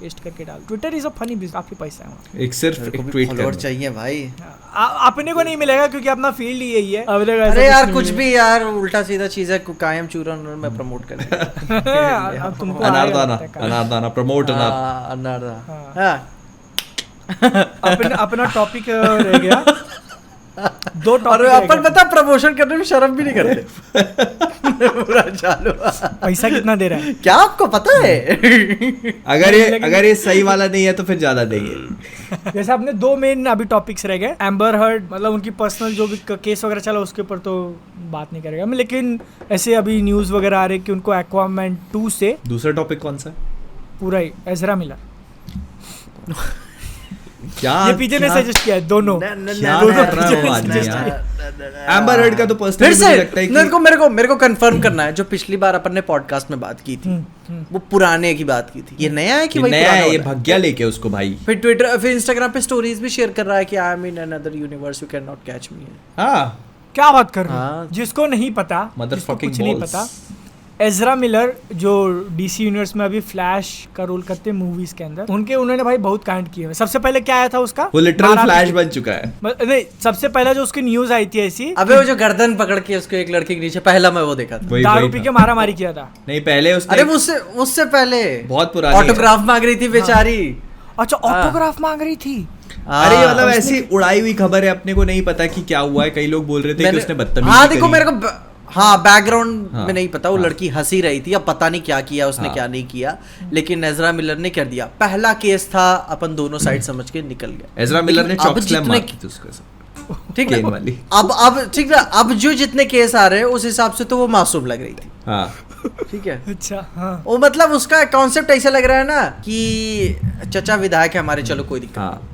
पेस्ट करके डाल। Twitter is a funny business, काफी पैसा है वहाँ। एक सिर्फ मेरे को एक भी ट्वीट follower करना चाहिए भाई। अपने को नहीं मिलेगा क्योंकि अपना फील्ड ही यही है। अरे यार कुछ भी यार, उल्टा सीधा चीज है, कायम चूरन में प्रमोट कर अब तुमको अनारदाना प्रमोट अपना टॉपिक रह गया। दो और टॉपिक अपन पता प्रमोशन करने में शर्म भी नहीं करते। पूरा चालू। पैसा कितना दे रहा है? क्या आपको पता है? अगर ये सही वाला नहीं है तो फिर ज्यादा देंगे। जैसे अपने दो मेन अभी टॉपिक्स रह गए, एम्बर हर्ड, मतलब उनकी पर्सनल जो भी केस वगैरह चला उसके ऊपर तो बात नहीं करेगा मैं, लेकिन ऐसे अभी न्यूज वगैरह आ रही कि उनको एक्वामैन 2 से दूसरा टॉपिक कौन सा है? पूरा ही एजरा मिलर, क्या ये पीछे ने सजेस्ट किया है दोनों। क्या दोनों कर रहा है वो पीछे आदमी suggest यार? एम्बर हर्ड का तो फिर पर्सनली से मुझे लगता है कि मेरे को कंफर्म करना है, जो पिछली बार अपन ने पॉडकास्ट में बात की थी वो पुराने की बात की थी, ये नया है कि ये वही नया पुराना है, ये वाला है? भाग गया लेके उसको भाई। फिर ट्विटर फिर इंस्टाग्राम पे स्टोरीज भी शेयर कर रहा है कि I am in another universe, you can not catch मी। हाँ क्या बात कर रहे हाँ। हो? जिसको नहीं पता, जिसको Motherfucking कुछ नहीं balls. पता, एजरा मिलर जो डीसी यूनिवर्स में अभी फ्लैश का रोल करते हैं मूवीज के अंदर, उन्होंने भाई बहुत कांड किए हैं। सबसे पहले क्या आया था उसका, वो लिटरल 12 फ्लैश बन चुका है। नहीं, सबसे पहला जो उसकी न्यूज आई थी ऐसी, अबे वो जो गर्दन पकड़ के उसको एक लड़के के नीचे, पहला मैं वो देखा था। दारू पी के मारा मारी किया था। नहीं पहले उसने अरे उससे पहले बहुत पुरानी ऑटोग्राफ मांग रही थी बेचारी। अच्छा, ऑटोग्राफ मांग रही थी। अरे ये मतलब ऐसी उड़ाई हुई खबर है, अपने को नहीं पता कि क्या हुआ है। कई लोग बोल रहे थे कि उसने बदतमीजी हाँ देखो करी। मेरे को हाँ बैकग्राउंड हाँ, में नहीं पता, वो हाँ। लड़की हंसी रही थी, अब पता नहीं क्या किया उसने, हाँ। क्या नहीं किया, लेकिन एजरा मिलर ने कर दिया। पहला केस था, अपन दोनों साइड समझ के निकल गए। एजरा मिलर ने लेकिन अब चॉप स्लैम जितने- मारी थी उसको। ठीक है Plane वाली। अब ठीक है, अब जो जितने केस आ रहे हैं उस हिसाब से तो वो मासूम लग रही थी। हाँ ठीक है, अच्छा हाँ, वो मतलब उसका कॉन्सेप्ट ऐसा लग रहा है ना कि चचा विधायक है हमारे, चलो कोई दिक्कत हाँ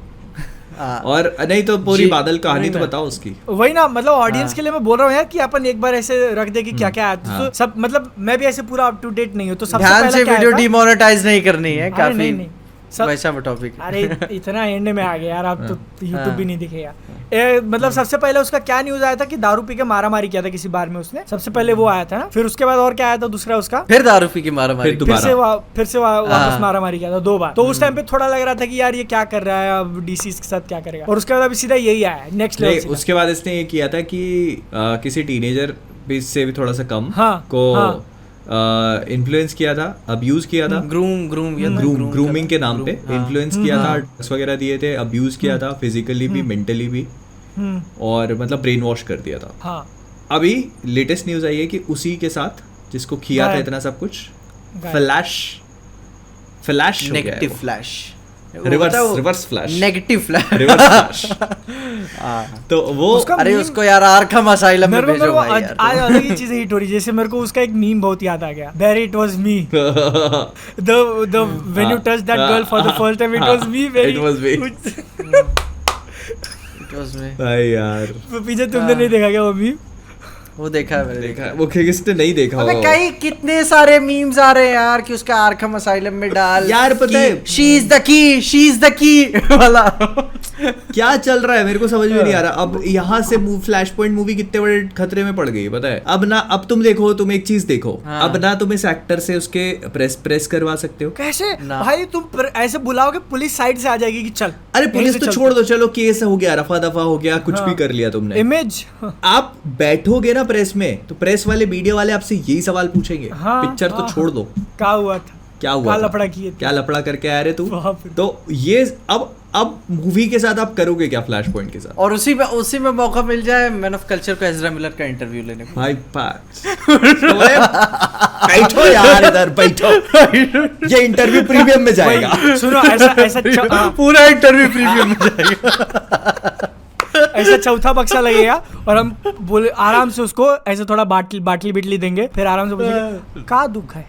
हाँ। और नहीं तो पूरी जी, बादल कहानी नहीं तो मैं- बताओ उसकी। वही ना, मतलब ऑडियंस हाँ। के लिए मैं बोल रहा हूँ यार कि अपन एक बार ऐसे रख दे कि क्या क्या है, हाँ। तो सब मतलब मैं भी ऐसे पूरा अप टू डेट नहीं हूँ, तो सबसे ध्यान पहला से क्या वीडियो आया था? डिमोनेटाइज नहीं करनी है अरे काफी। नहीं, नहीं। सब वैसा वो टॉपिक। अरे इतना एंड में आ गया यार, अब तो यूट्यूब भी नहीं दिखेगा। मतलब सबसे पहले उसका क्या न्यूज आया था कि दारू पी के मारा मारी किया था किसी बार में उसने, सबसे पहले वो आया था ना। फिर उसके बाद और क्या आया था दूसरा उसका, फिर दारू पी के मारा मारी, फिर से वापस मारा मारी किया था 2 बार। तो उस टाइम पे थोड़ा लग रहा था कि यार ये क्या कर रहा है, अब डीसी के साथ क्या करेगा। और उसके बाद अभी सीधा यही आया नेक्स्ट लेवल। उसके बाद इसने ये किया था कि किसी टीनेजर से भी थोड़ा सा कम को इन्फ्लुएंस किया था, अब्यूज किया था, ग्रूमिंग के नाम पे इन्फ्लुएंस किया था, ड्रग्स वगैरह दिए थे, अब्यूज किया था फिजिकली भी मेंटली भी, और मतलब ब्रेन वॉश कर दिया था। अभी लेटेस्ट न्यूज आई है कि उसी के साथ जिसको किया था इतना सब कुछ, flash negative flash, reverse flash, negative flash, reverse flash. तो वो अरे उसको यार आर्खम असाइलम में भेजो भाई यार। आज अलग ही चीजें हिट हो रही है। जैसे मेरे को उसका एक मीम बहुत याद आ गया, where it was me, the when you touch that girl for the first time, it was me, it was me भाई यार। पीछे तुमने नहीं देखा क्या वो मीम? वो देखा है मैंने, देखा है वो, किसने नहीं देखा होगा। कई कितने सारे मीम्स आ रहे हैं यार कि उसका आर्खम असाइलम में डाल यार, पता है शी इज द की वाला क्या चल रहा है मेरे को समझ में नहीं आ रहा। अब यहाँ से फ्लैश पॉइंट मूवी कितने बड़े खतरे में पड़ गई पता है। अब तुम देखो, तुम एक चीज देखो, अब ना तुम इस एक्टर से उसके प्रेस करवा सकते हो। कैसे भाई? तुम ऐसे बुलाओगे पुलिस साइड से आ जाएगी कि चल। अरे पुलिस तो छोड़ दो, चलो केस हो गया, रफा दफा हो गया, कुछ भी कर लिया तुमने, इमेज। आप बैठोगे ना प्रेस में, तो प्रेस वाले मीडिया वाले आपसे यही सवाल पूछेंगे। पिक्चर तो छोड़ दो, क्या हुआ था, क्या लफड़ा किए, क्या लफड़ा करके आए रे तू। तो ये अब मूवी के साथ आप करोगे क्या फ्लैश पॉइंट के साथ? और उसी में मौका मिल जाए मैन ऑफ कल्चर को एज़रा मिलर का इंटरव्यू लेने को। भाई बैठो यार, इधर बैठो, ये इंटरव्यू प्रीमियम में जाएगा। सुनो ऐसा पूरा इंटरव्यू प्रीमियम में जाएगा। ऐसा चौथा बक्सा लगेगा और हम बोले आराम से उसको ऐसे थोड़ा बाटली बिटली देंगे, फिर आराम से पूछेंगे क्या दुख है,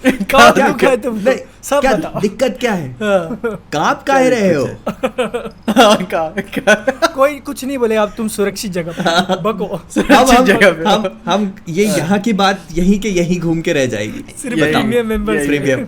क्या दुख है तुम, सब बताओ, दिक्कत क्या है, कांप काहे रहे हो। कोई कुछ नहीं बोले, अब तुम सुरक्षित जगह पे बको। हम ये यहाँ की बात यहीं के यहीं घूम के रह जाएगी। प्रीमियम मेंबर्स, प्रीमियम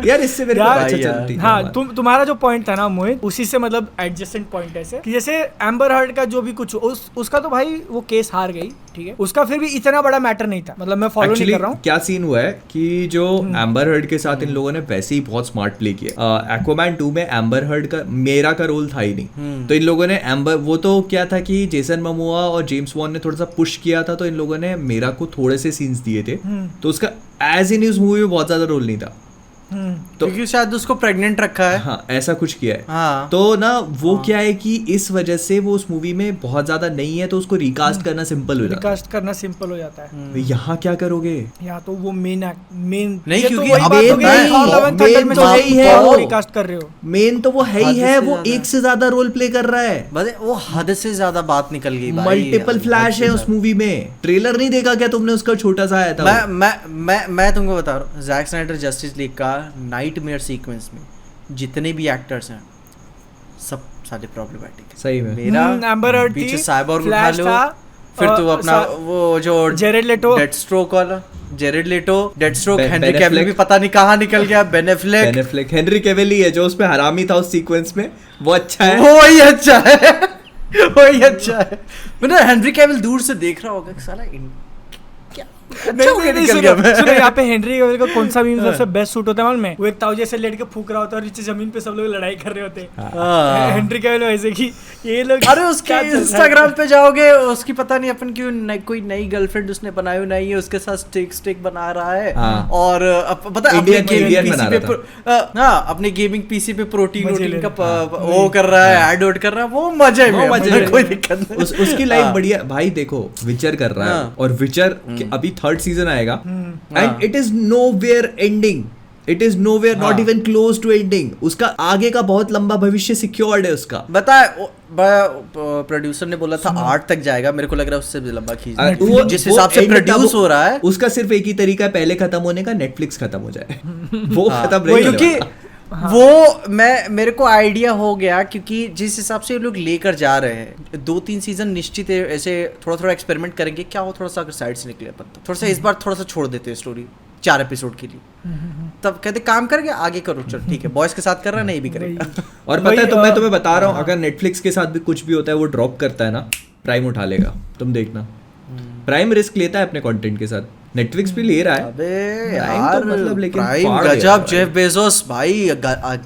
यार इससे मेरे को अच्छा चलती है। हाँ, तुम्हारा जो पॉइंट था ना मोहित, उसी से मतलब एडजेसेंट पॉइंट ऐसे कि जैसे एम्बर हर्ड का जो भी कुछ उसका तो भाई वो केस हार गई, ठीक है, उसका फिर भी इतना बड़ा मैटर नहीं था। मतलब मैं फॉलो नहीं कर रहा हूँ। क्या सीन हुआ है कि जो एम्बर हर्ड के साथ इन लोगों ने वैसे ही बहुत स्मार्ट प्ले किया। एक्वामैन 2 में एम्बर हर्ड का मेरा का रोल था ही नहीं, तो इन लोगों ने वो तो क्या था कि जेसन मोमोआ और जेम्स वॉन ने थोड़ा सा पुश किया था, तो इन लोगों ने मेरा को थोड़े से सीन्स दिए थे, तो उसका एज इन इस मूवी में बहुत ज्यादा रोल नहीं था। तो क्योंकि शायद उसको प्रेग्नेंट रखा है, हाँ ऐसा कुछ किया है। हाँ। तो ना वो क्या है कि इस वजह से वो उस मूवी में बहुत ज्यादा नहीं है, तो उसको रिकास्ट करना सिंपल हो जाता है। रिकास्ट करना सिंपल हो जाता है। यहाँ क्या करोगे? यहाँ तो वो मेन नहीं, क्योंकि रिकास्ट कर रहे हो, मेन तो वो है ही है, वो एक से ज्यादा रोल प्ले कर रहा है, वो हद से ज्यादा बात निकल गई। मल्टीपल फ्लैश है उस मूवी में। ट्रेलर नहीं देखा क्या तुमने उसका? छोटा सा आया था। मैं तुमको बता रहा हूँ, जैक स्नाइडर जस्टिस लीग का नाइटमेयर सीक्वेंस में जितने भी एक्टर्स हैं सब सारे प्रॉब्लमेटिक है। सही में मेरा एम्बर हर्ड पीछे साइबोर्ग उठा लो, फिर तू अपना वो जो जेरेड लेटो, डेथस्ट्रोक वाला, जेरेड लेटो, डेथस्ट्रोक, हेनरी कैविल भी पता नहीं कहाँ निकल गया, बेन एफ्लेक, हेनरी कैविल ही है जो उसमें हरामी था उस सीक्वेंस में, वो अच्छा है, वही अच्छा है, वही अच्छा है। मतलब हेनरी कैविल दूर से देख रहा होगा साला सुनो यहाँ पे हेनरी कैविल का कौन सा मीम सबसे बेस्ट सूट होता है मालूम है? वो एक ताऊ जैसे लेट के फूक रहा होता है और नीचे जमीन पे सब लोग लड़ाई कर रहे होते हैं। हेनरी कैविल वैसे कि ये लोग, अरे उसके इंस्टाग्राम पे जाओगे, उसकी पता नहीं अपन क्यों कोई नई गर्लफ्रेंड उसने बनाई नहीं है, उसके साथ स्टिक बना रहा है, और पता है अपने गेमिंग पीसी पे प्रोटीन का वो कर रहा है, एड कर रहा है, वो मजे में, कोई दिक्कत नहीं। उसकी लाइफ बढ़िया भाई। देखो विचर कर रहा है, और विचर अभी 3rd सीजन आएगा, and it is nowhere ending, it is nowhere, not even close to ending. उसका आगे का बहुत लंबा भविष्य सिक्योर्ड है उसका। बताए प्रोड्यूसर ने बोला था 8 तक जाएगा, मेरे को लग रहा है उससे भी लंबा खींच, जिस हिसाब से प्रोड्यूस हो रहा है। उसका सिर्फ एक ही तरीका है पहले खत्म होने का, नेटफ्लिक्स खत्म हो जाए, वो खत्म नहीं होगा। क्योंकि वो मेरे को आइडिया हो गया, क्योंकि जिस हिसाब से लोग लेकर जा रहे हैं 2-3 सीजन निश्चित है, ऐसे थोड़ा एक्सपेरिमेंट करेंगे, क्या हो थोड़ा सा अगर साइड से निकले अपन, तो थोड़ा सा इस बार थोड़ा सा छोड़ देते हैं स्टोरी, 4 एपिसोड के लिए। तब कहते काम करके आगे करो, चलो ठीक है, बॉयज के साथ कर रहा है, नहीं भी करेगा। और पता है तो मैं तुम्हें बता रहा हूँ, अगर नेटफ्लिक्स के साथ भी कुछ भी होता है वो ड्रॉप करता है ना, प्राइम उठा लेगा, तुम देखना। प्राइम रिस्क लेता है अपने कंटेंट के साथ, नेटफ्लिक्स भी ले रहा है। अबे Prime यार तो मतलब लेकिन प्राइम फाड़ दिया गजब, भाई। जेफ बेजोस भाई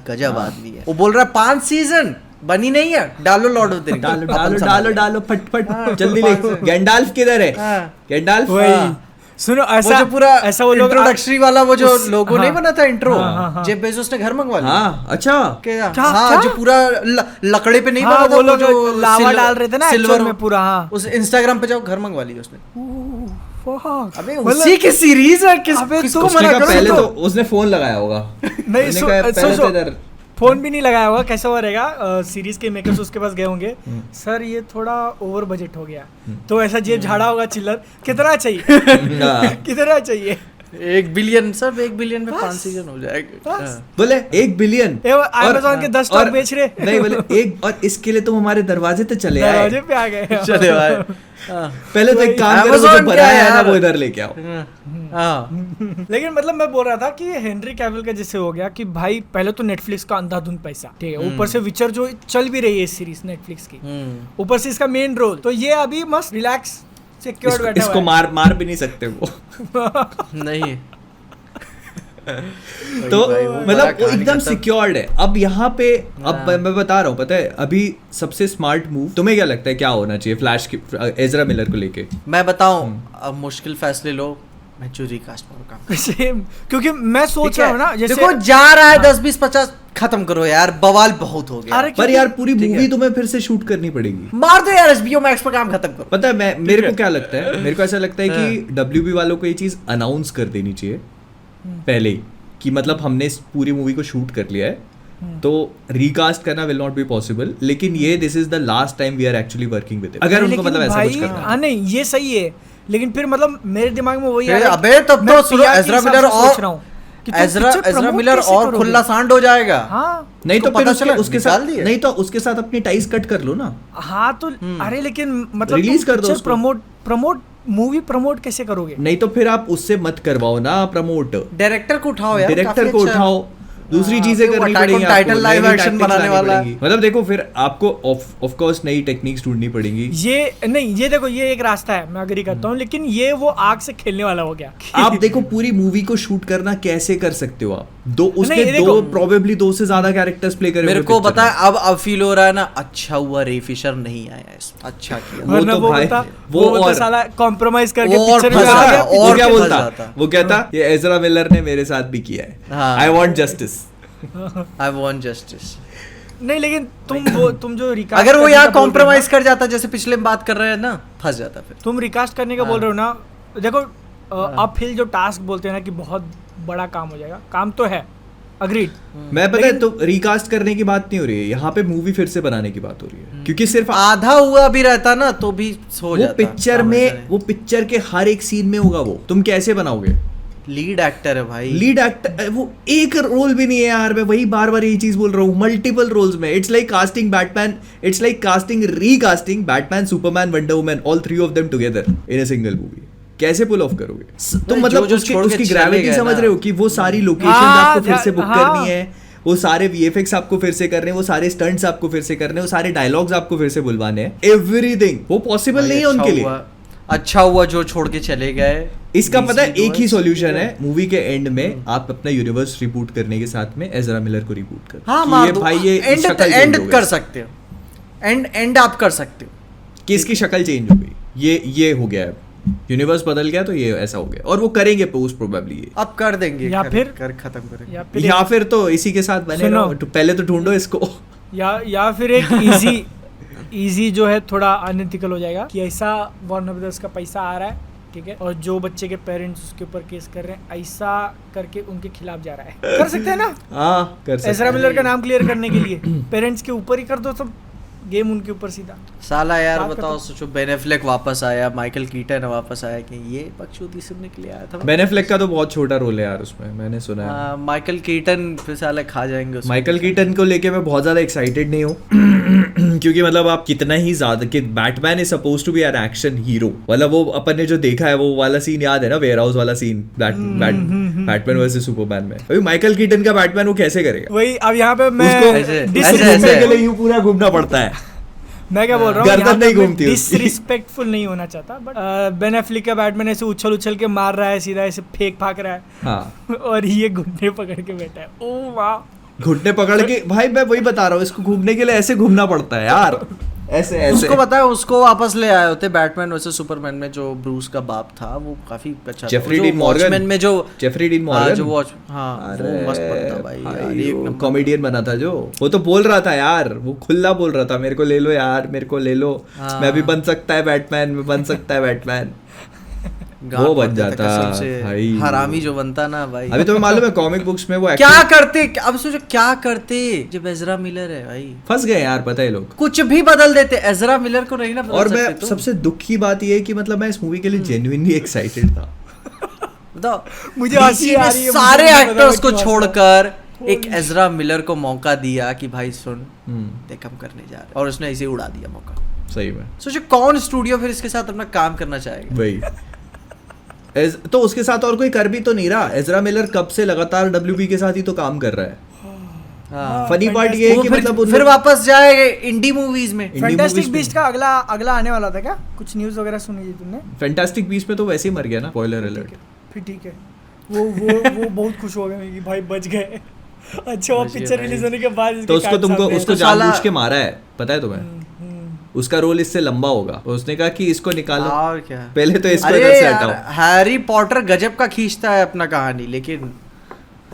गजब आदमी है। वो बोल रहा है 5 सीजन बनी नहीं है, डालो लॉर्ड ऑफ द रिंग्स, डालो अपन डालो संभाल डालो लेंगे। डालो फट फट हाँ, जल्दी पाँच ले। से। गैंडाल्फ किधर है? हाँ। गैंडाल्फ वही सुनो, वो ऐसा जो पूरा ऐसा वो लोग इंट्रोडक्टरी वाला वो जो लोगो नहीं हाँ। बना था इंट्रो, हाँ। जेफ बेजोस ने घर मंगवा लिया। हाँ अच्छा क्या? क्या? हाँ, क्या? जो पूरा लकड़े पे नहीं हाँ, बना था, वो लोग जो लावा सिल्वर- डाल रहे थे ना सिल्वर actual में पूरा, हाँ। उस इंस्टाग्राम पे जाओ, घर मंगवा लिया उसने। fuck। अबे मतलब- उसी की सीरीज है, अबे किसको तो उसने मना कहा करो पहले तो? तो उसने फोन लगाया होगा। नहीं उसने कहा पहले तो इधर फोन भी नहीं लगाया होगा, कैसा हो रहेगा, सीरीज के मेकर्स उसके पास गए होंगे, सर ये थोड़ा ओवर बजट हो गया, तो ऐसा जेब झाड़ा होगा चिल्लर, कितना चाहिए हाँ। कितना चाहिए 1 बिलियन, सब 1 बिलियन में 5 सीजन हो जाएगा। बस। बोले 1 बिलियन अमेज़न के 10 स्टॉक बेच रहे। नहीं बोले एक, और इसके लिए तुम हमारे दरवाजे पे चले आए। दरवाजे पे आ गए। चले भाई। हाँ। पहले तो एक काम करो, Amazon जो क्या बनाया है ना यार? वो इधर लेके आओ। हाँ। लेकिन मतलब मैं बोल रहा था कि हेनरी कैविल का जैसे हो गया कि भाई पहले तो नेटफ्लिक्स का अंधाधुंध पैसा, ठीक है, ऊपर से विचर जो चल भी रही है सीरीज नेटफ्लिक्स की, ऊपर से इसका मेन रोल, तो ये अभी मस्त रिलैक्स सिक्योर्ड बैठा इसको हुआ है। मार भी नहीं सकते वो। नहीं तो भाई, वो बड़ा मतलब वो कहानी एकदम खत्म। सिक्योर्ड है। अब यहाँ पे अब मैं बता रहा हूँ, पता है अभी सबसे स्मार्ट मूव तुम्हें क्या लगता है क्या होना चाहिए फ्लैश की, एजरा मिलर को लेके? मैं बताऊं, अब मुश्किल फैसले लो, मैं जो रिकास्ट करूं काम। सेम, क्योंकि मैं सोच ठीक रहा है? हूँ ना, जैसे देखो जा रहा है 10 20 50, खत्म करो यार, बवाल बहुत हो गया। अरे पर यार पूरी ठीक है। मूवी तुम्हें फिर से शूट करनी पड़ेगी। मार दो यार, HBO मैक्स पर काम खत्म करो। पता है मेरे को क्या लगता है, मेरे को ऐसा लगता है कि WB वालों को ये चीज अनाउंस कर देनी चाहिए पहले ही, कि मतलब हमने इस पूरी मूवी को शूट कर लिया है, तो रिकास्ट करना विल नॉट बी पॉसिबल, लेकिन ये this is the last time we are actually working with, अगर उनको लेकिन मतलब ऐसा भाई, कुछ करना है। हाँ नहीं ये सही है, लेकिन फिर मतलब मेरे दिमाग में वही आ फिर रहा है अबे तब मैं तो सुनो, PR के एजरा हिसाब मिलर से सोच रहा हूँ कि तुम एजरा picture promote मिलर कैसे और करोगे? खुला सांड हो जाएगा। हाँ नहीं तो उसको फिर पता चला, उसके निकाल साथ दिए। नहीं तो उसके साथ अपनी टाइस कट कर लो ना। हाँ तो अरे लेकिन मतलब Release कर दो उसको। प्रमोट मूवी प्रमोट कैसे करोगे? नहीं तो फिर आप उससे मत करवाओ ना प्रमोट, डायरेक्टर को उठाओ यार, डायरेक्टर काफी को अच्छा है। उठाओ, दूसरी हाँ, चीजें फिर वो करनी Attack on पड़ेंगी Titan आपको, live नई action tactics बनाने लानी वाला है। पड़ेंगी। मतलब देखो फिर आपको ऑफ कोर्स नई टेक्निक्स ढूंढनी पड़ेंगी। ये नहीं, ये देखो ये एक रास्ता है, मैं अग्री करता हूँ, लेकिन ये वो आग से खेलने वाला हो गया। आप देखो पूरी मूवी को शूट करना कैसे कर सकते हो आप, दो उसने नहीं, देखो, दो प्रोबेबली 2 से ज्यादा कैरेक्टर्स प्ले करे मेरे हुए को picture पता में। है, अब फील हो रहा है ना, अच्छा हुआ रे फिशर नहीं आया इसमें, अच्छा किया। वो वरना तो भाई, बोलता वो बोलता और- साला कॉम्प्रोमाइज करके वो और पिक्चर में फंसा आ है, गया। वो और क्या फंस बोलता जाता। वो कहता ये एजरा मिलर ने मेरे साथ भी किया है, हाँ। I want justice. I want justice. नहीं लेकिन तुम जो रिकास्ट अगर वो करने यहाँ का बोल रहे हो कॉम्प्रोमाइज ना, कर जाता, जैसे पिछले में बात कर रहे हैं ना, फंस जाता फिर। तुम रिकास्ट करने का बोल रहे हो ना, देखो अपहिल जो टास्क बोलते हैं ना कि बहुत बड़ा काम हो जाएगा, काम तो है, अग्रीड। मैं पता है तो रिकास्ट करने की बात नहीं हो रही है यहाँ पे, मूवी फिर से बनाने की बात हो रही है, क्योंकि सिर्फ आधा हुआ भी रहता ना तो भी हो वो जाता। पिक्चर में, वो पिक्चर के हर एक सीन में होगा, वो तुम कैसे बनाओगे? लीड एक्टर है भाई। लीड एक्टर वो एक रोल भी नहीं है यार, मैं वही बार बार यही चीज बोल रहा हूँ, मल्टीपल रोल्स में। It's like casting Batman, it's like casting recasting Batman, Superman, Wonder Woman, all 3 of them together in a single movie. कैसे पुल ऑफ करोगे तुम? जो मतलब जो उसकी छोड़ के उसकी चले ग्रेविटी गए समझ ना। रहे हो कि वो सारी लोकेशंस हाँ, आपको फिर से बुक हाँ। करनी है, वो सारे VFX आपको फिर से करने हैं, वो सारे स्टंट्स आपको फिर से करने हैं, वो सारे डायलॉग्स आपको फिर से बुलवाने हैं, एवरीथिंग। वो पॉसिबल नहीं है उनके लिए। अच्छा हुआ जो छोड़ के चले गए। इसका पता है DC एक ही universe। सॉल्यूशन है, मूवी के एंड में आप अपना यूनिवर्स रिबूट करने के साथ में एजरा मिलर को रिबूट कर, हाँ कि मार ये दो। भाई ये एंड शक्ल change एंड हो गई। कर सकते हो, एंड आप कर सकते हो कि इसकी शक्ल चेंज हो गई, ये हो गया है, यूनिवर्स बदल गया तो ये ऐसा हो गया, और वो करेंगे पोस्ट प्रोबेबली ये, अब कर देंगे, या फिर- कर खत्म करेंगे। या फिर तो इसी के साथ बने सुनो। रहो, तो पहले तो ढूंढो इसको। या फिर एक इजी जो है थोड़ा अनएथिकल हो जाएगा कि ऐसा वार्नर ब्रदर्स का पैसा आ रहा है, ठीक है, और जो बच्चे के पेरेंट्स उसके ऊपर केस कर रहे हैं, ऐसा करके उनके खिलाफ जा रहा है। कर सकते हैं ना, हाँ कर सकते एजरा हैं। मिलर का नाम क्लियर करने के लिए पेरेंट्स के ऊपर ही कर दो, सब गेम उनके ऊपर सीधा। साला यार बात बताओ, करते- सोचो बेन एफ्लेक वापस आया, माइकल कीटन वापस आया, कि ये बकचोदी सुनने के लिए आया था। बेन एफ्लेक का तो बहुत छोटा रोल है यार उसमें, मैंने सुना है। हाँ, माइकल कीटन फिर साला खा जाएंगे उसको। माइकल कीटन को लेके मैं बहुत ज्यादा एक्साइटेड नहीं हूँ क्योंकि मतलब आप कितना ही ज्यादा कि Batman is suppose to be an action hero, मतलब वो अपन ने जो देखा है वो वाला सीन याद है ना, वेयर हाउस वाला सीन बैटमैन वर्सेस सुपरमैन में। अभी माइकल कीटन का बैटमैन वो कैसे करेगा? वही अब यहाँ पे मैं उसको घूमने के लिए यूं पूरा घूमना पड़ता है। मैं क्या बोल रहा हूँ, गर्दन नहीं घूमती उसकी। डिसरिस्पेक्टफुल नहीं होना चाहता, बट बेन एफ्लेक का बैटमैन ऐसे उछल उछल के मार रहा है, सीधा ऐसे फेंक फाक रहा है। हाँ। और ये घुटने पकड़ के बैठा है। ओ वाह, घुटने पकड़ के भाई, मैं वही बता रहा हूँ, इसको घूमने के लिए ऐसे घूमना पड़ता है यार, ऐसे ऐसे। उसको पता है, उसको वापस ले आए होते बैटमैन वर्सेस सुपरमैन में, जो ब्रूस का बाप था वो काफी अच्छा था। जेफरी जो डीन मॉर्गन वॉचमैन में जो जेफरी डीन मॉर्गन जो वॉच, हाँ वो मस्त बनता भाई यार, एक नंबर। कॉमेडियन बना था जो, वो तो बोल रहा था यार, वो खुला बोल रहा था मेरे को ले लो यार, मेरे को ले लो, हाँ। मैं भी बन सकता है बैटमैन, मैं बन सकता है बैटमैन। गांठ वो बन बनता था जाता कसम से, भाई। हरामी जो बनता ना भाई। अभी तुम्हें मालूम है कॉमिक बुक्स में वो क्या acting- करते, अब सोचो क्या करते, जब एजरा मिलर है भाई, फंस गए यार, पता है लोग। कुछ भी बदल देते, एजरा मिलर को नहीं ना बदल और सकते मैं तुम। सबसे दुख की बात ये है कि मतलब मैं इस मूवी के लिए जेन्युइनली एक्साइटेड था। बताओ, मुझे हंसी DC आ ने रही है, सारे मुझे नहीं पता एक्टर्स को क्यों हंसा। छोड़कर एक एजरा मिलर को मौका दिया कि भाई सुन, हम्म, देख हम करने जा रहे हैं, और उसने ऐसे ही उड़ा दिया मौका। सही में सोचो कौन स्टूडियो फिर इसके साथ अपना काम करना चाहेगा। वही। तो उसके साथ और कोई कर भी तो नहीं रहा। एजरा मिलर कब से लगातार WB के साथ ही तो काम कर रहा है। हाँ। फनी पार्ट ये है वो कि फिर, मतलब उन फिर लोग- वापस जाए इंडी मूवीज में। Indie फैंटास्टिक movies में- बीस्ट का अगला आने वाला था क्या? कुछ न्यूज़ वगैरह सुनी थी तुमने? फैंटास्टिक बीस्ट में तो वैसे ही मर गया ना, स्पॉइलर अलर्ट। फिर ठीक है, वो बहुत खुश हो गए कि भाई बच गए। अच्छा, वो बच गए पिक्चर भाई। रिलीज होने के बाद इसके तो उसको काट तुमको सामने उसको तो साला- जानबूझ के मारा है, पता है तुम्हें? उसका रोल इससे लंबा होगा, तो उसने कहा कि इसको निकालो, और क्या, पहले तो इसको अरे इधर से यार, हटाओ। हैरी पॉटर गजब का खींचता है अपना कहानी, लेकिन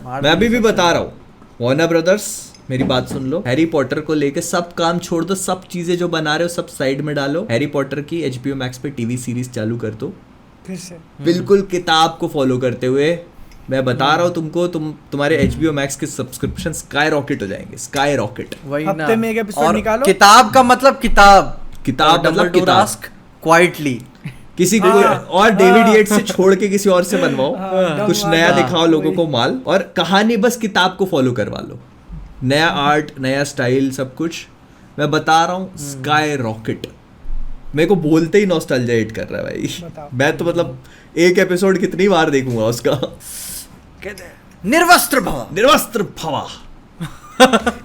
मैं अभी भी बता रहा हूँ, वार्नर ब्रदर्स मेरी बात सुन लो, हैरी पॉटर को लेके सब काम छोड़ दो, सब चीजें जो बना रहे हो सब साइड में डालो, हैरी पॉटर की HBO Max पे टीवी सीरीज चालू कर दो, फिर से। बिल्कुल किताब को फॉलो करते हुए। मैं बता रहा हूँ तुमको, तुम्हारे HBO Max के सब्सक्रिप्शन स्काई रॉकेट हो जाएंगे, स्काई रॉकेट। वही ना। हफ्ते में एक episode और निकालो। किताब का मतलब किताब मतलब किताब, क्वाइटली किसी को हाँ, और डेविड येट्स से छोड़ के किसी और से बनवाओ, हाँ, कुछ डम नया वाला, दिखाओ लोगों को वही। माल, और कहानी बस किताब को फॉलो करवा लो, नया आर्ट, नया स्टाइल, सब कुछ। मैं बता रहा हूँ स्काई रॉकेट, मेरे को बोलते ही नॉस्टैल्जिया हिट कर रहा है भाई। बताओ। मैं तो मतलब एक एपिसोड कितनी बार देखूंगा उसका। निर्वस्त्र भव। निर्वस्त्र भवा।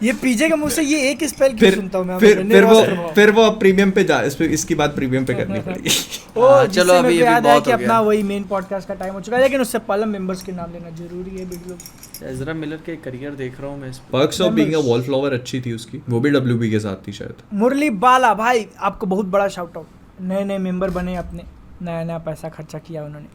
ये पीजे के मुंह से ये एक स्पेल क्यों फिर सुनता हूं मैं? फिर वो अब प्रीमियम पे जा, इसकी बात प्रीमियम पे करनी पड़ेगी। हाँ, चलो चलो, अभी याद है बहुत कि हो अपना गया। वही मेन पॉडकास्ट का टाइम हो चुका है, लेकिन उससे पहले मेंबर्स के नाम लेना जरूरी है वीडियो। एजरा मिलर के करियर देख रहा हूँ मैं इस पे। पर्क्स ऑफ बीइंग अ वॉलफ्लावर अच्छी थी उसकी, वो भी WB के साथ थी शायद। मुरली बाला भाई, आपको बहुत बड़ा शाउट आउट, नए नए मेंबर बने अपने, नया नया पैसा खर्चा किया उन्होंने,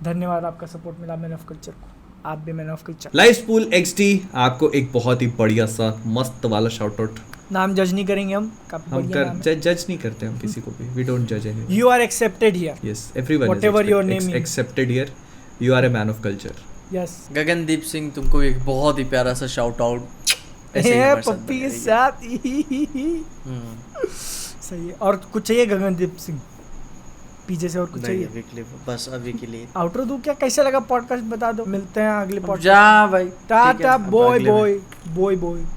धन्यवाद। आपका सपोर्ट मिला मैन ऑफ कल्चर को, आप भी man of culture. Life spool XD आपको एक बहुत ही बढ़िया सा मस्त वाला शाउट आउट। नाम जज नहीं करेंगे हम, काफी हम बढ़िया नाम है। जज नहीं करते हम किसी को भी, वी डोंट जज anyone. You are accepted here. Yes, everyone Whatever your name is. Accepted here, you are a man of culture. Yes. Gagandeep Singh, तुमको एक बहुत ही प्यारा सा शाउट आउट ऐसे ही है हमारे साथ पप्पी के बने रहिए। साथ। हम्म, सही है। और कुछ चाहिए गगनदीप सिंह पीछे से, और कुछ नहीं, चाहिए? अभी के लिए बस, अभी के लिए आउटरो दूं क्या? कैसे लगा पॉडकास्ट बता दो, मिलते हैं अगले अब पॉडकास्ट। जा भाई, ठीक है, टाटा अब बॉय अगले में। Boy boy boy.